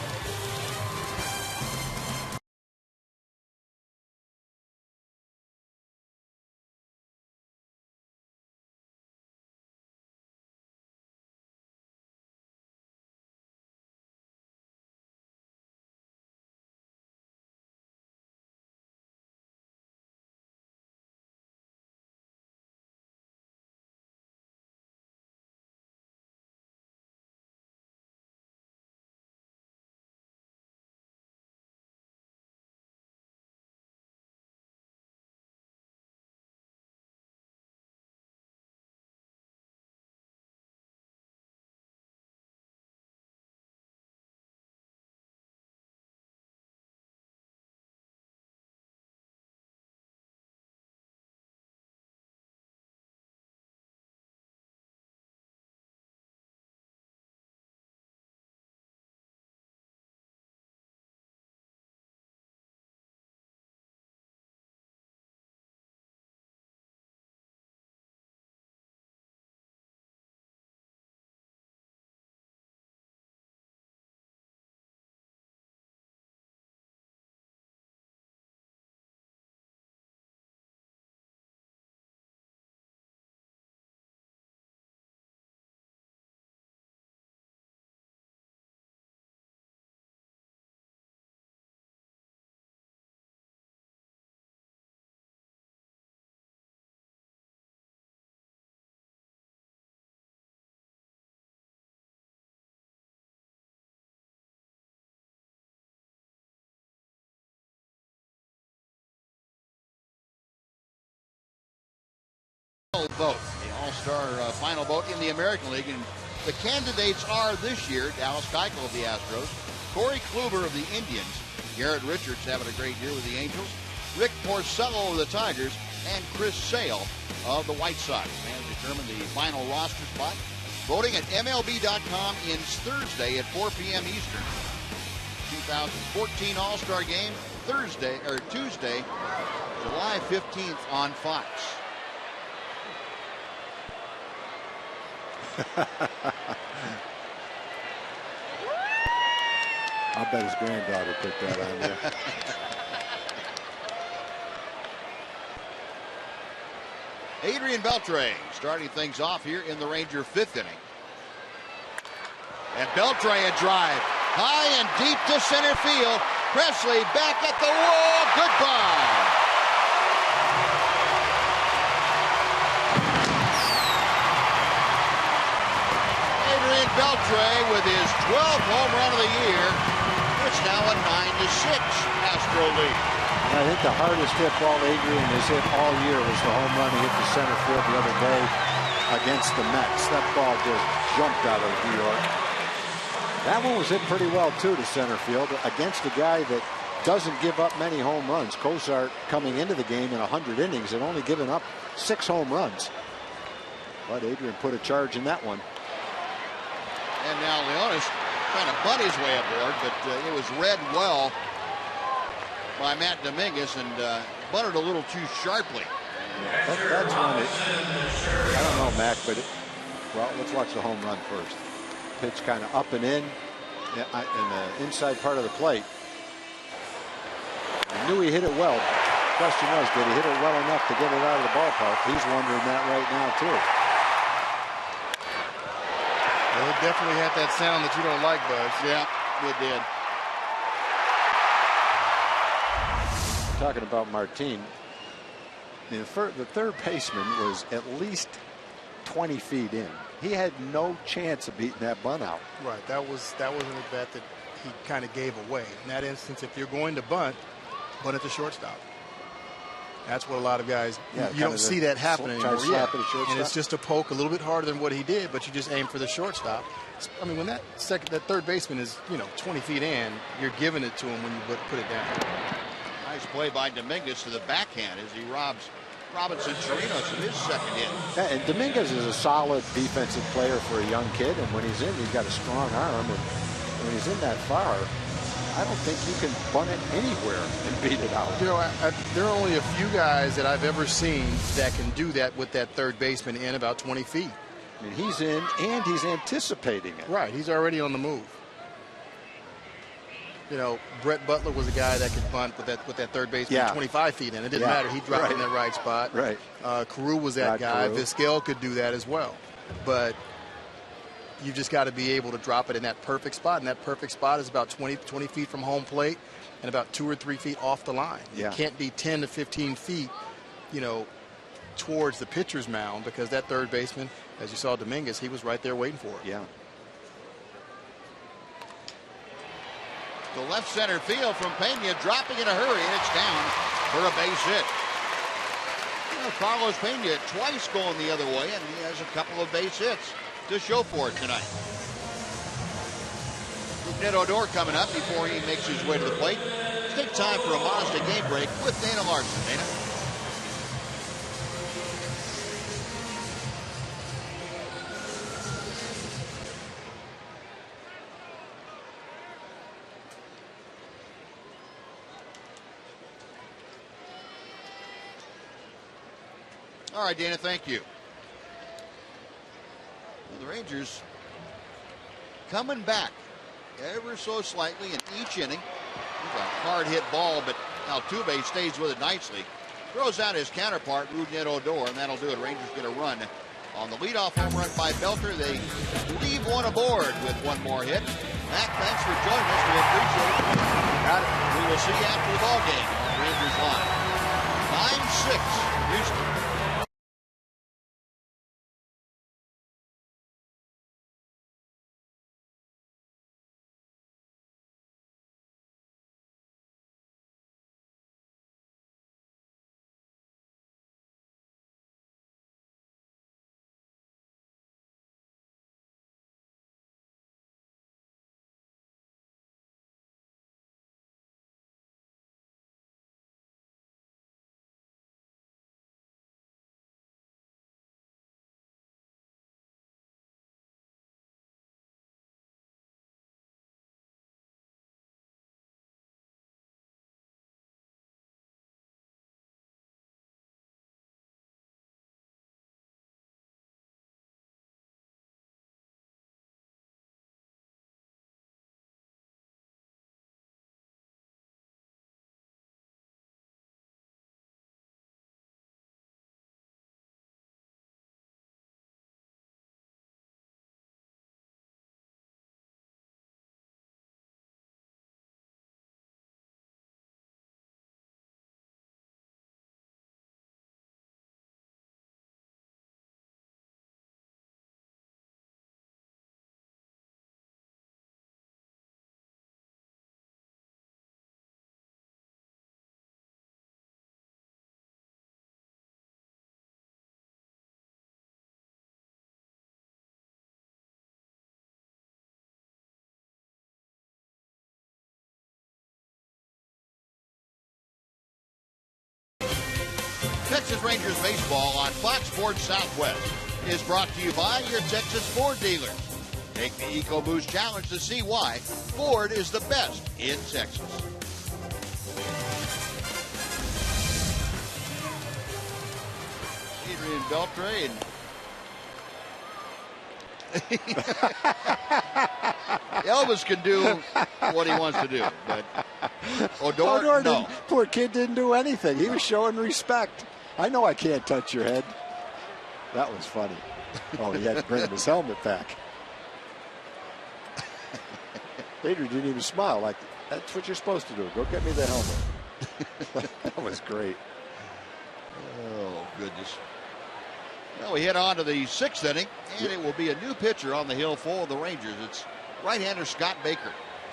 vote, the All-Star final vote in the American League. And the candidates are this year Dallas Keuchel of the Astros, Corey Kluber of the Indians, Garrett Richards having a great year with the Angels, Rick Porcello of the Tigers, and Chris Sale of the White Sox. And determine the final roster spot. Voting at MLB.com ends Thursday at 4 p.m. Eastern. 2014 All-Star Game Tuesday, July 15th on Fox. I'll bet his granddaughter put that on there. Adrian Beltre starting things off here in the Ranger 5th inning. And Beltre a drive. High and deep to center field. Presley back at the wall. Goodbye. Adrian Beltre with his 12th home run of the year. It's now a 9-6 Astro lead. I think the hardest hit ball Adrian has hit all year was the home run he hit to center field the other day against the Mets. That ball just jumped out of New York. That one was hit pretty well, too, to center field against a guy that doesn't give up many home runs. Cozart, coming into the game in 100 innings, had only given up 6 home runs. But Adrian put a charge in that one. And now Leonis trying to butt his way aboard, but it was read well by Matt Dominguez and butted a little too sharply. That's when it, I don't know, Mac, but well, let's watch the home run first. Pitch kind of up and in the inside part of the plate. I knew he hit it well. The question was, did he hit it well enough to get it out of the ballpark? He's wondering that right now, too. Well, it definitely had that sound that you don't like, Buzz. Yeah, it did. Talking about Martin, the third baseman was at least 20 feet in. He had no chance of beating that bunt out. Right. That was an at bat that he kind of gave away. In that instance, if you're going to bunt at the shortstop. That's what a lot of guys, you don't see that happen anymore. And it's just a poke a little bit harder than what he did, but you just aim for the shortstop. I mean, when that third baseman is 20 feet in, you're giving it to him when you put it down. Nice play by Dominguez to the backhand as he robs Robinson Chirinos of his second hit. Yeah, and Dominguez is a solid defensive player for a young kid, and when he's in, he's got a strong arm, and when he's in that far, I don't think you can bunt it anywhere and beat it out. You know, there are only a few guys that I've ever seen that can do that with that third baseman in about 20 feet. I mean, he's in, and he's anticipating it. Right, he's already on the move. You know, Brett Butler was a guy that could bunt with that third baseman 25 feet in. It didn't matter. He dropped in the right spot. Right. Carew was that guy. Vizquel could do that as well. But you've just got to be able to drop it in that perfect spot. And that perfect spot is about 20 feet from home plate and about 2 or 3 feet off the line. Yeah. It can't be 10 to 15 feet, towards the pitcher's mound, because that third baseman, as you saw Dominguez, he was right there waiting for it. Yeah. To left center field from Pena, dropping in a hurry, and it's down for a base hit. Carlos Pena twice going the other way, and he has a couple of base hits to show for it tonight. Ned Odor coming up before he makes his way to the plate. Let's take time for a Mazda game break with Dana Larson. Dana? All right, Dana, thank you. The Rangers coming back ever so slightly in each inning. It's a hard hit ball, but Altuve stays with it nicely. Throws out his counterpart, Rougned Odor, and that'll do it. Rangers get a run on the leadoff home run by Belter. They leave one aboard with one more hit. Mac, thanks for joining us. We appreciate it. Got it. We will see you after the ball game on Rangers Line. 9-6 Houston. Texas Rangers baseball on Fox Sports Southwest is brought to you by your Texas Ford dealer. Take the EcoBoost Challenge to see why Ford is the best in Texas. Adrian Beltre and Elvis can do what he wants to do, but Odor no. Poor kid didn't do anything. He was showing respect. I know I can't touch your head. That was funny. Oh, he had to bring his helmet back. Adrian didn't even smile. Like, that's what you're supposed to do. Go get me the helmet. That was great. Oh, goodness. Well, we head on to the 6th inning, and it will be a new pitcher on the hill for the Rangers. It's right-hander Scott Baker.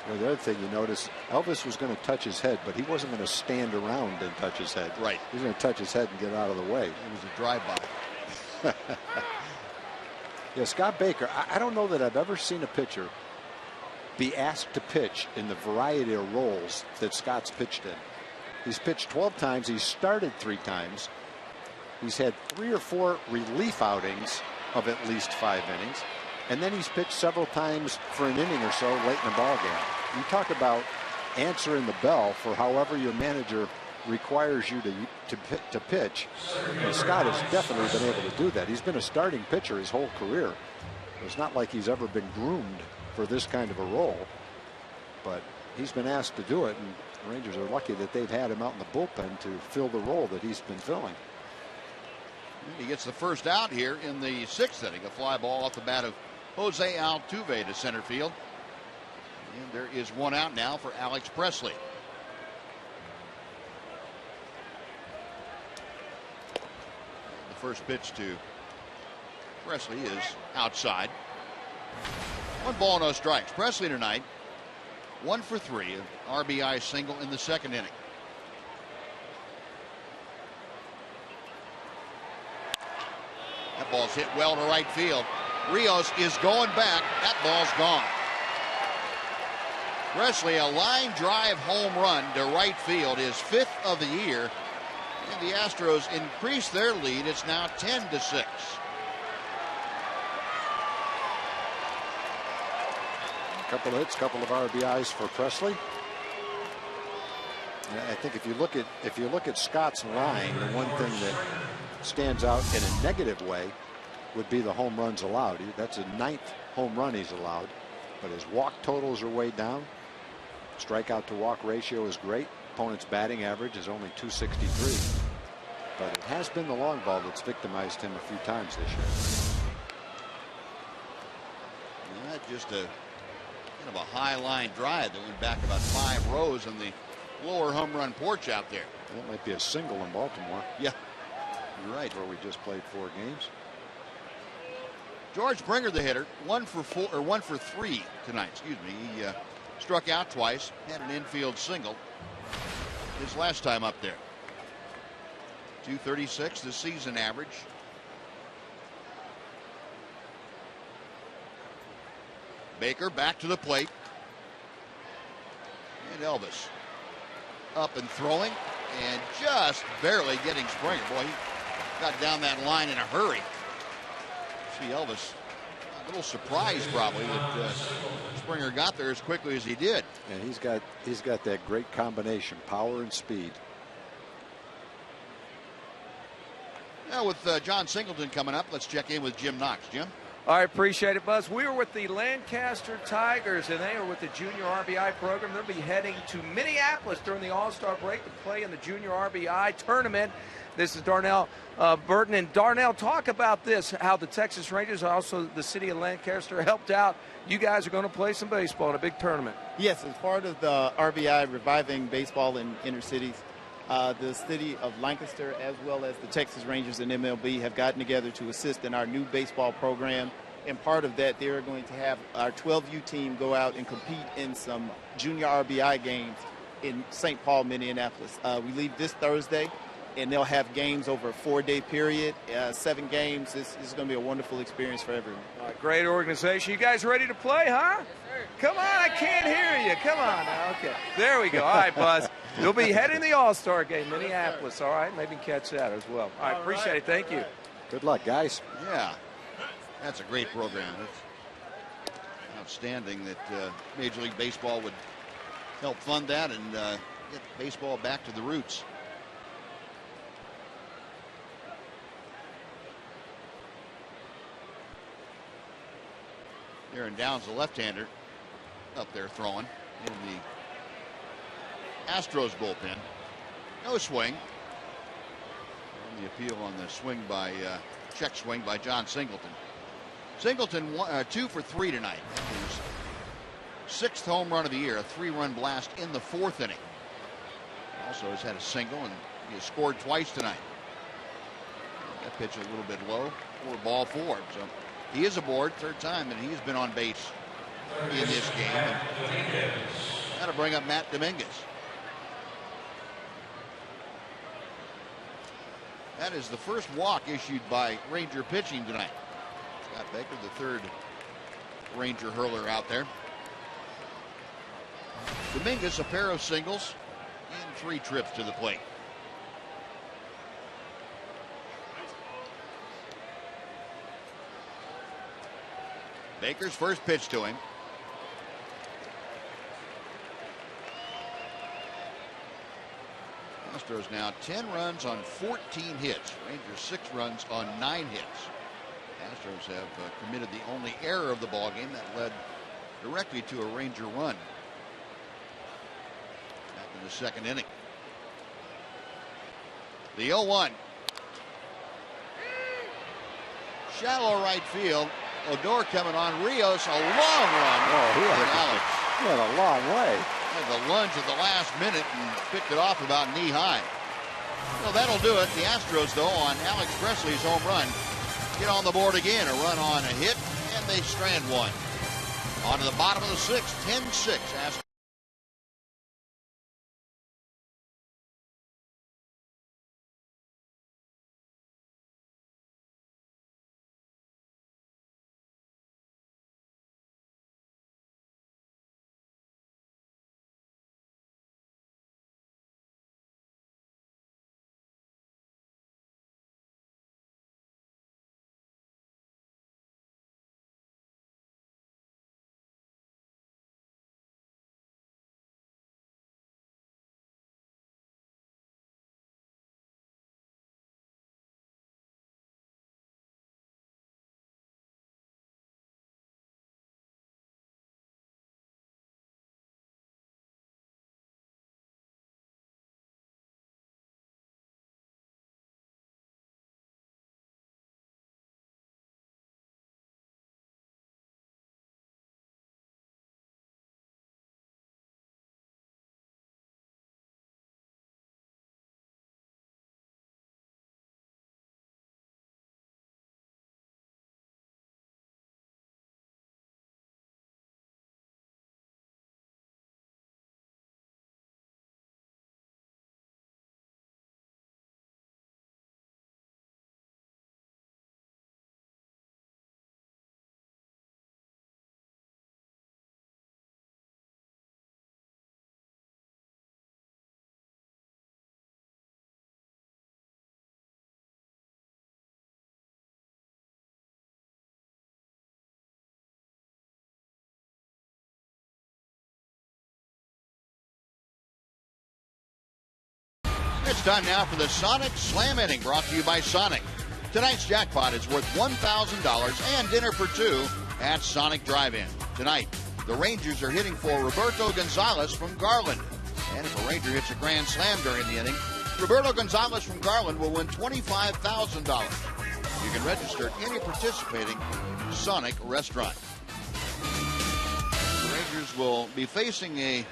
Well, the other thing you notice, Elvis was going to touch his head, but he wasn't going to stand around and touch his head. Right. He was going to touch his head and get out of the way. It was a drive-by. Yeah, Scott Baker, I don't know that I've ever seen a pitcher be asked to pitch in the variety of roles that Scott's pitched in. He's pitched 12 times. He's started 3 times. He's had 3 or 4 relief outings of at least 5 innings. And then he's pitched several times for an inning or so late in the ball game. You talk about answering the bell for however your manager requires you to pitch. And Scott has definitely been able to do that. He's been a starting pitcher his whole career. It's not like he's ever been groomed for this kind of a role, but he's been asked to do it, and the Rangers are lucky that they've had him out in the bullpen to fill the role that he's been filling. He gets the first out here in the 6th inning. A fly ball off the bat of Jose Altuve to center field. And there is 1 out now for Alex Presley. The first pitch to Presley is outside. 1 ball, no strikes. Presley tonight 1 for 3, an RBI single in the 2nd inning. That ball's hit well to right field. Rios is going back. That ball's gone. Presley, a line drive home run to right field, his 5th of the year. And the Astros increase their lead. It's now 10-6. A couple of hits, couple of RBIs for Presley. And I think if you look at Scott's line, the one thing that stands out in a negative way would be the home runs allowed. That's a 9th home run he's allowed, but his walk totals are way down. Strikeout to walk ratio is great. Opponent's batting average is only .263, but it has been the long ball that's victimized him a few times this year. Just a kind of a high line drive that went back about 5 rows in the lower home run porch out there. That might be a single in Baltimore. Yeah, you're right. Where we just played 4 games. George Springer, the hitter, 1 for 3 tonight. Excuse me. He struck out twice, had an infield single his last time up there. .236 the season average. Baker back to the plate. And Elvis up and throwing, and just barely getting Springer. Boy, he got down that line in a hurry. See Elvis, a little surprised probably that Springer got there as quickly as he did. And he's got that great combination, power and speed. Now with John Singleton coming up, let's check in with Jim Knox. Jim? I appreciate it, Buzz. We were with the Lancaster Tigers, and they are with the Junior RBI program. They'll be heading to Minneapolis during the All-Star break to play in the Junior RBI tournament. This is Darnell Burton. And Darnell, talk about this, how the Texas Rangers, also the city of Lancaster, helped out. You guys are going to play some baseball in a big tournament. Yes, as part of the RBI reviving baseball in inner cities, the city of Lancaster as well as the Texas Rangers and MLB have gotten together to assist in our new baseball program. And part of that, they're going to have our 12U team go out and compete in some junior RBI games in St. Paul, Minneapolis. We leave this Thursday, and they'll have games over a 4-day period, 7 games. This is going to be a wonderful experience for everyone. Great organization. You guys ready to play, huh? Yes, sir. Come on, I can't hear you. Come on now. Okay. There we go. All right, Buzz. You'll be heading the All-Star game, Minneapolis. All right, maybe catch that as well. All right, appreciate it. Thank you. Good luck, guys. Yeah, that's a great program. It's outstanding that Major League Baseball would help fund that and get baseball back to the roots. Aaron Downs, the left-hander, up there throwing in the Astros bullpen. No swing. And the appeal on the swing by check swing by John Singleton. Singleton 2 for 3 tonight. His 6th home run of the year, a 3-run blast in the 4th inning. Also has had a single, and he has scored twice tonight. That pitch a little bit low for ball 4. So he is aboard, 3rd time that he's been on base in this game. That'll bring up Matt Dominguez. That is the first walk issued by Ranger pitching tonight. Scott Baker, the 3rd Ranger hurler out there. Dominguez, a pair of singles and 3 trips to the plate. Baker's first pitch to him. Astros now 10 runs on 14 hits. Rangers 6 runs on 9 hits. Astros have committed the only error of the ballgame that led directly to a Ranger run back in the 2nd inning. The 0-1. Shallow right field. Odor coming on. Rios, a long run. Oh, he had a long way. Had the lunge at the last minute and picked it off about knee high. Well, that'll do it. The Astros, though, on Alex Presley's home run, get on the board again. A run on a hit, and they strand one. On to the bottom of the 6th, 10-6. Astros. It's time now for the Sonic Slam Inning, brought to you by Sonic. Tonight's jackpot is worth $1,000 and dinner for 2 at Sonic Drive-In. Tonight, the Rangers are hitting for Roberto Gonzalez from Garland. And if a Ranger hits a grand slam during the inning, Roberto Gonzalez from Garland will win $25,000. You can register at any participating Sonic restaurant. The Rangers will be facing a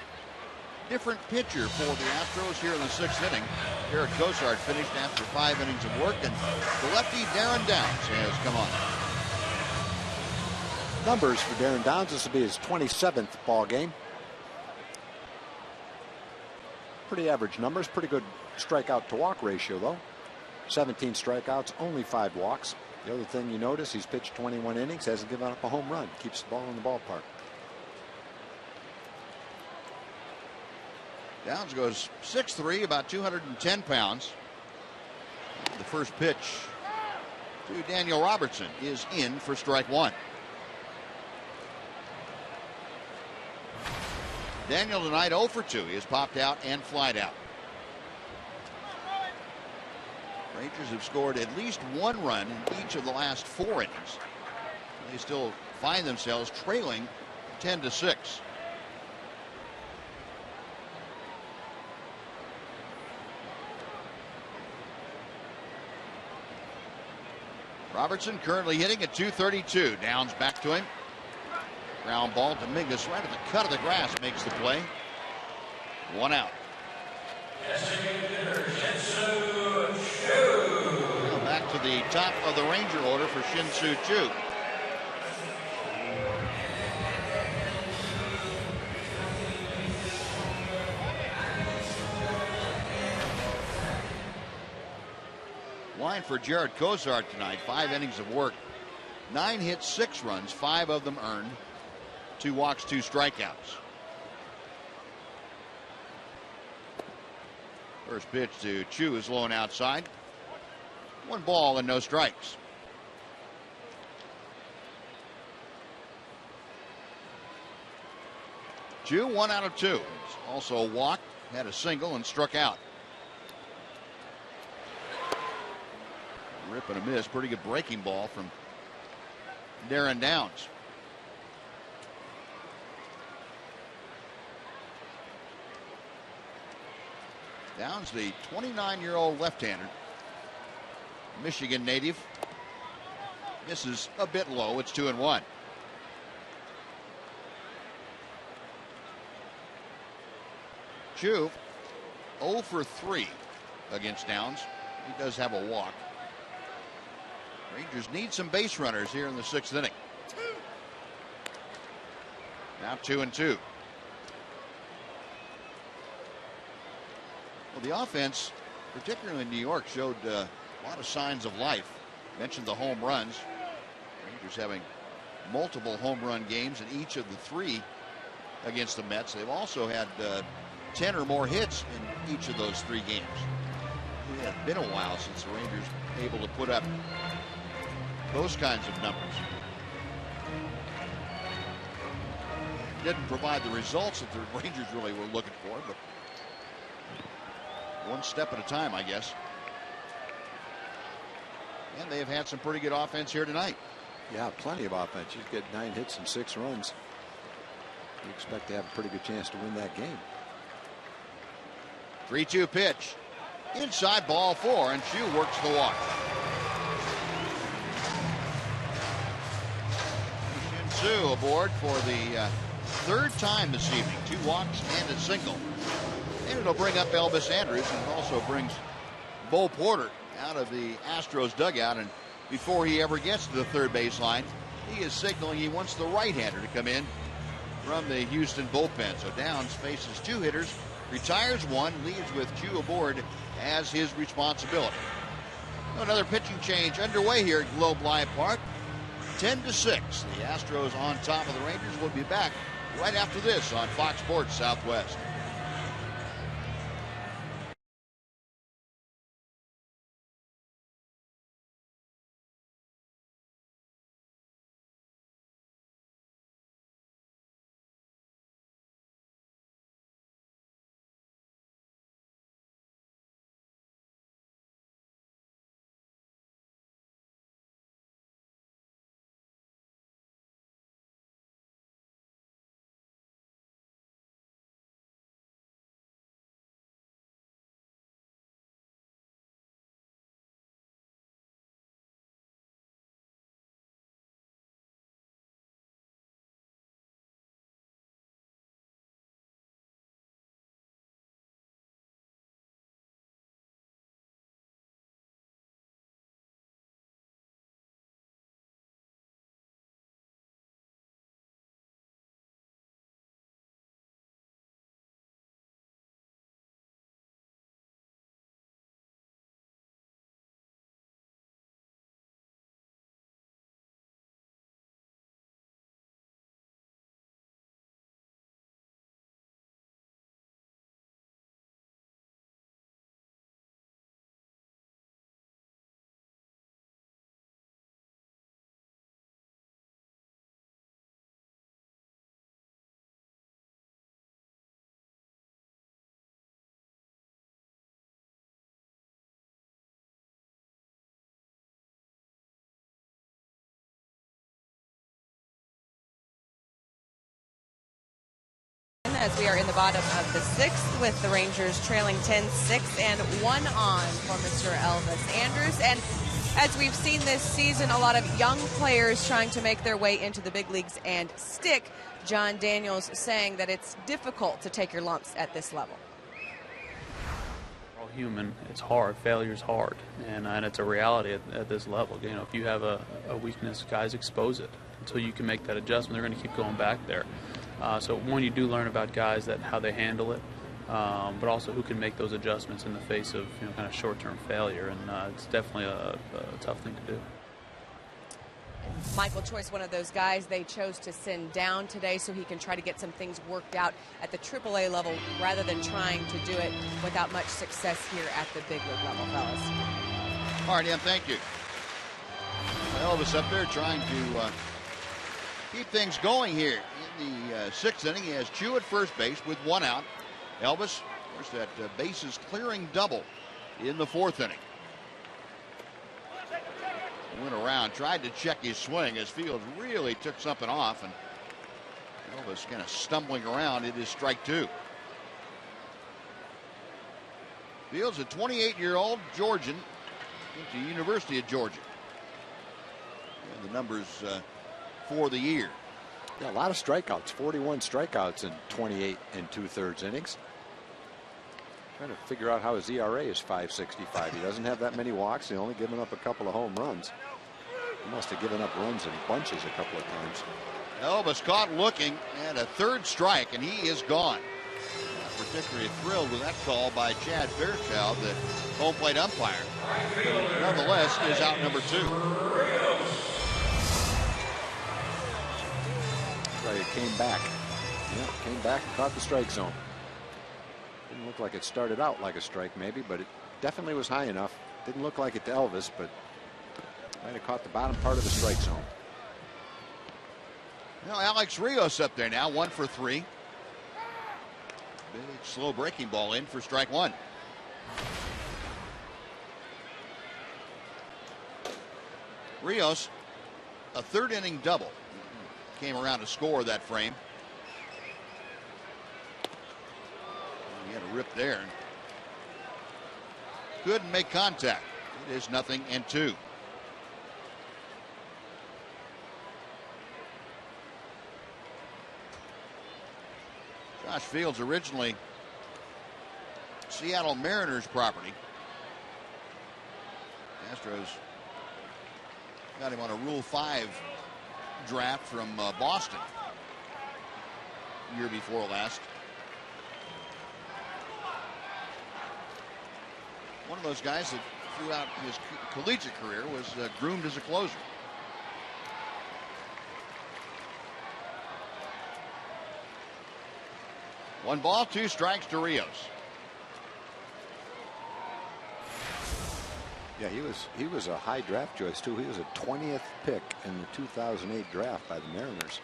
different pitcher for the Astros here in the 6th inning. Garrett Cosart finished after 5 innings of work, and the lefty Darren Downs has come on. Numbers for Darren Downs. This will be his 27th ball game. Pretty average numbers. Pretty good strikeout to walk ratio, though. 17 strikeouts, only 5 walks. The other thing you notice, he's pitched 21 innings, hasn't given up a home run, keeps the ball in the ballpark. Downs goes 6'3", about 210 pounds. The first pitch to Daniel Robertson is in for strike one. Daniel tonight 0 for 2. He has popped out and flied out. Rangers have scored at least one run in each of the last 4 innings. They still find themselves trailing 10-6. Robertson currently hitting at .232. Downs back to him. Ground ball. Dominguez right at the cut of the grass makes the play. 1 out. Now back to the top of the Ranger order for Shin-Soo Choo. Line for Jared Kozart tonight. 5 innings of work. 9 hits, 6 runs. 5 of them earned. 2 walks, 2 strikeouts. First pitch to Choo is low and outside. 1 ball and no strikes. Choo 1 out of 2. Also walked, had a single, and struck out. Rip and a miss. Pretty good breaking ball from Darren Downs. Downs, the 29-year-old left-hander, Michigan native, misses a bit low. It's 2-1. Choo 0 for 3 against Downs. He does have a walk. Rangers need some base runners here in the 6th inning. Now 2-2. Well, the offense, particularly in New York, showed a lot of signs of life. Mentioned the home runs. Rangers having multiple home run games in each of the 3 against the Mets. They've also had 10 or more hits in each of those 3 games. It had been a while since the Rangers able to put up those kinds of numbers. Didn't provide the results that the Rangers really were looking for, but one step at a time, I guess. And they have had some pretty good offense here tonight. Yeah, plenty of offense. You get 9 hits and 6 runs. You expect to have a pretty good chance to win that game. 3-2 pitch. Inside, ball 4, and Choo works the walk. Shin-Soo aboard for the 3rd time this evening. 2 walks and a single. And it'll bring up Elvis Andrus, and it also brings Bo Porter out of the Astros dugout. And before he ever gets to the third baseline, he is signaling he wants the right-hander to come in from the Houston bullpen. So Downs faces 2 hitters, retires 1, leaves with Choo aboard as his responsibility. Another pitching change underway here at Globe Life Park. 10-6. The Astros on top of the Rangers. Will be back right after this on Fox Sports Southwest. as we are in the bottom of the 6th with the Rangers trailing 10-6 and 1 on for Mr. Elvis Andrus. And as we've seen this season, a lot of young players trying to make their way into the big leagues and stick. John Daniels saying that it's difficult to take your lumps at this level. We're all human. It's hard. Failure's hard, and it's a reality at this level. You know, if you have a weakness, guys expose it until you can make that adjustment. They're going to keep going back there. So one, you do learn about guys that how they handle it, but also who can make those adjustments in the face of kind of short-term failure, and it's definitely a tough thing to do. Michael Choice, one of those guys they chose to send down today so he can try to get some things worked out at the AAA level rather than trying to do it without much success here at the big league level, fellas. All right, Em, thank you. Elvis up there trying to keep things going here in the 6th inning. He has HOU at first base with 1 out. Elvis, of course, that bases clearing double in the 4th inning. Went around, tried to check his swing as Fields really took something off, and Elvis kind of stumbling around. It is strike 2. Fields, a 28-year-old Georgian, went to University of Georgia. And the numbers for the year. Yeah, a lot of strikeouts, 41 strikeouts in 28 and 2/3 innings. Trying to figure out how his ERA is 5.65. He doesn't have that many walks. He's only given up a couple of home runs. He must have given up runs in bunches a couple of times. Elvis caught looking at a 3rd strike, and he is gone. Not particularly thrilled with that call by Chad Fairchild, the home plate umpire. But nonetheless, is out number 2. Right, it came back. Yeah, came back and caught the strike zone. Didn't look like it started out like a strike maybe, but it definitely was high enough. Didn't look like it to Elvis, but might have caught the bottom part of the strike zone. Now Alex Rios up there now, 1 for 3. Big slow breaking ball in for strike 1. Rios, a 3rd inning double. Came around to score that frame. He had a rip there. Couldn't make contact. It is 0-2. Josh Fields, originally Seattle Mariners property. Astros got him on a Rule 5 draft from Boston year before last. One of those guys that throughout his collegiate career was groomed as a closer. One ball, 2 strikes to Rios. Yeah, he was a high draft choice too. He was a 20th pick in the 2008 draft by the Mariners.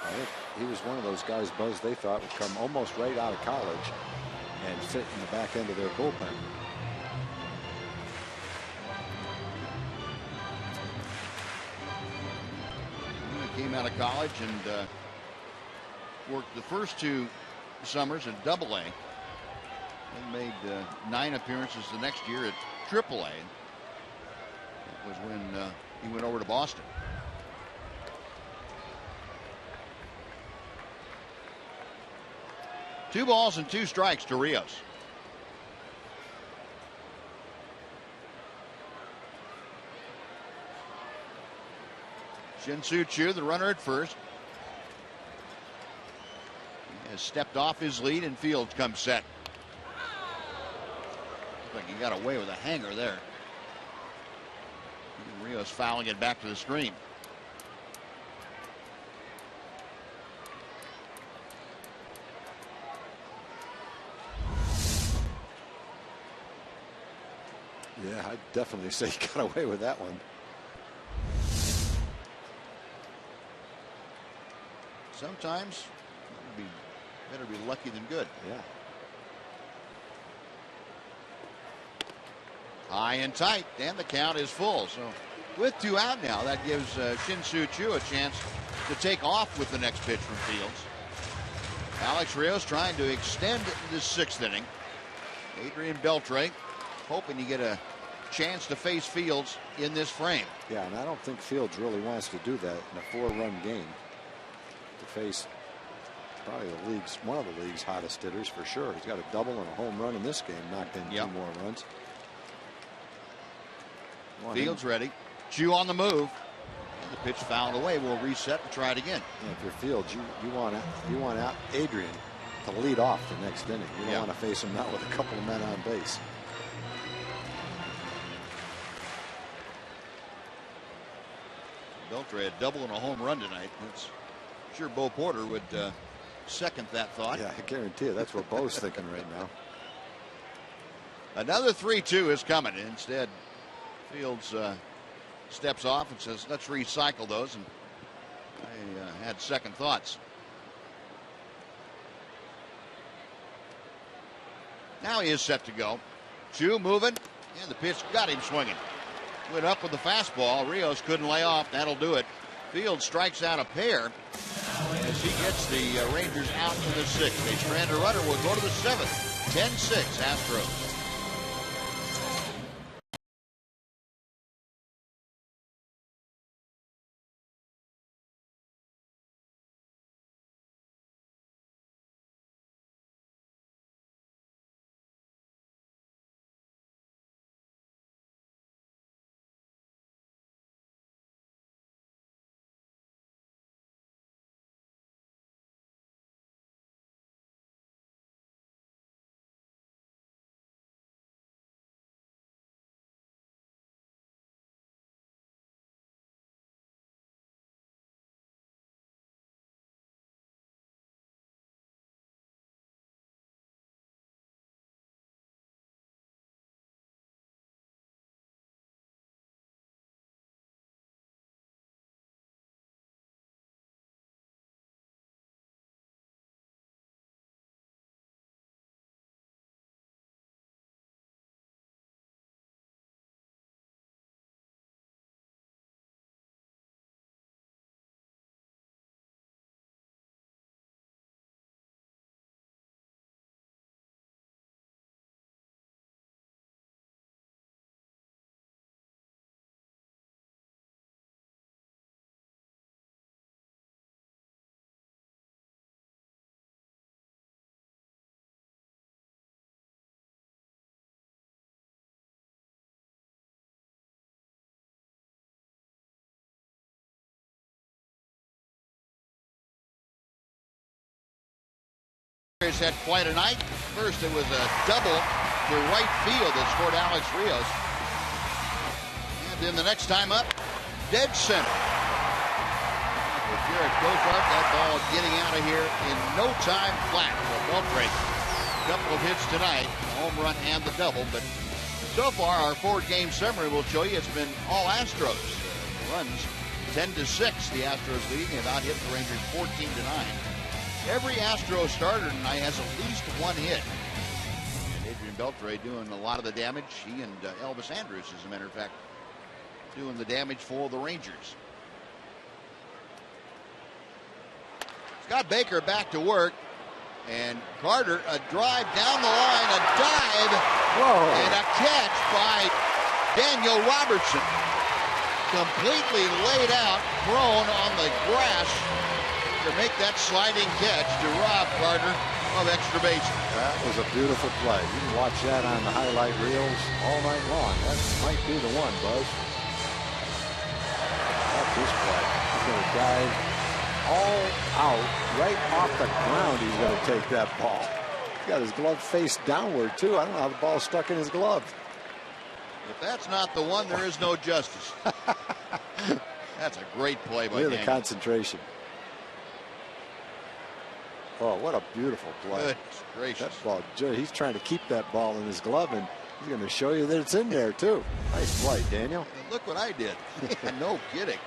I think he was one of those guys, Buzz, they thought would come almost right out of college and fit in the back end of their bullpen. He came out of college and worked the first 2 summers at Double-A. And made 9 appearances the next year at Triple-A. That was when he went over to Boston. Two balls and 2 strikes to Rios. Shin-Soo Choo, the runner at first, he has stepped off his lead, and Fields comes set. Looks like he got away with a hanger there. And Rios fouling it back to the screen. Yeah, I'd definitely say he got away with that one. Sometimes better be lucky than good. Yeah. High and tight, and the count is full. So with 2 out now, that gives Shin-Soo Choo a chance to take off with the next pitch from Fields. Alex Rios trying to extend the 6th inning. Adrian Beltre hoping to get a chance to face Fields in this frame. Yeah, and I don't think Fields really wants to do that in a 4-run game. To face probably one of the league's hottest hitters for sure. He's got a double and a home run in this game, knocked in 2 more runs. Fields ready. HOU on the move. And the pitch fouled away. We'll reset and try it again. Yeah, if you're Fields, you want Adrian to lead off the next inning. You don't want to face him now with a couple of men on base. Beltre had double and a home run tonight. That's sure Bo Porter would second that thought. Yeah, I guarantee you that's what Bo's thinking right now. Another 3-2 is coming. Instead, Fields steps off and says, let's recycle those. And I had second thoughts. Now he is set to go. HOU moving, and the pitch got him swinging. Went up with the fastball. Rios couldn't lay off. That'll do it. Fields strikes out a pair as he gets the Rangers out in the 6th. They strand a runner. Will go to the 7th. 10-6 Astros. Had quite a night. First, it was a double to right field that scored Alex Rios. And then the next time up, dead center. With Jared Cozart, that ball getting out of here in no time flat. So Beltre, a couple of hits tonight, a home run and the double. But so far, our 4-game summary will show you it's been all Astros. Runs 10-6. The Astros leading. They've out-hit the Rangers 14-9. Every Astro starter tonight has at least one hit. And Adrian Beltre doing a lot of the damage. He and Elvis Andrus, as a matter of fact, doing the damage for the Rangers. Scott Baker back to work. And Carter, a drive down the line, a dive, and a catch by Daniel Robertson. Completely laid out, prone on the grass, to make that sliding catch to rob Carter of extra bases. That was a beautiful play. You can watch that on the highlight reels all night long. That might be the one, Buzz. Watch this play. He's going to dive all out, right off the ground. He's going to take that ball. He's got his glove face downward, too. I don't know how the ball's stuck in his glove. If that's not the one, there is no justice. That's a great play by Daniel. Look at the concentration. Oh, what a beautiful play. Goodness gracious. That ball, he's trying to keep that ball in his glove, and he's going to show you that it's in there, too. Nice play, Daniel. And look what I did. No kidding.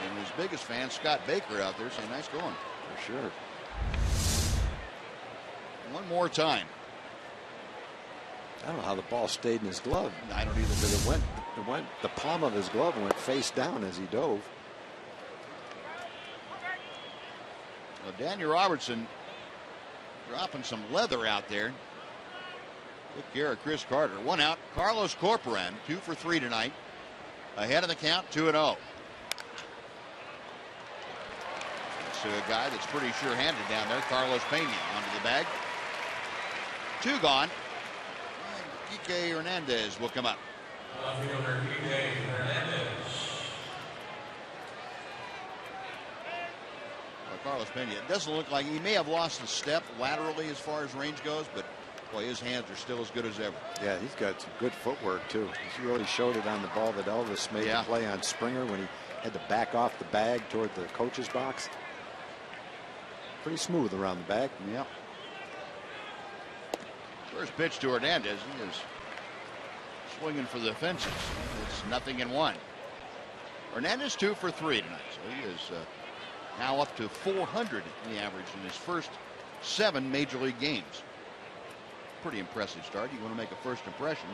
And his biggest fan, Scott Baker, out there saying, nice going. For sure. One more time. I don't know how the ball stayed in his glove. I don't either. But it went, the palm of his glove went face down as he dove. Daniel Robertson dropping some leather out there. Took care of Chris Carter. One out. Carlos Corporan, 2 for 3 tonight. Ahead of the count, 2-0. It's a guy that's pretty sure-handed down there. Carlos Pena onto the bag. 2 gone. And Kike Hernandez will come up. Outfielder Kike Hernandez. Carlos Pena, it doesn't look like he may have lost a step laterally as far as range goes, but boy, his hands are still as good as ever. Yeah, he's got some good footwork too. He's really showed it on the ball that Elvis made the play on Springer when he had to back off the bag toward the coach's box. Pretty smooth around the bag. Yep. First pitch to Hernandez. He is swinging for the fences. It's 0-1. Hernandez 2 for 3 tonight, so he is now up to 400 in the average in his first 7 major league games. Pretty impressive start. You want to make a first impression,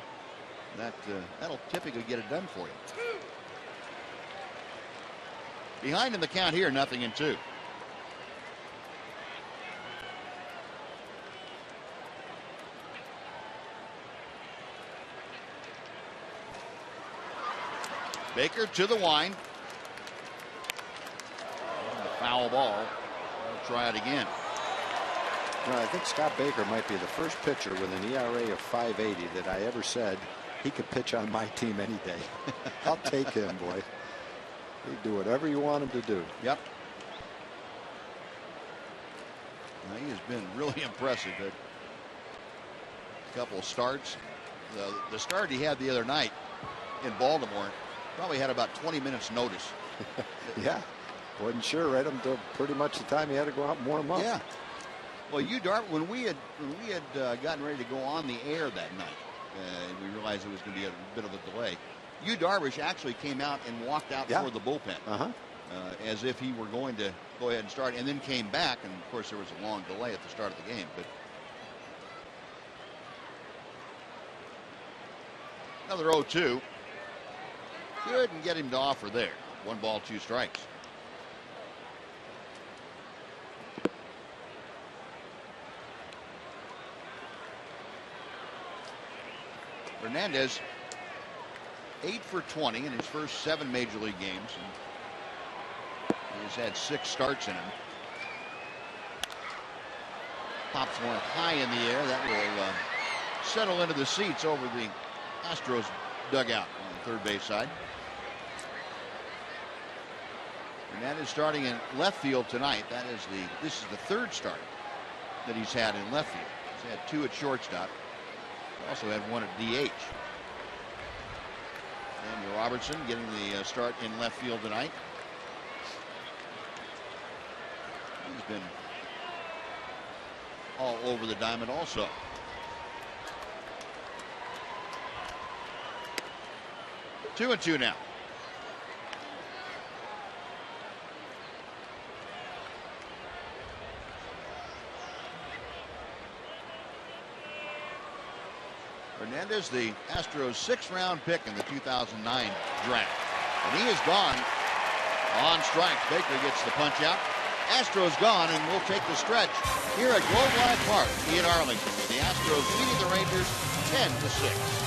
that'll typically get it done for you. Behind in the count here, 0-2. Baker to the wind. Foul ball. We'll try it again. Well, I think Scott Baker might be the first pitcher with an ERA of 5.80 that I ever said he could pitch on my team any day. I'll take him, boy. He'd do whatever you want him to do. Yep. Now, he has been really impressive. A couple of starts. The start he had the other night in Baltimore probably had about 20 minutes notice. Yeah. Wasn't sure right until pretty much the time he had to go out and warm up. Yeah. Well, when we had gotten ready to go on the air that night, and we realized it was going to be a bit of a delay. Darvish actually came out and walked out toward the bullpen, as if he were going to go ahead and start, and then came back. And of course, there was a long delay at the start of the game. But another 0-2. Couldn't get him to offer there. 1 ball, 2 strikes. Hernandez 8 for 20 in his first 7 major league games. And he's had 6 starts in him. Pops one high in the air. That will settle into the seats over the Astros dugout on the third base side. Hernandez starting in left field tonight. This is the 3rd start that he's had in left field. He's had 2 at shortstop. Also had 1 at DH. Daniel Robertson getting the start in left field tonight. He's been all over the diamond also. Two and two now. Hernandez, the Astros' 6th round pick in the 2009 draft. And he is gone on strikes. Baker gets the punch out. Astros gone, and we'll take the stretch here at Globe Life Park in Arlington, with the Astros leading the Rangers 10-6.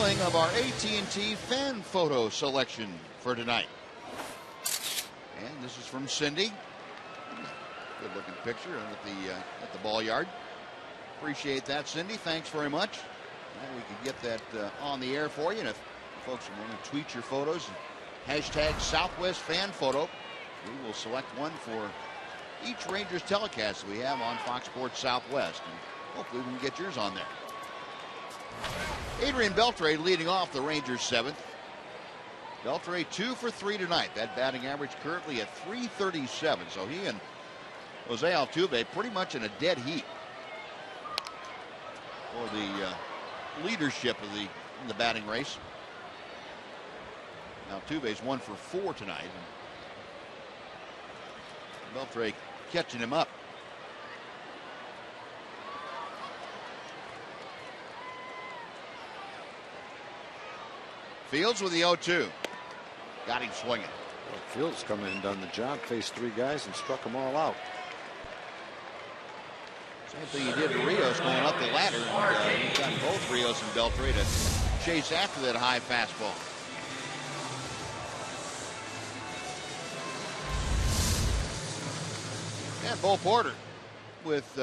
unveiling of our AT&T fan photo selection for tonight. And this is from Cindy. Good looking picture at the ball yard. Appreciate that, Cindy. Thanks very much. And we can get that on the air for you. And if folks want to tweet your photos, hashtag Southwest Fan Photo, we will select one for each Rangers telecast that we have on Fox Sports Southwest. And hopefully we can get yours on there. Adrian Beltre leading off the Rangers' seventh. Beltre 2 for 3 tonight. That batting average currently at .337. So he and Jose Altuve pretty much in a dead heat for the leadership of the batting race. Altuve's 1 for 4 tonight. And Beltre catching him up. Fields with the 0-2. Got him swinging. Well, Fields come in and done the job. Faced 3 guys and struck them all out. Same thing he did to Rios going up the ladder. And he's gotten both Rios and Beltre to chase after that high fastball. And Bo Porter with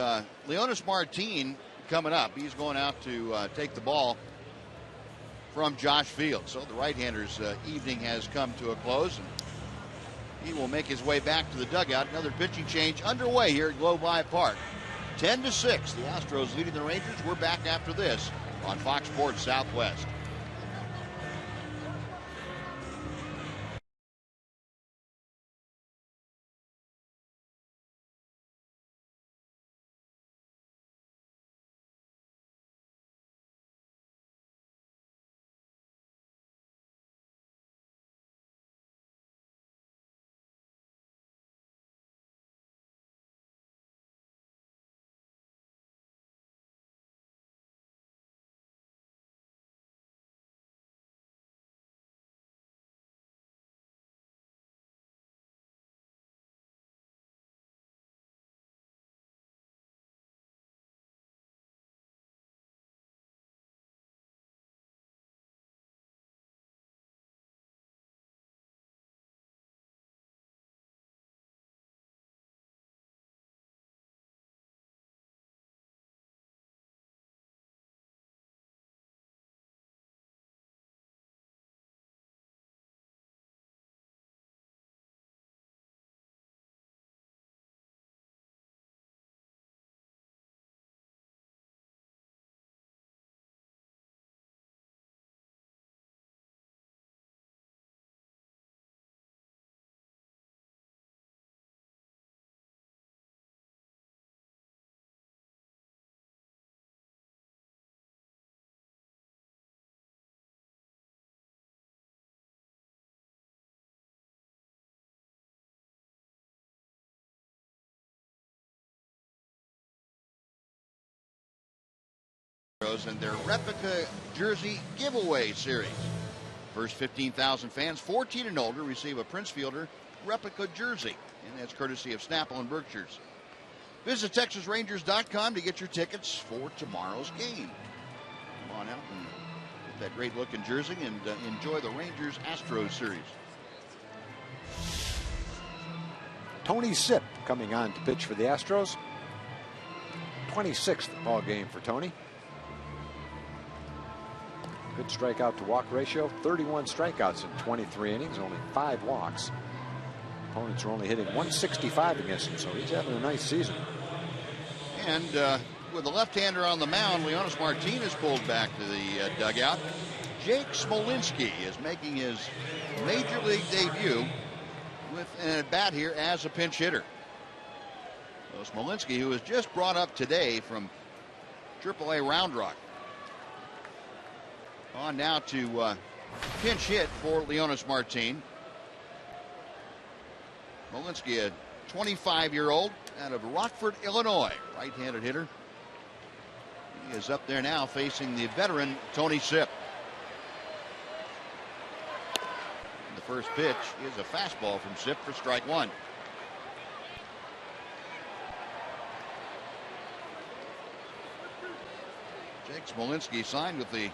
Leonis Martin coming up. He's going out to take the ball from Josh Fields. So the right-hander's evening has come to a close, and he will make his way back to the dugout. Another pitching change underway here at Globe Life Park. 10-6, the Astros leading the Rangers. We're back after this on Fox Sports Southwest. And their replica jersey giveaway series. First 15,000 fans 14 and older receive a Prince Fielder replica jersey, and that's courtesy of Snapple and Berkshire's. Visit TexasRangers.com to get your tickets for tomorrow's game. Come on out and get that great looking jersey and enjoy the Rangers Astros series. Tony Sipp coming on to pitch for the Astros. 26th ball game for Tony. Good strikeout to walk ratio. 31 strikeouts in 23 innings, only 5 walks. Opponents are only hitting 165 against him, so he's having a nice season. And with the left-hander on the mound, Leonis Martin is pulled back to the dugout. Jake Smolinski is making his major league debut with an at-bat here as a pinch hitter. So Smolinski, who was just brought up today from AAA Round Rock, on now to pinch hit for Leonis Martin. Smolinski, a 25-year-old out of Rockford, Illinois, right-handed hitter. He is up there now facing the veteran Tony Sipp. The first pitch is a fastball from Sipp for strike 1. Jake Smolinski signed with the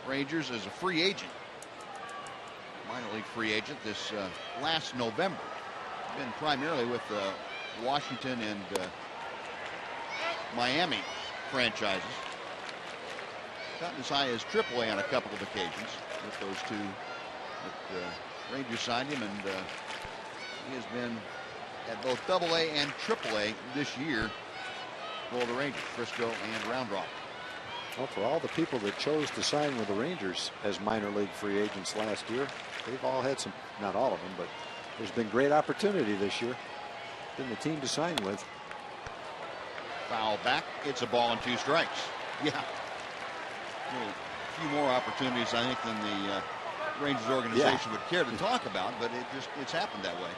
Rangers as a free agent, minor league free agent this last November. Been primarily with Washington and Miami franchises. Gotten as high as AAA on a couple of occasions with those two. But Rangers signed him, and he has been at both AA and AAA this year for the Rangers, Frisco and Round Rock. Well, for all the people that chose to sign with the Rangers as minor league free agents last year, they've all had some, not all of them, but there's been great opportunity this year. Been the team to sign with. Foul back. It's a ball and 2 strikes. Yeah. A few more opportunities, I think, than the Rangers organization would care to talk about, but it's happened that way.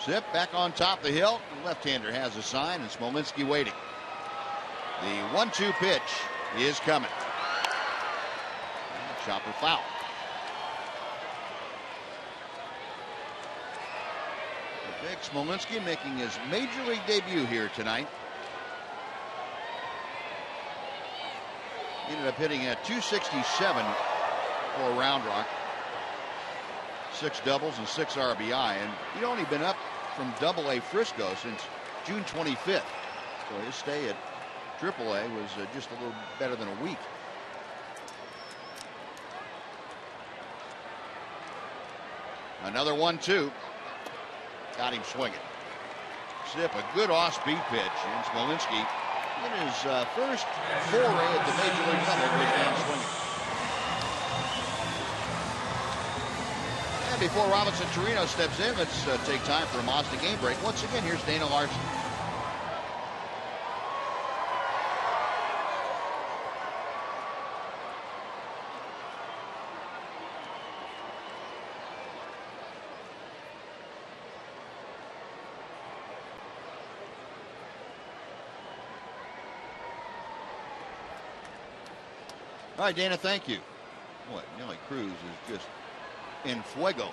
Zip back on top of the hill. The left-hander has a sign, and Smolinski waiting. The 1-2 pitch is coming. And chopper foul. Big Smolinski making his major league debut here tonight. He ended up hitting at 267 for Round Rock. 6 doubles and 6 RBI, and he'd only been up from AA Frisco since June 25th. So his stay at AAA was just a little better than a week. Another 1-2. Got him swinging. Zip, a good off-speed pitch, and Smolinski in his first foray at the major league level was down swinging. And before Robinson Torino steps in, let's take time for a Mazda game break. Once again, here's Dana Larson. All right, Dana, thank you. Boy, Nelly Cruz is just in fuego.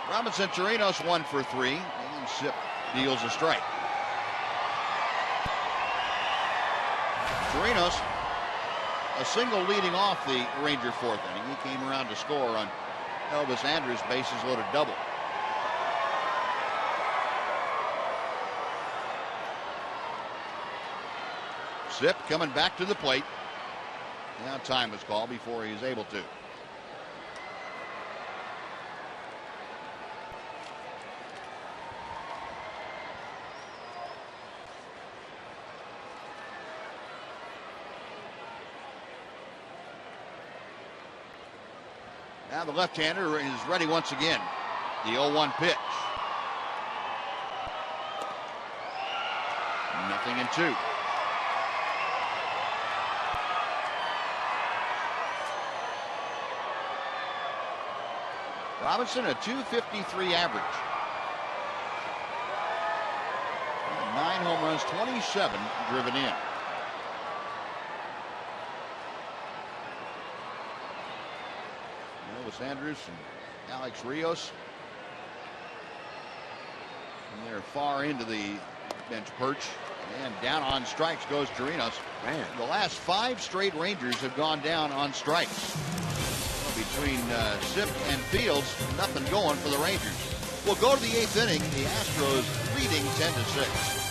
Robinson Chirinos 1 for 3, and Zip deals a strike. Chirinos, a single leading off the Ranger 4th inning. He came around to score on Elvis Andrus' bases loaded double. Zip coming back to the plate. Now time was called before he was able to. Now the left-hander is ready once again. The 0-1 pitch. Nothing in 2. Robinson, a .253 average. 9 home runs, 27 driven in. Elvis Andrus and Alex Rios. And they're far into the bench perch. And down on strikes goes Chirinos. Man, the last 5 straight Rangers have gone down on strikes. Between Zip and Fields, nothing going for the Rangers. We'll go to the 8th inning. The Astros leading 10-6.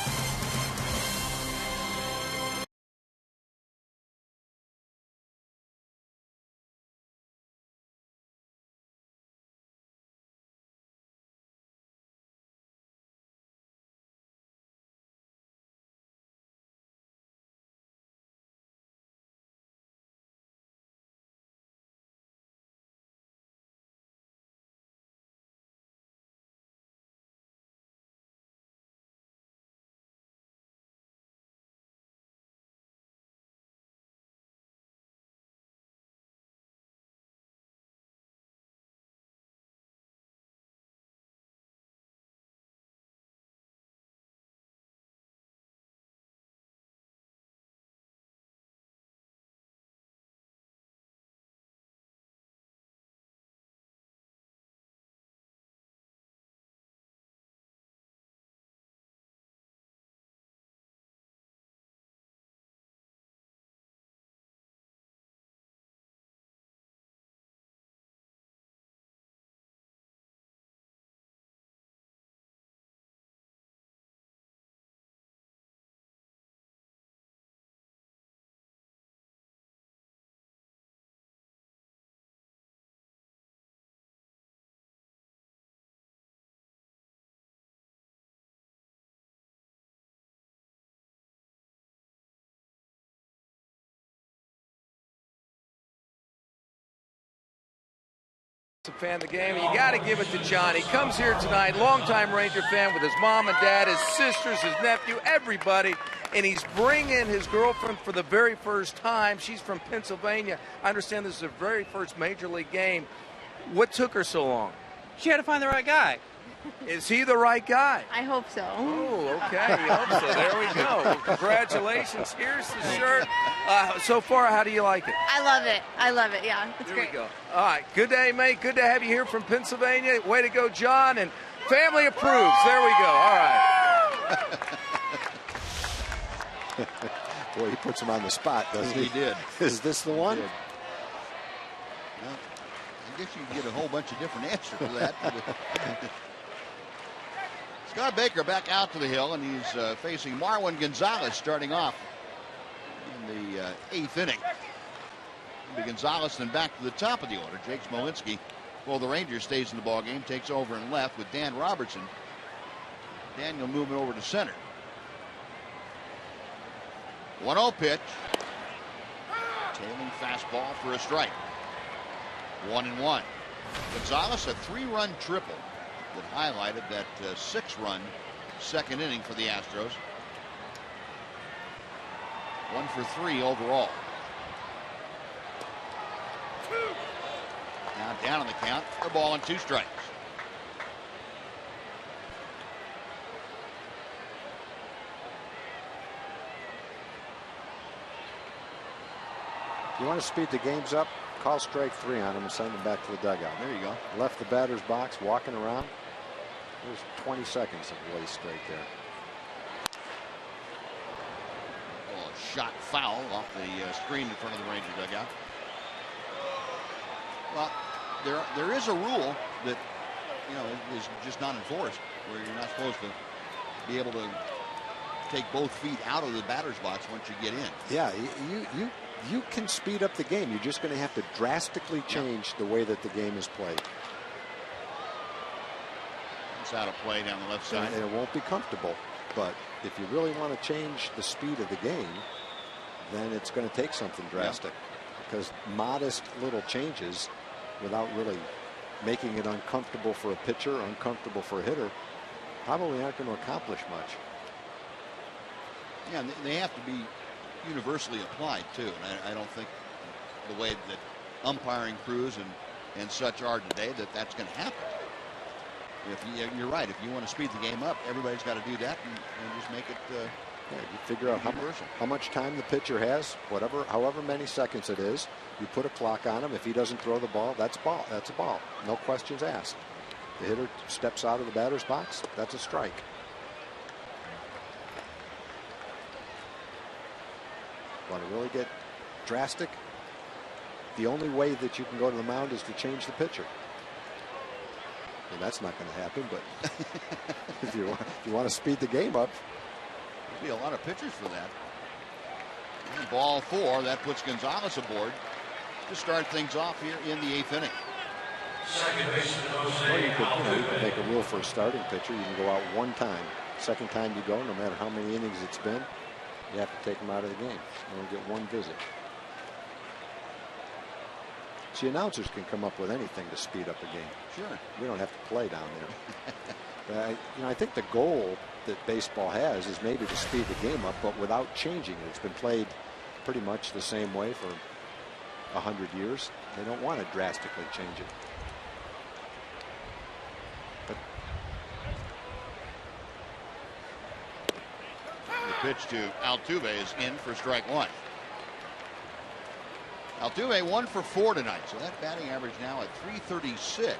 fan of the game. You got to give it to John. He comes here tonight, longtime Ranger fan with his mom and dad, his sisters, his nephew, everybody, and he's bringing his girlfriend for the very first time. She's from Pennsylvania. I understand this is her very first major league game. What took her so long? She had to find the right guy. Is he the right guy? I hope so. Oh, okay. You hope so. There we go. Well, congratulations. Here's the shirt. So far, how do you like it? I love it. I love it. Yeah, it's There great. we go. All right. Good day, mate. Good to have you here from Pennsylvania. Way to go, John. And family approves. There we go. All right. Boy, he puts him on the spot, doesn't he? He did. Is this the one? Well, I guess you can get a whole bunch of different answers for that. Scott Baker back out to the hill, and he's facing Marwin Gonzalez starting off in the 8th inning. Gonzalez then back to the top of the order. Jake Smolinski, well, the Rangers stays in the ballgame, takes over and left with Dan Robertson. Daniel moving over to center. 1-0 pitch. Tailing fastball for a strike. 1-1. Gonzalez, a 3-run triple that highlighted that 6-run second inning for the Astros. 1 for 3 overall. Now down on the count, a ball and 2 strikes. If you want to speed the games up, call strike 3 on him and send him back to the dugout. There you go. Left the batter's box, walking around. There's 20 seconds of waste right there. Oh, shot foul off the screen in front of the Ranger dugout. Well, there is a rule that, you know, is just not enforced, where you're not supposed to be able to take both feet out of the batter's box once you get in. Yeah, you can speed up the game. You're just going to have to drastically change the way that the game is played. It's out of play down the left side. And it won't be comfortable. But if you really want to change the speed of the game, then it's going to take something drastic. Because modest little changes without really making it uncomfortable for a pitcher, uncomfortable for a hitter, probably aren't going to accomplish much. Yeah, and they have to be universally applied too, and I don't think the way that umpiring crews and such are today that's going to happen. You're right. If you want to speed the game up, everybody's got to do that and just make it. You figure out how much time the pitcher has, however many seconds it is. You put a clock on him. If he doesn't throw the ball, that's a ball. No questions asked. The hitter steps out of the batter's box. That's a strike. Want to really get drastic? The only way that you can go to the mound is to change the pitcher. And that's not going to happen, but if you want to speed the game up. There'll be a lot of pitchers for that. And ball 4, that puts Gonzalez aboard to start things off here in the 8th inning. Or you could make a rule for a starting pitcher. You can go out one time. Second time you go, no matter how many innings it's been, you have to take them out of the game. You only get one visit. See, announcers can come up with anything to speed up a game. Sure. We don't have to play down there. I think the goal that baseball has is maybe to speed the game up, but without changing it. It's been played pretty much the same way for 100 years. They don't want to drastically change it. The pitch to Altuve is in for strike 1. Altuve 1 for 4 tonight, so that batting average now at .336.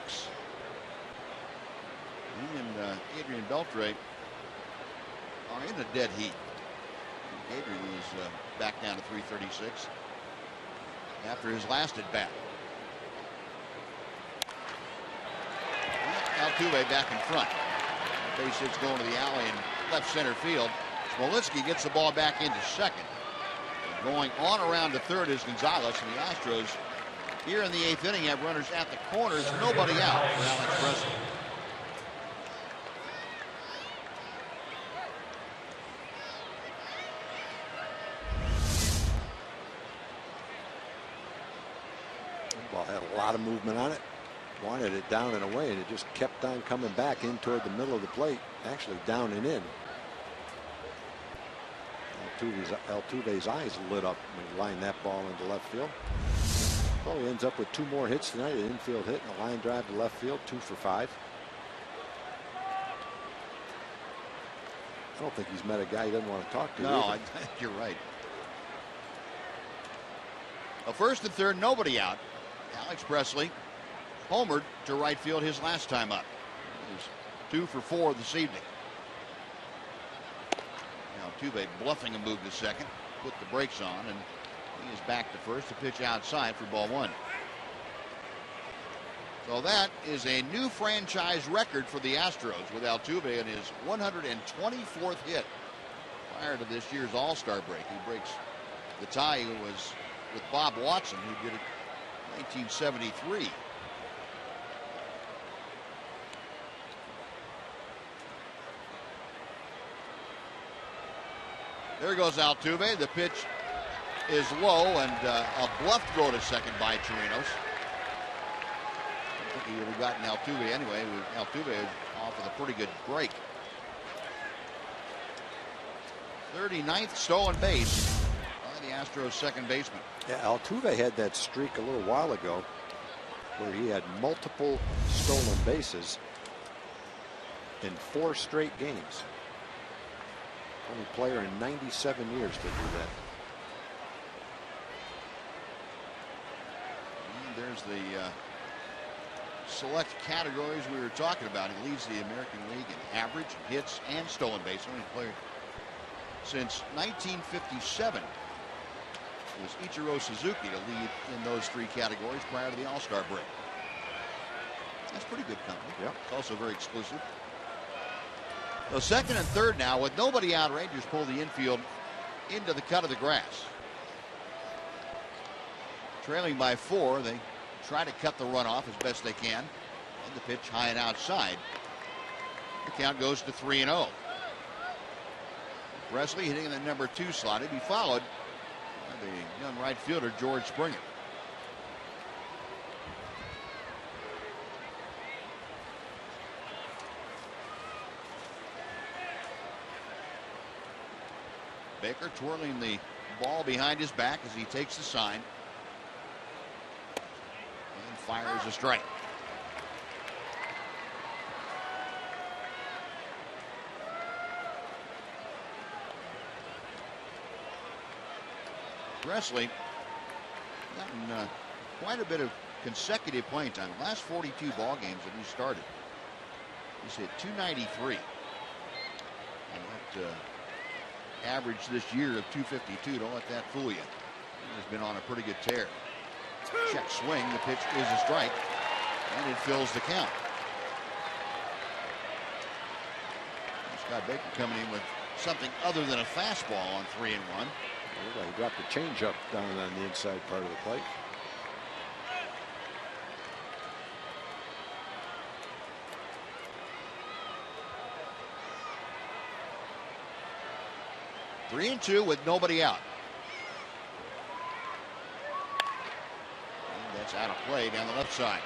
He and Adrian Beltre are in a dead heat. Adrian was back down to .336 after his last at bat. Altuve back in front. Base hit's going to the alley in left center field. Smolinski gets the ball back into second. Going on around to third is Gonzalez, and the Astros here in the 8th inning have runners at the corners, nobody out for Alex Presley. The ball had a lot of movement on it. wanted it down and away, and it just kept on coming back in toward the middle of the plate, actually down and in. Altuve's eyes lit up when he lined that ball into left field. So he ends up with 2 more hits tonight, an infield hit and a line drive to left field, 2 for 5. I don't think he's met a guy he doesn't want to talk to. No, I think you're right. Well, first and third, nobody out. Alex Presley homered to right field his last time up. He's 2 for 4 this evening. Altuve bluffing a move to second, put the brakes on, and he is back to first. The pitch outside for ball 1. So that is a new franchise record for the Astros with Altuve in his 124th hit prior to this year's All-Star break. He breaks the tie was with Bob Watson, who did it in 1973. There goes Altuve. The pitch is low, and a bluff throw to second by Chirinos. I think he would have gotten Altuve anyway. Altuve is off with a pretty good break. 39th stolen base by the Astros second baseman. Yeah, Altuve had that streak a little while ago where he had multiple stolen bases in 4 straight games. Only player in 97 years to do that. And there's the select categories we were talking about. He leads the American League in average, hits, and stolen base. Only player since 1957 was Ichiro Suzuki to lead in those 3 categories prior to the All-Star break. That's pretty good company. Yep. It's also very exclusive. So second and third now with nobody out. Rangers pull the infield into the cut of the grass. Trailing by 4, they try to cut the run off as best they can. And the pitch high and outside. The count goes to 3-0. Presley hitting in the number 2 slot. He'd be followed by the young right fielder George Springer. Baker twirling the ball behind his back as he takes the sign and fires a strike. Presley gotten quite a bit of consecutive playing time. The last 42 ball games that he started, he's hit .293. And that average this year of .252. Don't let that fool you. He's been on a pretty good tear. Check swing. The pitch is a strike, and it fills the count. Scott Baker coming in with something other than a fastball on 3-1. He dropped a changeup down on the inside part of the plate. Three and 2 with nobody out. And that's out of play down the left side.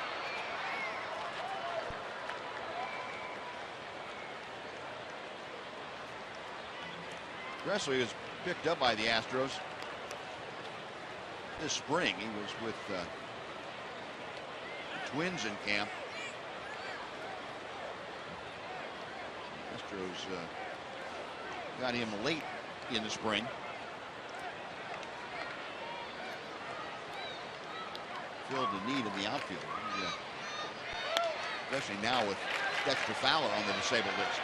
Presley was picked up by the Astros this spring. He was with the Twins in camp. The Astros got him late in the spring. Filled the need in the outfield. Especially now with Dexter Fowler on the disabled list.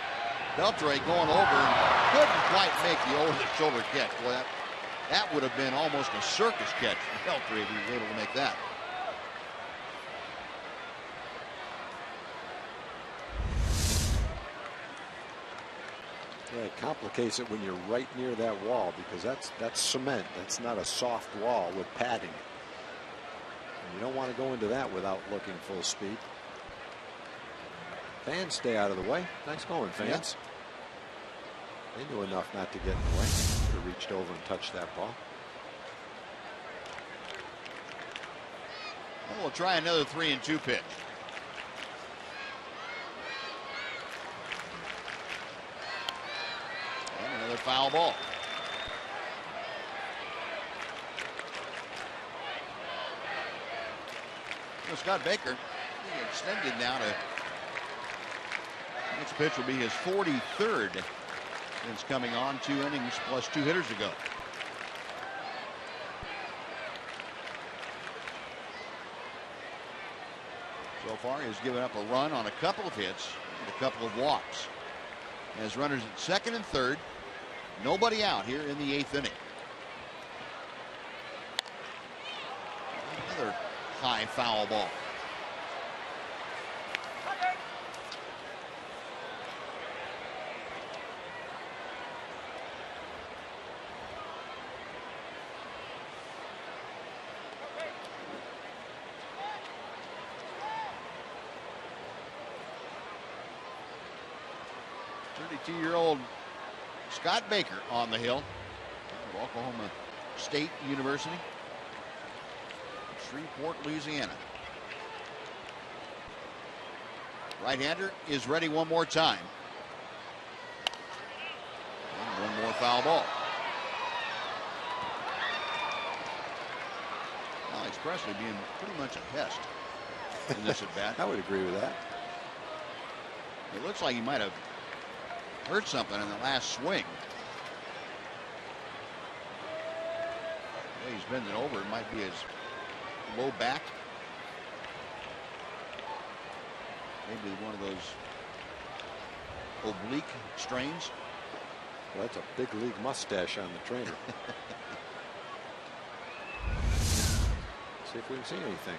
Beltre going over and couldn't quite make the over-the-shoulder catch. Boy, that would have been almost a circus catch for Beltre if he was able to make that. Yeah, it complicates it when you're right near that wall because that's cement. That's not a soft wall with padding. And you don't want to go into that without looking full speed. Fans stay out of the way. Nice going, fans. Yeah. They knew enough not to get in the way. Could have reached over and touched that ball. Well, we'll try another 3-2 pitch. foul ball. Well, Scott Baker being extended now to next pitch will be his 43rd since coming on 2 innings plus 2 hitters ago. So far, he's given up a run on a couple of hits and a couple of walks. Has runners at second and third. Nobody out here in the 8th inning. Another high foul ball. Year-old Scott Baker on the hill of Oklahoma State University, Shreveport, Louisiana. Right-hander is ready one more time. And one more foul ball. Alex Presley being pretty much a pest in this at bat. I would agree with that. It looks like he might have hurt something in the last swing. The way he's bending over, it might be his low back. Maybe one of those oblique strains. Well, that's a big league mustache on the trainer. See if we can see anything.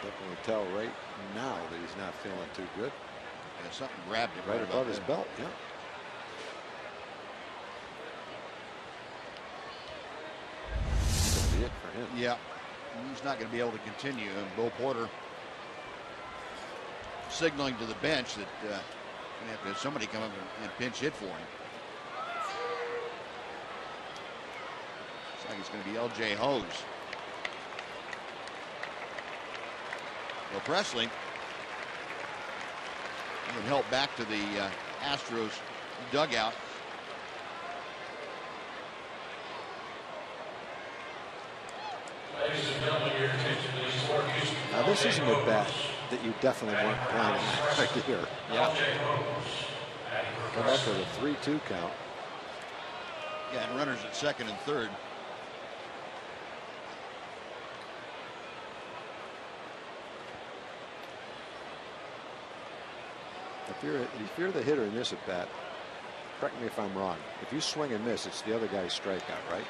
Definitely tell right now that he's not feeling too good. Yeah, something grabbed him right above his belt. Yeah. That'll be it for him. Yeah, he's not going to be able to continue. And Bo Porter signaling to the bench that going to have to have somebody come up and pinch hit for him. Looks like it's going to be L.J. HOU. Well, Presley can help back to the Astros dugout. Ladies and gentlemen, your attention, please. Now, this isn't a bat that you definitely weren't planning right here. Yeah. Come up with a 3-2 count. Yeah, and runners at second and third. If you're the hitter in this at bat, correct me if I'm wrong. If you swing and miss, it's the other guy's strikeout, right?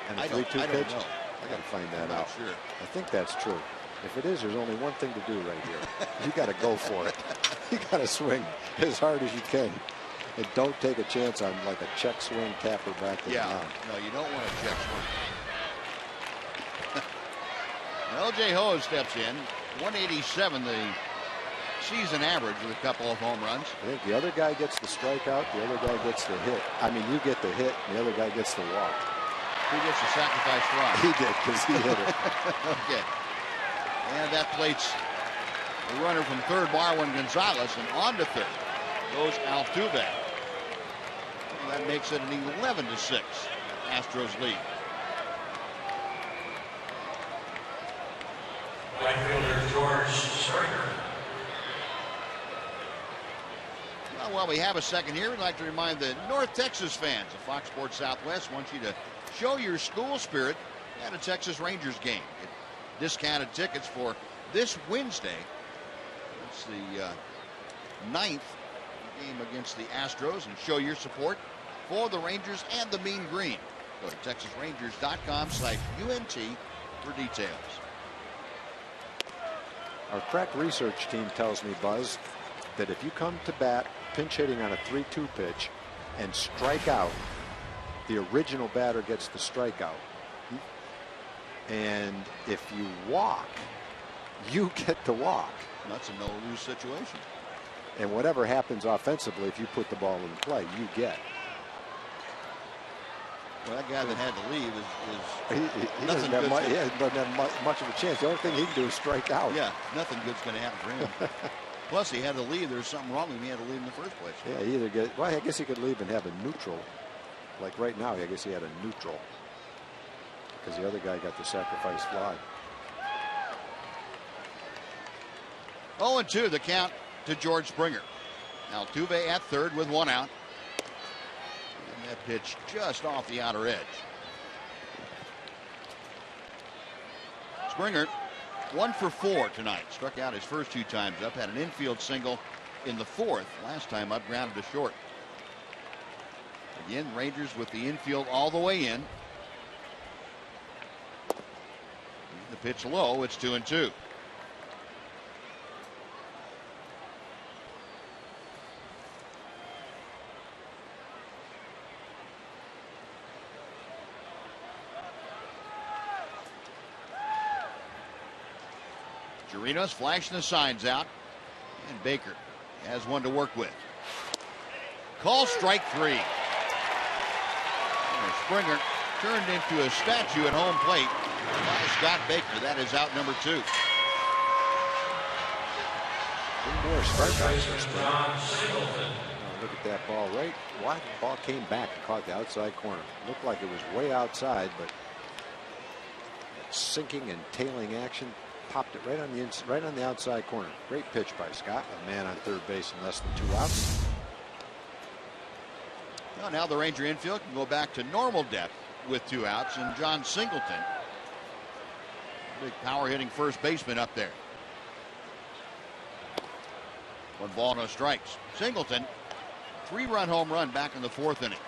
And a 3-2 pitch. I don't know. I got to find that I'm out. not sure. I think that's true. If it is, there's only one thing to do right here. You got to go for it. You got to swing as hard as you can, and don't take a chance on like a check swing, tapper back to the mound. No, you don't want a check swing. L.J. HOU steps in, 187 the season average with a couple of home runs. I think the other guy gets the strikeout, the other guy gets the hit. I mean, you get the hit, and the other guy gets the walk. Who gets the sacrifice fly? He did, because he hit it. Okay. And that plates the runner from third, Marwin Gonzalez, and on to third goes Altuve. And that makes it an 11-6 Astros lead. Right fielder George Striker. Well, while we have a second here, we'd like to remind the North Texas fans of Fox Sports Southwest wants you to show your school spirit at a Texas Rangers game. Get discounted tickets for this Wednesday. It's the 9th game against the Astros, and show your support for the Rangers and the Mean Green. Go to TexasRangers.com/UNT for details. Our crack research team tells me, Buzz, that if you come to bat pinch hitting on a 3-2 pitch and strike out, the original batter gets the strikeout. And if you walk, you get to walk. That's a no-lose situation. And whatever happens offensively, if you put the ball in play, you get. Well, that guy that had to leave he nothing doesn't have good's much, doesn't have much of a chance. The only thing he can do is strike out. Yeah, nothing good's going to happen for him. Plus, he had to leave. There's something wrong with him. He had to leave in the first place. Yeah, he either get. Well, I guess he could leave and have a neutral. Like right now, I guess he had a neutral because the other guy got the sacrifice fly. 0-2 the count to George Springer. Altuve at third with one out. And that pitch just off the outer edge. Springer 1 for 4 tonight. Struck out his first 2 times up. Had an infield single in the 4th. Last time up, grounded to short. Again, Rangers with the infield all the way in. The pitch low. It's 2-2. Chirinos flashing the signs out. And Baker has one to work with. Call strike 3. And Springer turned into a statue at home plate by Scott Baker. That is out number 2. One more strikeouts for Springer. Look at that ball. Right. Why the ball came back and caught the outside corner. Looked like it was way outside, but sinking and tailing action. Popped it right on the outside corner. Great pitch by Scott. A man on third base in less than 2 outs. Well, now the Ranger infield can go back to normal depth with 2 outs, and John Singleton, big power hitting first baseman up there. 1 ball, no strikes. Singleton, 3-run home run back in the 4th inning.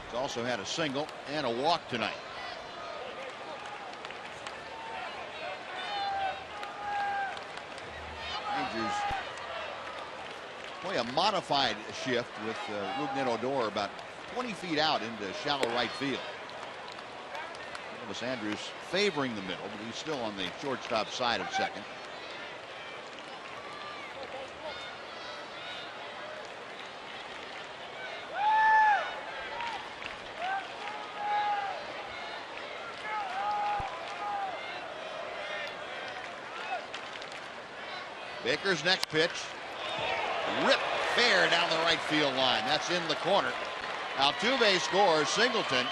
He's also had a single and a walk tonight. Rangers play a modified shift with Rougned Odor about 20 feet out into shallow right field. Elvis Andrus favoring the middle, but he's still on the shortstop side of second. Baker's next pitch. Ripped fair down the right field line. That's in the corner. Altuve scores. Singleton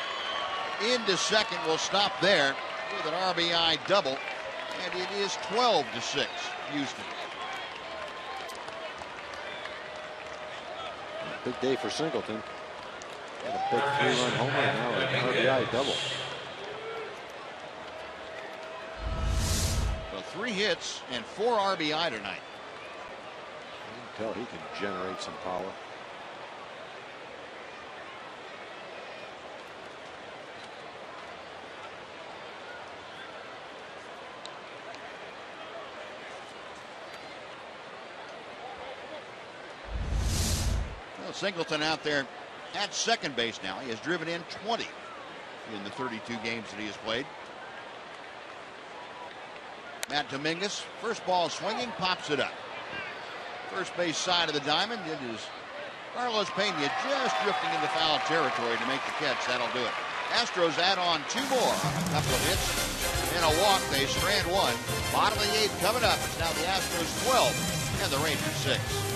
into second will stop there with an RBI double. And it is 12-6 Houston. Big day for Singleton. Had a big 3-run homer, now an RBI double. So 3 hits and 4 RBI tonight. You can tell he can generate some power. Well, Singleton out there at second base now. He has driven in 20 in the 32 games that he has played. Matt Dominguez, first ball swinging, pops it up. First base side of the diamond. It is Carlos Pena just drifting into foul territory to make the catch. That'll do it. Astros add on 2 more on a couple of hits and a walk. They strand 1. Bottom of the 8th coming up. It's now the Astros 12 and the Rangers 6.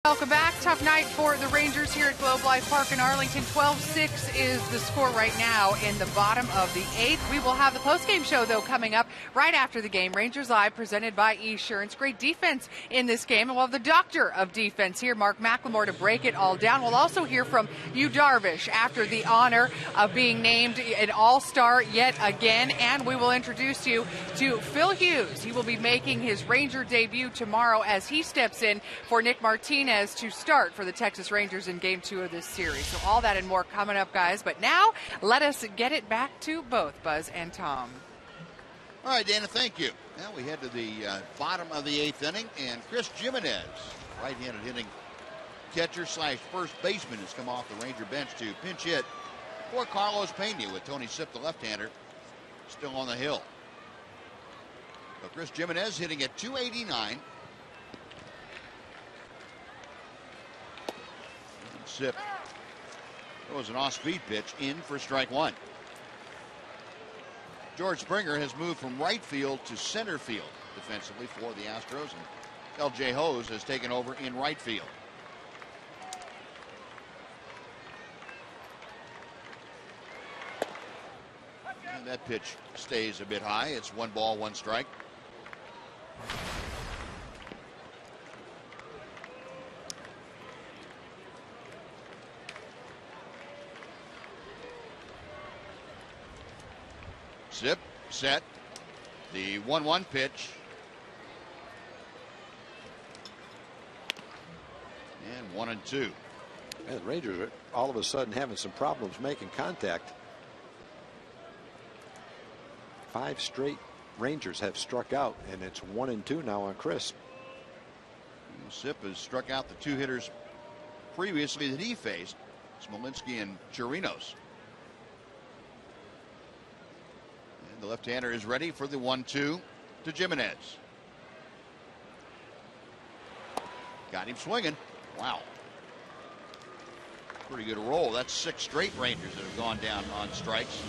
Welcome back. Tough night for the Rangers here at Globe Life Park in Arlington. 12-6 is the score right now in the bottom of the 8th. We will have the postgame show, though, coming up right after the game. Rangers Live, presented by Esurance. Great defense in this game. And we'll have the doctor of defense here, Mark McLemore, to break it all down. We'll also hear from Yu Darvish after the honor of being named an all-star yet again. And we will introduce you to Phil Hughes. He will be making his Ranger debut tomorrow as he steps in for Nick Martinez to start for the Texas Rangers in Game 2 of this series. So all that and more coming up, guys. But now, let us get it back to both Buzz and Tom. All right, Dana, thank you. Now we head to the bottom of the 8th inning, and Chris Jimenez, right-handed hitting catcher slash first baseman, has come off the Ranger bench to pinch hit for Carlos Pena, with Tony Sipp, the left-hander, still on the hill. So Chris Jimenez hitting at .289. Sipp throws an off-speed pitch in for strike one. George Springer has moved from right field to center field defensively for the Astros, and L.J. Hose has taken over in right field. And that pitch stays a bit high. It's 1 ball, 1 strike. Sipp set. The 1-1 pitch. And 1-2. And the Rangers are all of a sudden having some problems making contact. 5 straight Rangers have struck out, and it's 1-2 now on Chris. Sipp has struck out the 2 hitters previously that he faced, Smolinski and Chirinos. The left-hander is ready for the 1-2 to Jimenez. Got him swinging. Wow. Pretty good roll. That's 6 straight Rangers that have gone down on strikes.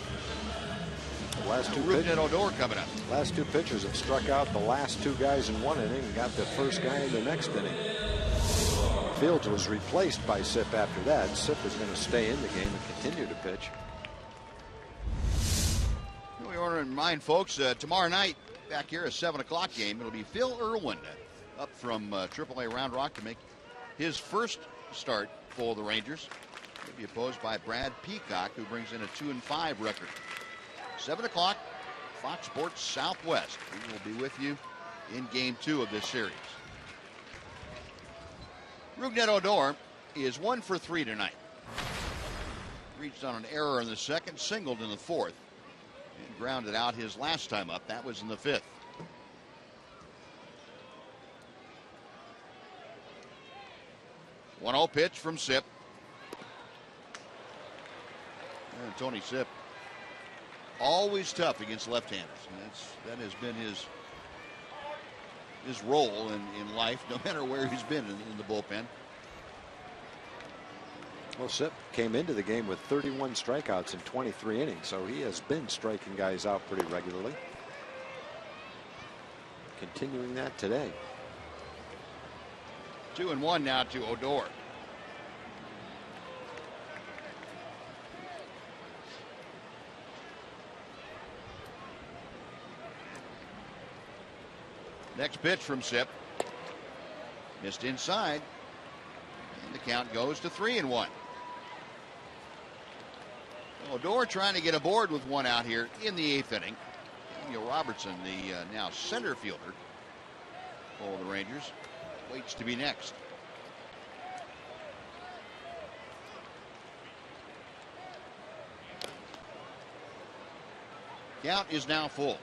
The last 2 Rougned Odor coming up. Last 2 pitchers have struck out the last 2 guys in 1 inning and got the first guy in the next inning. Fields was replaced by Sipp after that. Sipp is going to stay in the game and continue to pitch. We want to remind folks, tomorrow night, back here, a 7 o'clock game. It'll be Phil Irwin up from AAA Round Rock to make his first start for the Rangers. He'll be opposed by Brad Peacock, who brings in a 2-5 record. 7 o'clock, Fox Sports Southwest. We will be with you in Game 2 of this series. Rougned Odor is 1 for 3 tonight. Reached on an error in the second, singled in the fourth, and grounded out his last time up. That was in the 5th. One-0 pitch from Sipp. And Tony Sipp, always tough against left-handers. And that has been his role in life, no matter where he's been in the bullpen. Well, Sipp came into the game with 31 strikeouts in 23 innings, so he has been striking guys out pretty regularly. Continuing that today. 2-1 now to Odor. Next pitch from Sipp. Missed inside. And the count goes to 3-1. Odor trying to get aboard with 1 out here in the 8th inning. Daniel Robertson, the now center fielder for the Rangers, waits to be next. Count is now full.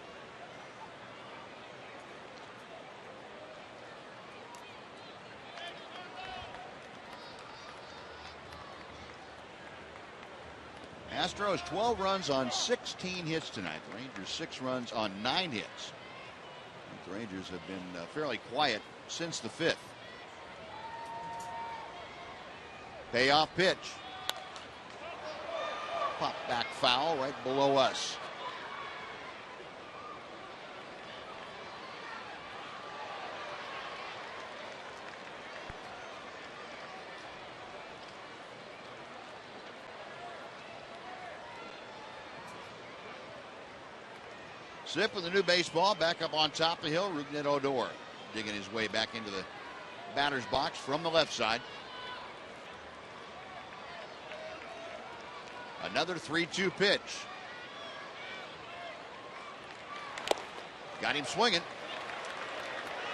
Astros 12 runs on 16 hits tonight. The Rangers 6 runs on 9 hits. The Rangers have been fairly quiet since the 5th. Payoff pitch. Pop back foul right below us. Zip with the new baseball, back up on top of the hill. Rougned Odor digging his way back into the batter's box from the left side. Another 3-2 pitch. Got him swinging.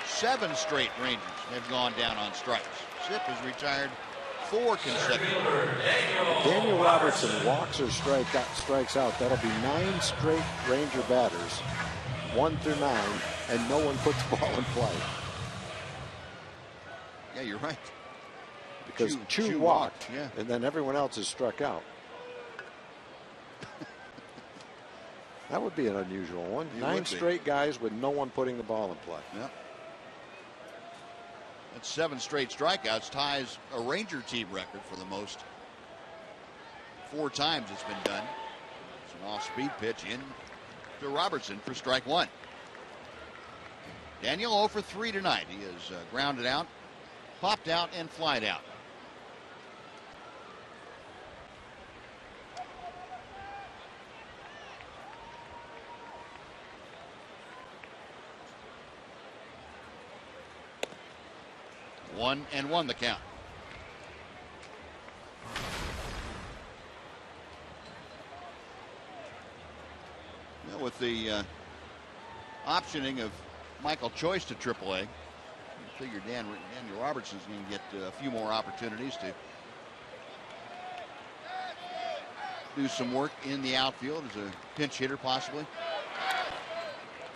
7 straight Rangers have gone down on strikes. Zip has retired 4 consecutive. Daniel Robertson walks or strikes out. That'll be 9 straight Ranger batters, 1 through 9, and no one puts the ball in play. Yeah, you're right. Because Chu walked, and then everyone else is struck out. That would be an unusual one. 9 straight guys with no one putting the ball in play. Yep. That's 7 straight strikeouts, ties a Ranger team record for the most. 4 times it's been done. It's an off-speed pitch in to Robertson for strike 1. Daniel 0 for 3 tonight. He is grounded out, popped out, and flied out. One and 1 the count. Well, with the optioning of Michael Choice to AAA, I figure Daniel Robertson's going to get a few more opportunities to do some work in the outfield as a pinch hitter possibly.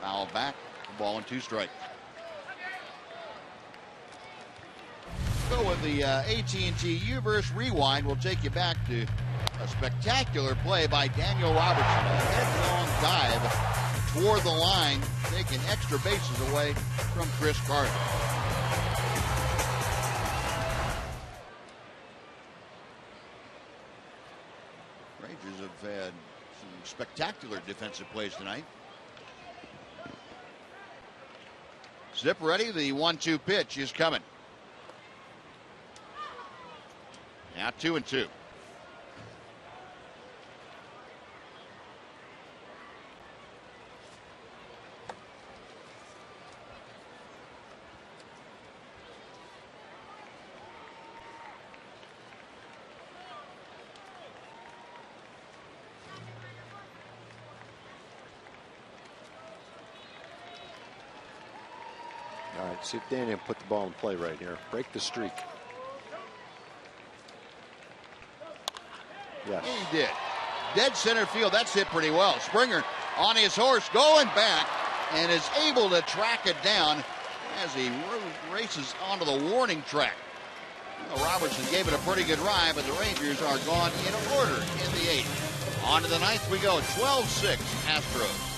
Foul back, ball and 2 strikes. So with the AT&T U-verse rewind, we'll take you back to a spectacular play by Daniel Robertson. A headlong dive toward the line, taking extra bases away from Chris Carter. Rangers have had some spectacular defensive plays tonight. Zip ready, the 1-2 pitch is coming. Now 2-2. All right, see if Daniel put the ball in play right here. Break the streak. Yes. He did. Dead center field. That's hit pretty well. Springer on his horse going back and is able to track it down as he races onto the warning track. Well, Robertson gave it a pretty good ride, but the Rangers are gone in order in the 8th. On to the 9th we go. 12-6 Astros.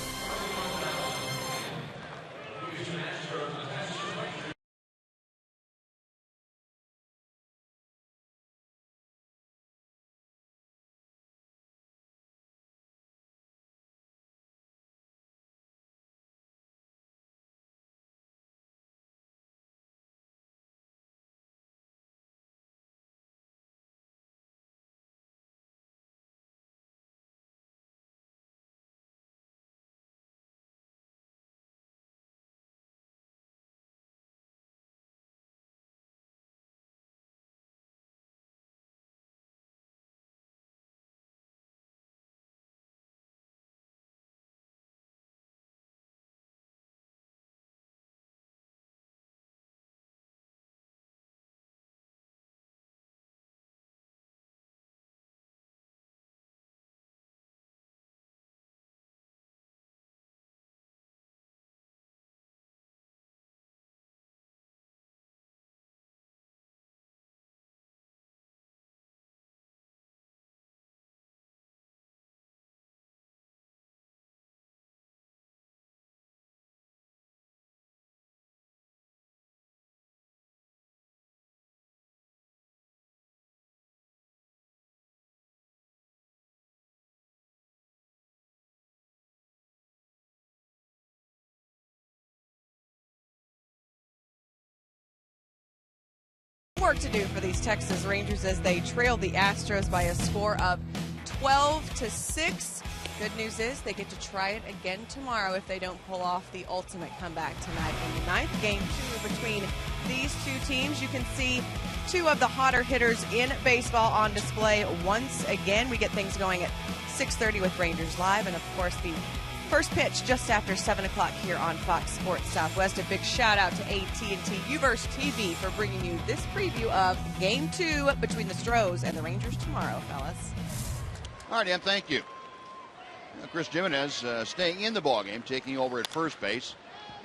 Work to do for these Texas Rangers as they trail the Astros by a score of 12-6. Good news is they get to try it again tomorrow if they don't pull off the ultimate comeback tonight in the ninth. Game 2 between these two teams. You can see two of the hotter hitters in baseball on display once again. We get things going at 6:30 with Rangers Live, and of course the first pitch just after 7 o'clock here on Fox Sports Southwest. A big shout out to AT&T Uverse TV for bringing you this preview of Game 2 between the Astros and the Rangers tomorrow, fellas. All right, Em, thank you. Chris Jimenez staying in the ballgame, taking over at first base.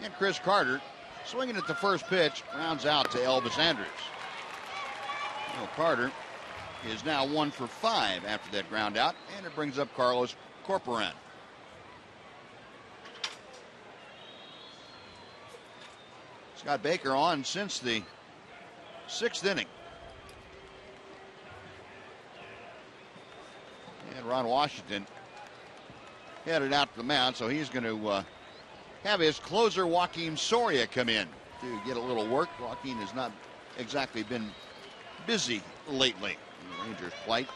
And Chris Carter swinging at the first pitch, rounds out to Elvis Andrus. Well, Carter is now 1 for 5 after that ground out, and it brings up Carlos Corporan. Scott Baker on since the 6th inning. And Ron Washington headed out to the mound, so he's going to have his closer Joaquin Soria come in to get a little work. Joaquin has not exactly been busy lately in the Rangers' plight.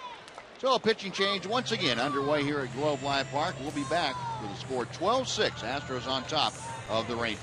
So a pitching change once again underway here at Globe Life Park. We'll be back with a score 12-6. Astros on top of the Rangers.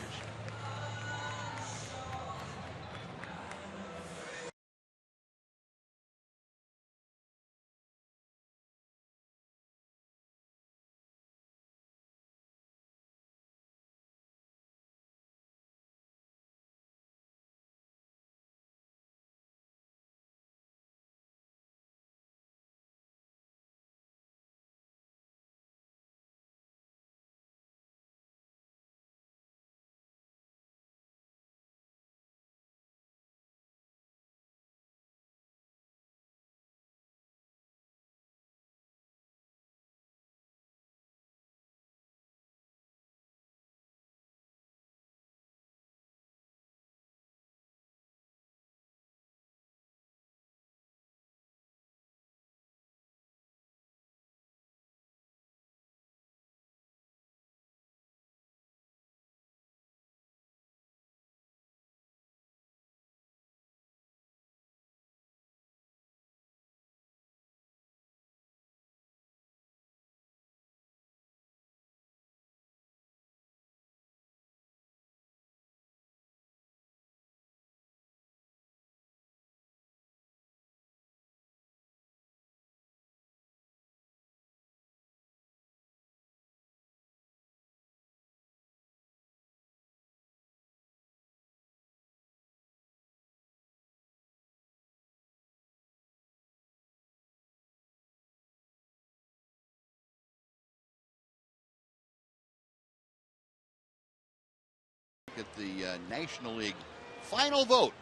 At the National League final vote.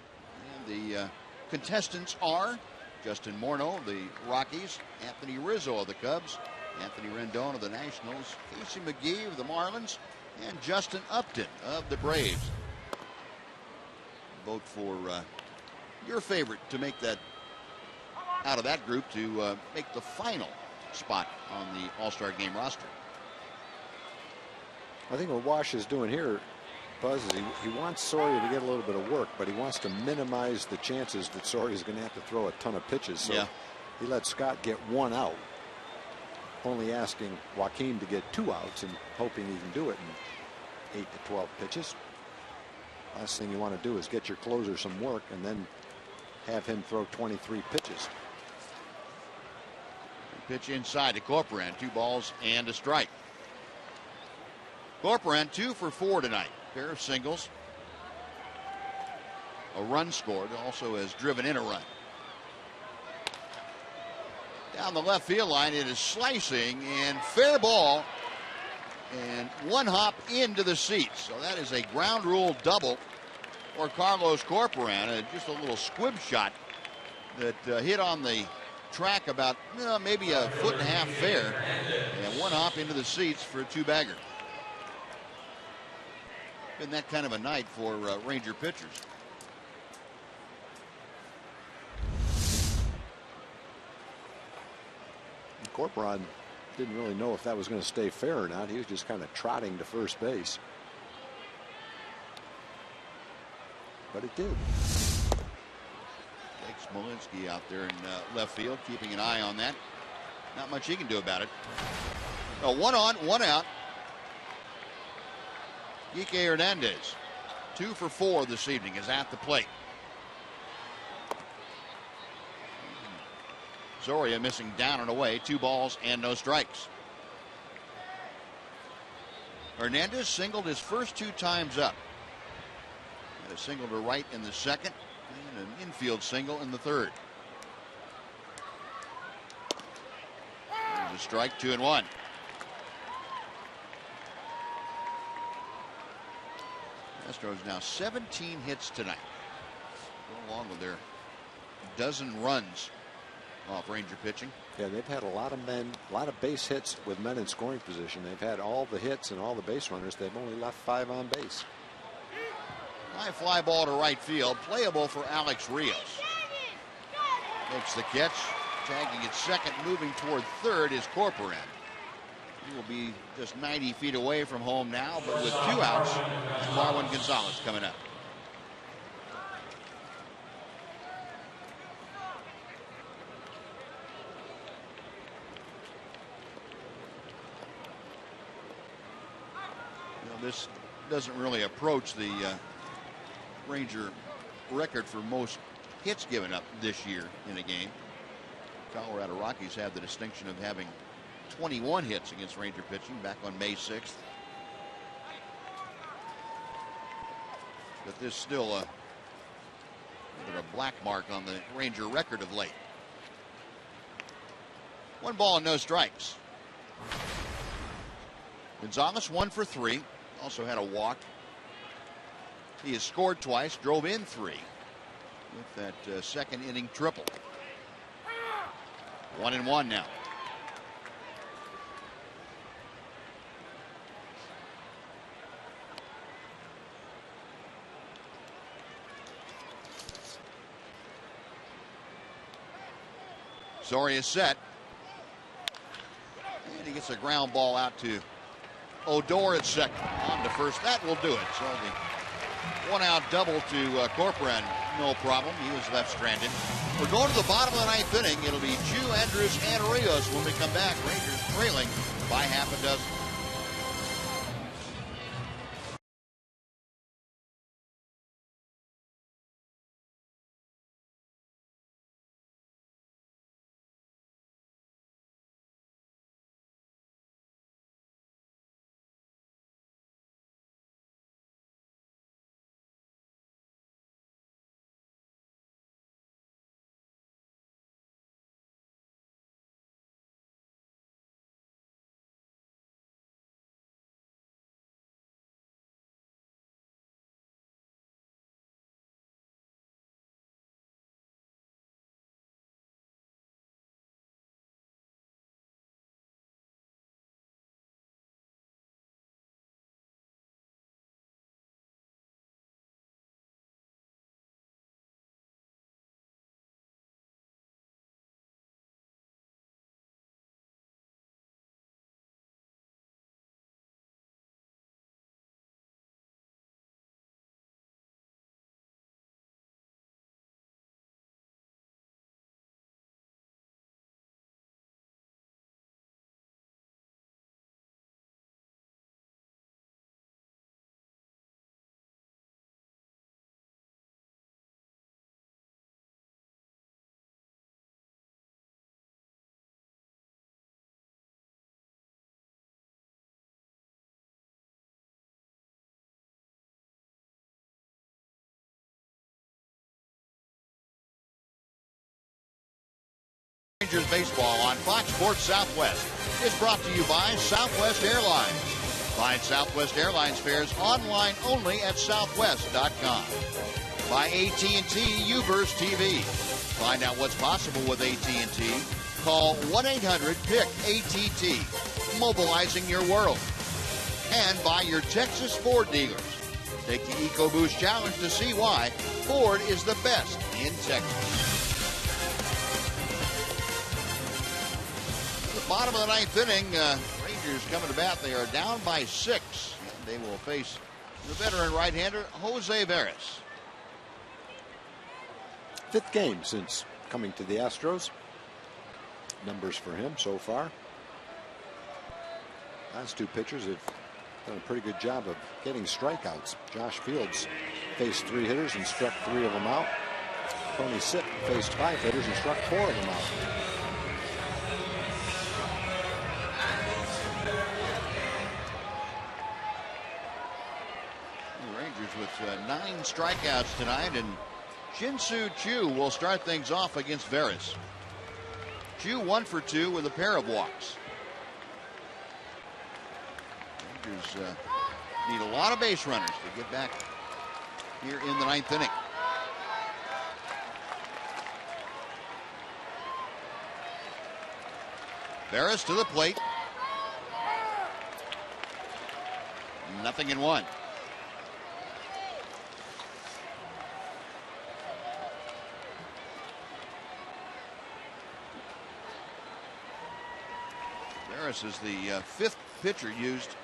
And the contestants are Justin Morneau of the Rockies, Anthony Rizzo of the Cubs, Anthony Rendon of the Nationals, Casey McGee of the Marlins, and Justin Upton of the Braves. Vote for your favorite to make that out of that group to make the final spot on the All-Star Game roster. I think what Wash is doing here, Buzz, is he wants Soria to get a little bit of work, but he wants to minimize the chances that Soria is going to have to throw a ton of pitches. So he let Scott get 1 out, only asking Joaquin to get 2 outs and hoping he can do it in 8 to 12 pitches. Last thing you want to do is get your closer some work and then have him throw 23 pitches. Pitch inside to Corporan, 2 balls and a strike. Corporan 2 for 4 tonight. Pair of singles. A run scored. Also has driven in a run. Down the left field line, it is slicing and fair ball. And 1 hop into the seats. So that is a ground rule double for Carlos Corporan. Just a little squib shot that hit on the track about maybe a 1.5 feet fair. And 1 hop into the seats for a 2-bagger. Been that kind of a night for Ranger pitchers. Corporan didn't really know if that was going to stay fair or not. He was just kind of trotting to first base. But it did. Jake Smolinski out there in left field, keeping an eye on that. Not much he can do about it. 1 on, 1 out. Kike Hernandez, 2 for 4 this evening, is at the plate. Zoria missing down and away, 2 balls and no strikes. Hernandez singled his first 2 times up. Had a single to right in the second and an infield single in the third. There's a strike, 2-1. Astros now 17 hits tonight. Go along with their dozen runs off Ranger pitching. Yeah, they've had a lot of men, a lot of base hits with men in scoring position. They've had all the hits and all the base runners. They've only left 5 on base. High fly ball to right field, playable for Alex Rios. Makes the catch, tagging at second, moving toward third is Corcoran. He will be just 90 feet away from home now, but with 2 outs, Marwin Gonzalez coming up. This doesn't really approach the Ranger record for most hits given up this year in a game. Colorado Rockies have the distinction of having 21 hits against Ranger pitching back on May 6th. But there's still a black mark on the Ranger record of late. 1 ball and no strikes. Gonzalez 1 for 3. Also had a walk. He has scored twice, drove in 3 with that second inning triple. 1-1 now. Zoria set. And he gets a ground ball out to Odor at second. On to first. That will do it. So the 1 out double to Corcoran, no problem. He was left stranded. We're going to the bottom of the 9th inning. It'll be Ju, Andrus, and Rios when we come back. Rangers trailing by half a dozen. Rangers baseball on Fox Sports Southwest is brought to you by Southwest Airlines. Find Southwest Airlines fares online only at southwest.com. By AT&T U-verse TV. Find out what's possible with AT&T. Call 1-800-PIC-ATT. Mobilizing your world. And by your Texas Ford dealers. Take the EcoBoost Challenge to see why Ford is the best in Texas. Bottom of the 9th inning, Rangers coming to bat. They are down by 6. They will face the veteran right-hander, Jose Veras. 5th game since coming to the Astros. Numbers for him so far. Last two pitchers have done a pretty good job of getting strikeouts. Josh Fields faced 3 hitters and struck 3 of them out. Tony Sipp faced 5 hitters and struck 4 of them out. The Rangers with 9 strikeouts tonight, and Shin-Soo Choo will start things off against Veras. Choo 1 for 2 with a pair of walks. Rangers need a lot of base runners to get back here in the 9th inning. Veras to the plate. Nothing in 1. Veras is the 5th pitcher used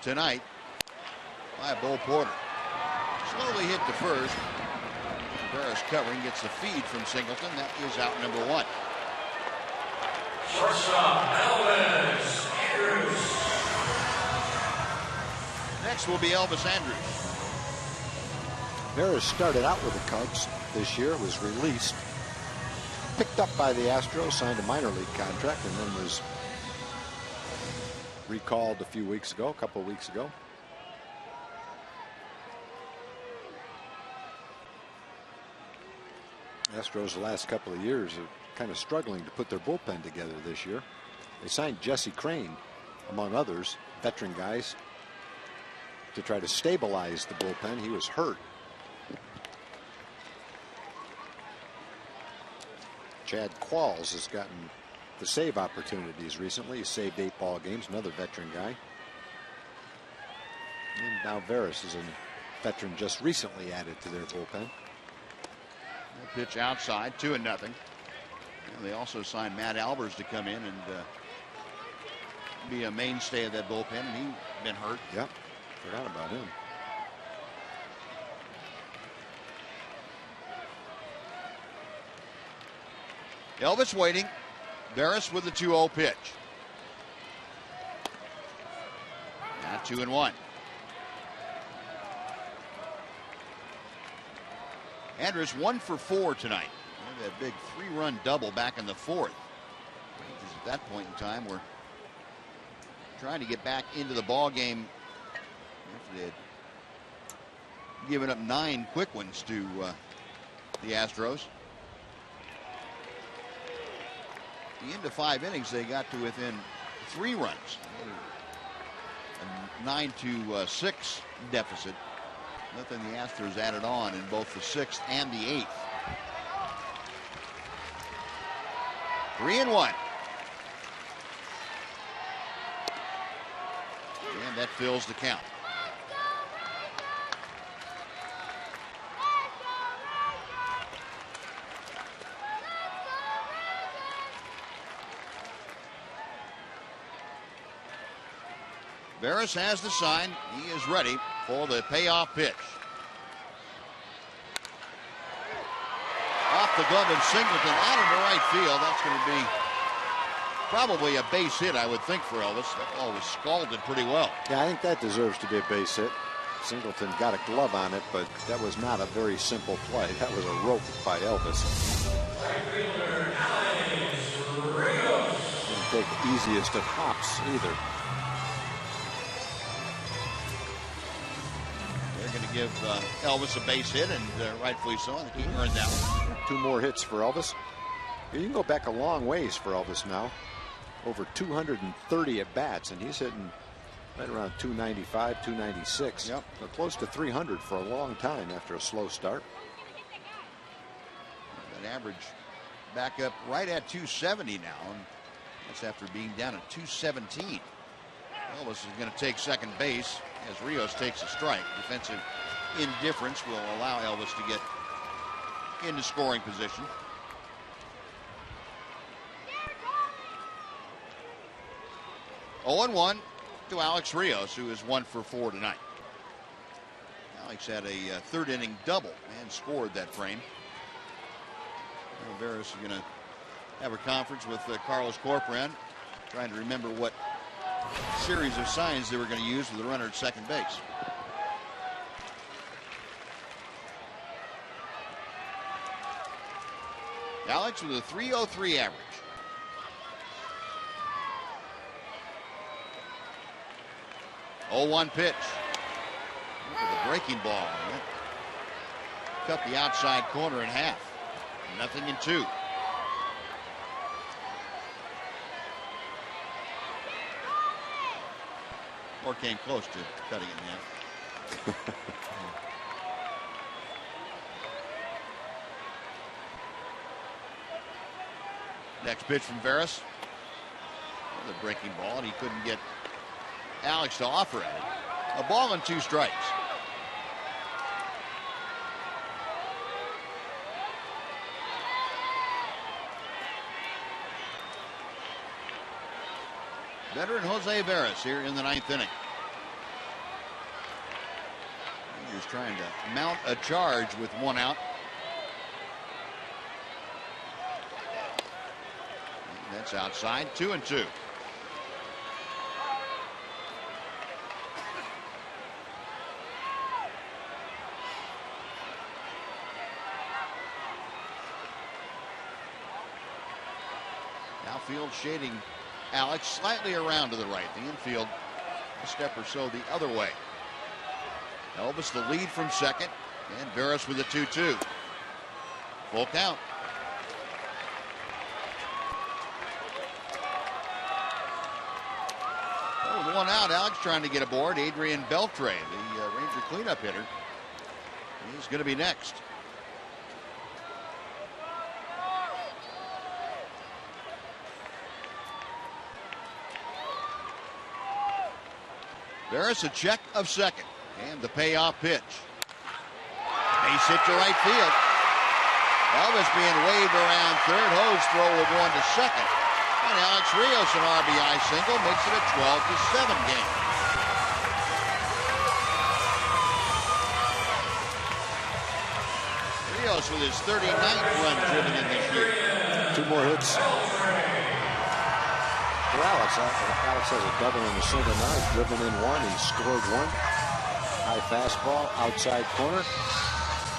tonight by Bo Porter. Slowly hit to first. Veras covering, gets the feed from Singleton. That is out number 1. Shortstop, Elvis Andrews. Next will be Elvis Andrews. Veras started out with the Cubs this year, was released, picked up by the Astros, signed a minor league contract, and then was recalled a couple of weeks ago. Astros the last couple of years are kind of struggling to put their bullpen together this year. They signed Jesse Crane, among others, veteran guys, to try to stabilize the bullpen. He was hurt. Chad Qualls has gotten the save opportunities recently. He saved 8 ball games, another veteran guy. And now Veras is a veteran just recently added to their bullpen. Pitch outside, 2-0. And they also signed Matt Albers to come in and be a mainstay of that bullpen. And he's been hurt. Yep, forgot about him. Elvis waiting. Veras with the 2-0 pitch. Now 2-1. Andrews 1 for 4 tonight. That big 3-run double back in the 4th. Rangers at that point in time were trying to get back into the ball game after they had given up 9 quick ones to the Astros. At the end of 5 innings, they got to within 3 runs. A 9-6 deficit. Nothing the Astros added on in both the 6th and the 8th. 3-1. And that fills the count. Veras has the sign. He is ready for the payoff pitch. Off the glove of Singleton out into right field. That's going to be probably a base hit, I would think, for Elvis. That ball was scalded pretty well. Yeah, I think that deserves to be a base hit. Singleton got a glove on it, but that was not a very simple play. That was a rope by Elvis. Didn't take the easiest of hops either. They're going to give Elvis a base hit, and rightfully so. I think he earned that one. 2 more hits for Elvis. You can go back a long ways for Elvis now. Over 230 at bats, and he's hitting right around 295, 296. Yep. So close to 300 for a long time after a slow start. That average back up right at 270 now, and that's after being down at 217. Elvis is going to take second base as Rios takes a strike. Defensive indifference will allow Elvis to get into scoring position. Oh, 0-1 to Alex Rios, who is 1 for 4 tonight. Alex had a 3rd inning double and scored that frame. Veras is going to have a conference with Carlos Corcoran, trying to remember what series of signs they were going to use with the runner at second base. Alex with a 3.03 average. Oh, 1 pitch. Look at the breaking ball. Cut the outside corner in half. 0-2. Or came close to cutting it in half. Next pitch from Veras. The breaking ball, and he couldn't get Alex to offer at it. A ball and 2 strikes. Veteran Jose Veras here in the 9th inning. He's trying to mount a charge with 1 out. That's outside. 2-2. Outfield shading Alex slightly around to the right. The infield a step or so the other way. Elvis the lead from second, and Veras with a 2-2. Full count. Oh, with 1 out, Alex trying to get aboard. Adrian Beltre, the Ranger cleanup hitter. He's going to be next. Veras a check of second, and the payoff pitch. Base hit to right field. Elvis being waved around third. Ho's throw will go on to second. And Alex Rios, an RBI single, makes it a 12-7 game. Rios with his 39th run driven in this year. 2 more hits. For Alex has a double and a single now. He's driven in 1. He scored 1. High fastball, outside corner.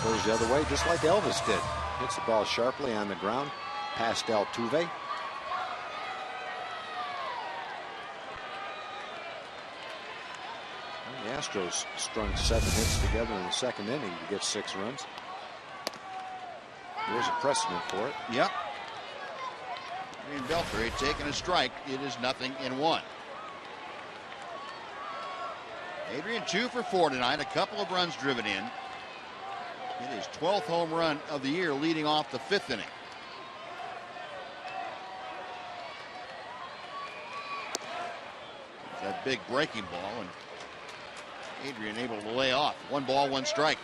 Goes the other way, just like Elvis did. Hits the ball sharply on the ground, past Altuve. The Astros strung 7 hits together in the 2nd inning to get 6 runs. There's a precedent for it. Yep. Adrian Beltre taking a strike. It is 0-1. Adrian 2 for 4 tonight. A couple of runs driven in. It is 12th home run of the year, leading off the 5th inning. That big breaking ball, and Adrian able to lay off. 1 ball, 1 strike.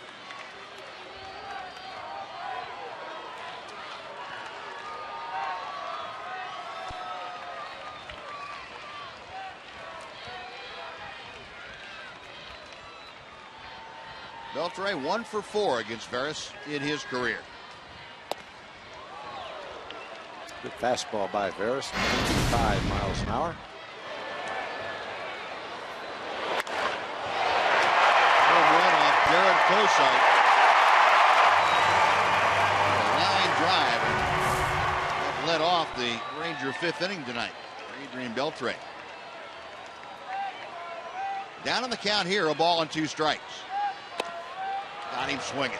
Beltre 1 for 4 against Veras in his career. Good fastball by Veras, 95 miles an hour. Home run off Jared Cosart. A line drive that led off the Ranger 5th inning tonight for Adrian Beltre. Down on the count here, a ball and 2 strikes. Got him swinging.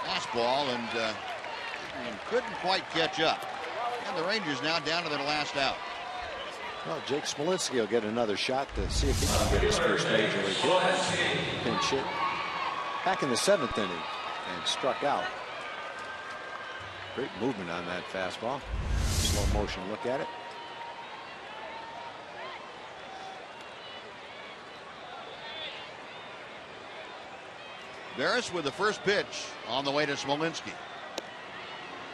Fastball, and Adrian couldn't quite catch up. And the Rangers now down to their last out. Well, Jake Smolinski will get another shot to see if he can get his first major league hit. Pinch hit back in the 7th inning and struck out. Great movement on that fastball. Slow motion look at it. Veras with the first pitch on the way to Smolinski.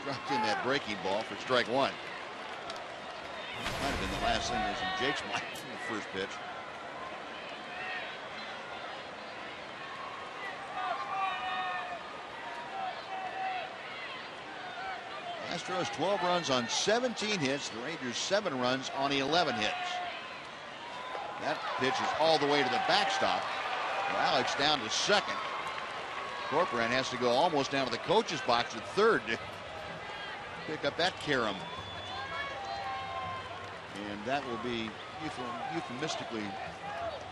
Dropped in that breaking ball for strike 1. Might have been the last thing was in Jake's mind from the first pitch. Astros 12 runs on 17 hits. The Rangers 7 runs on 11 hits. That pitch is all the way to the backstop. Alex down to second. Corcoran has to go almost down to the coach's box at third to pick up that carom. And that will be euphemistically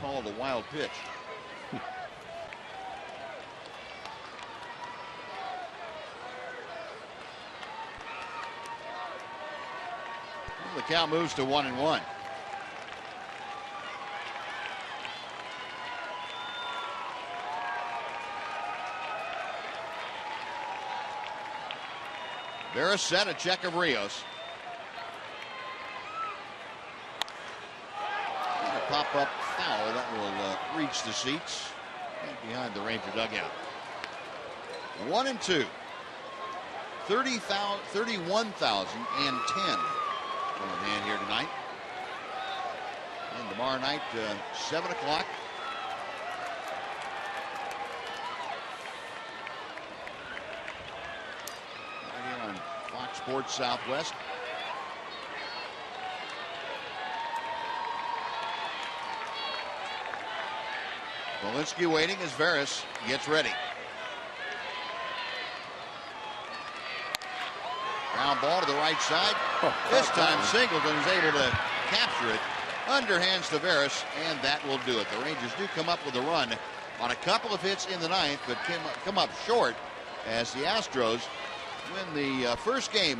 called a wild pitch. The count moves to 1-1. Veras set, a check of Rios. And a pop-up foul that will reach the seats and behind the Ranger dugout. 1-2. 31,010 on hand here tonight. And tomorrow night, 7 o'clock. Fox Sports Southwest. Walensky waiting as Veras gets ready. Ground ball to the right side. This time Singleton is able to capture it. Underhands to Veras, and that will do it. The Rangers do come up with a run on a couple of hits in the ninth, but come up short as the Astros win the first game.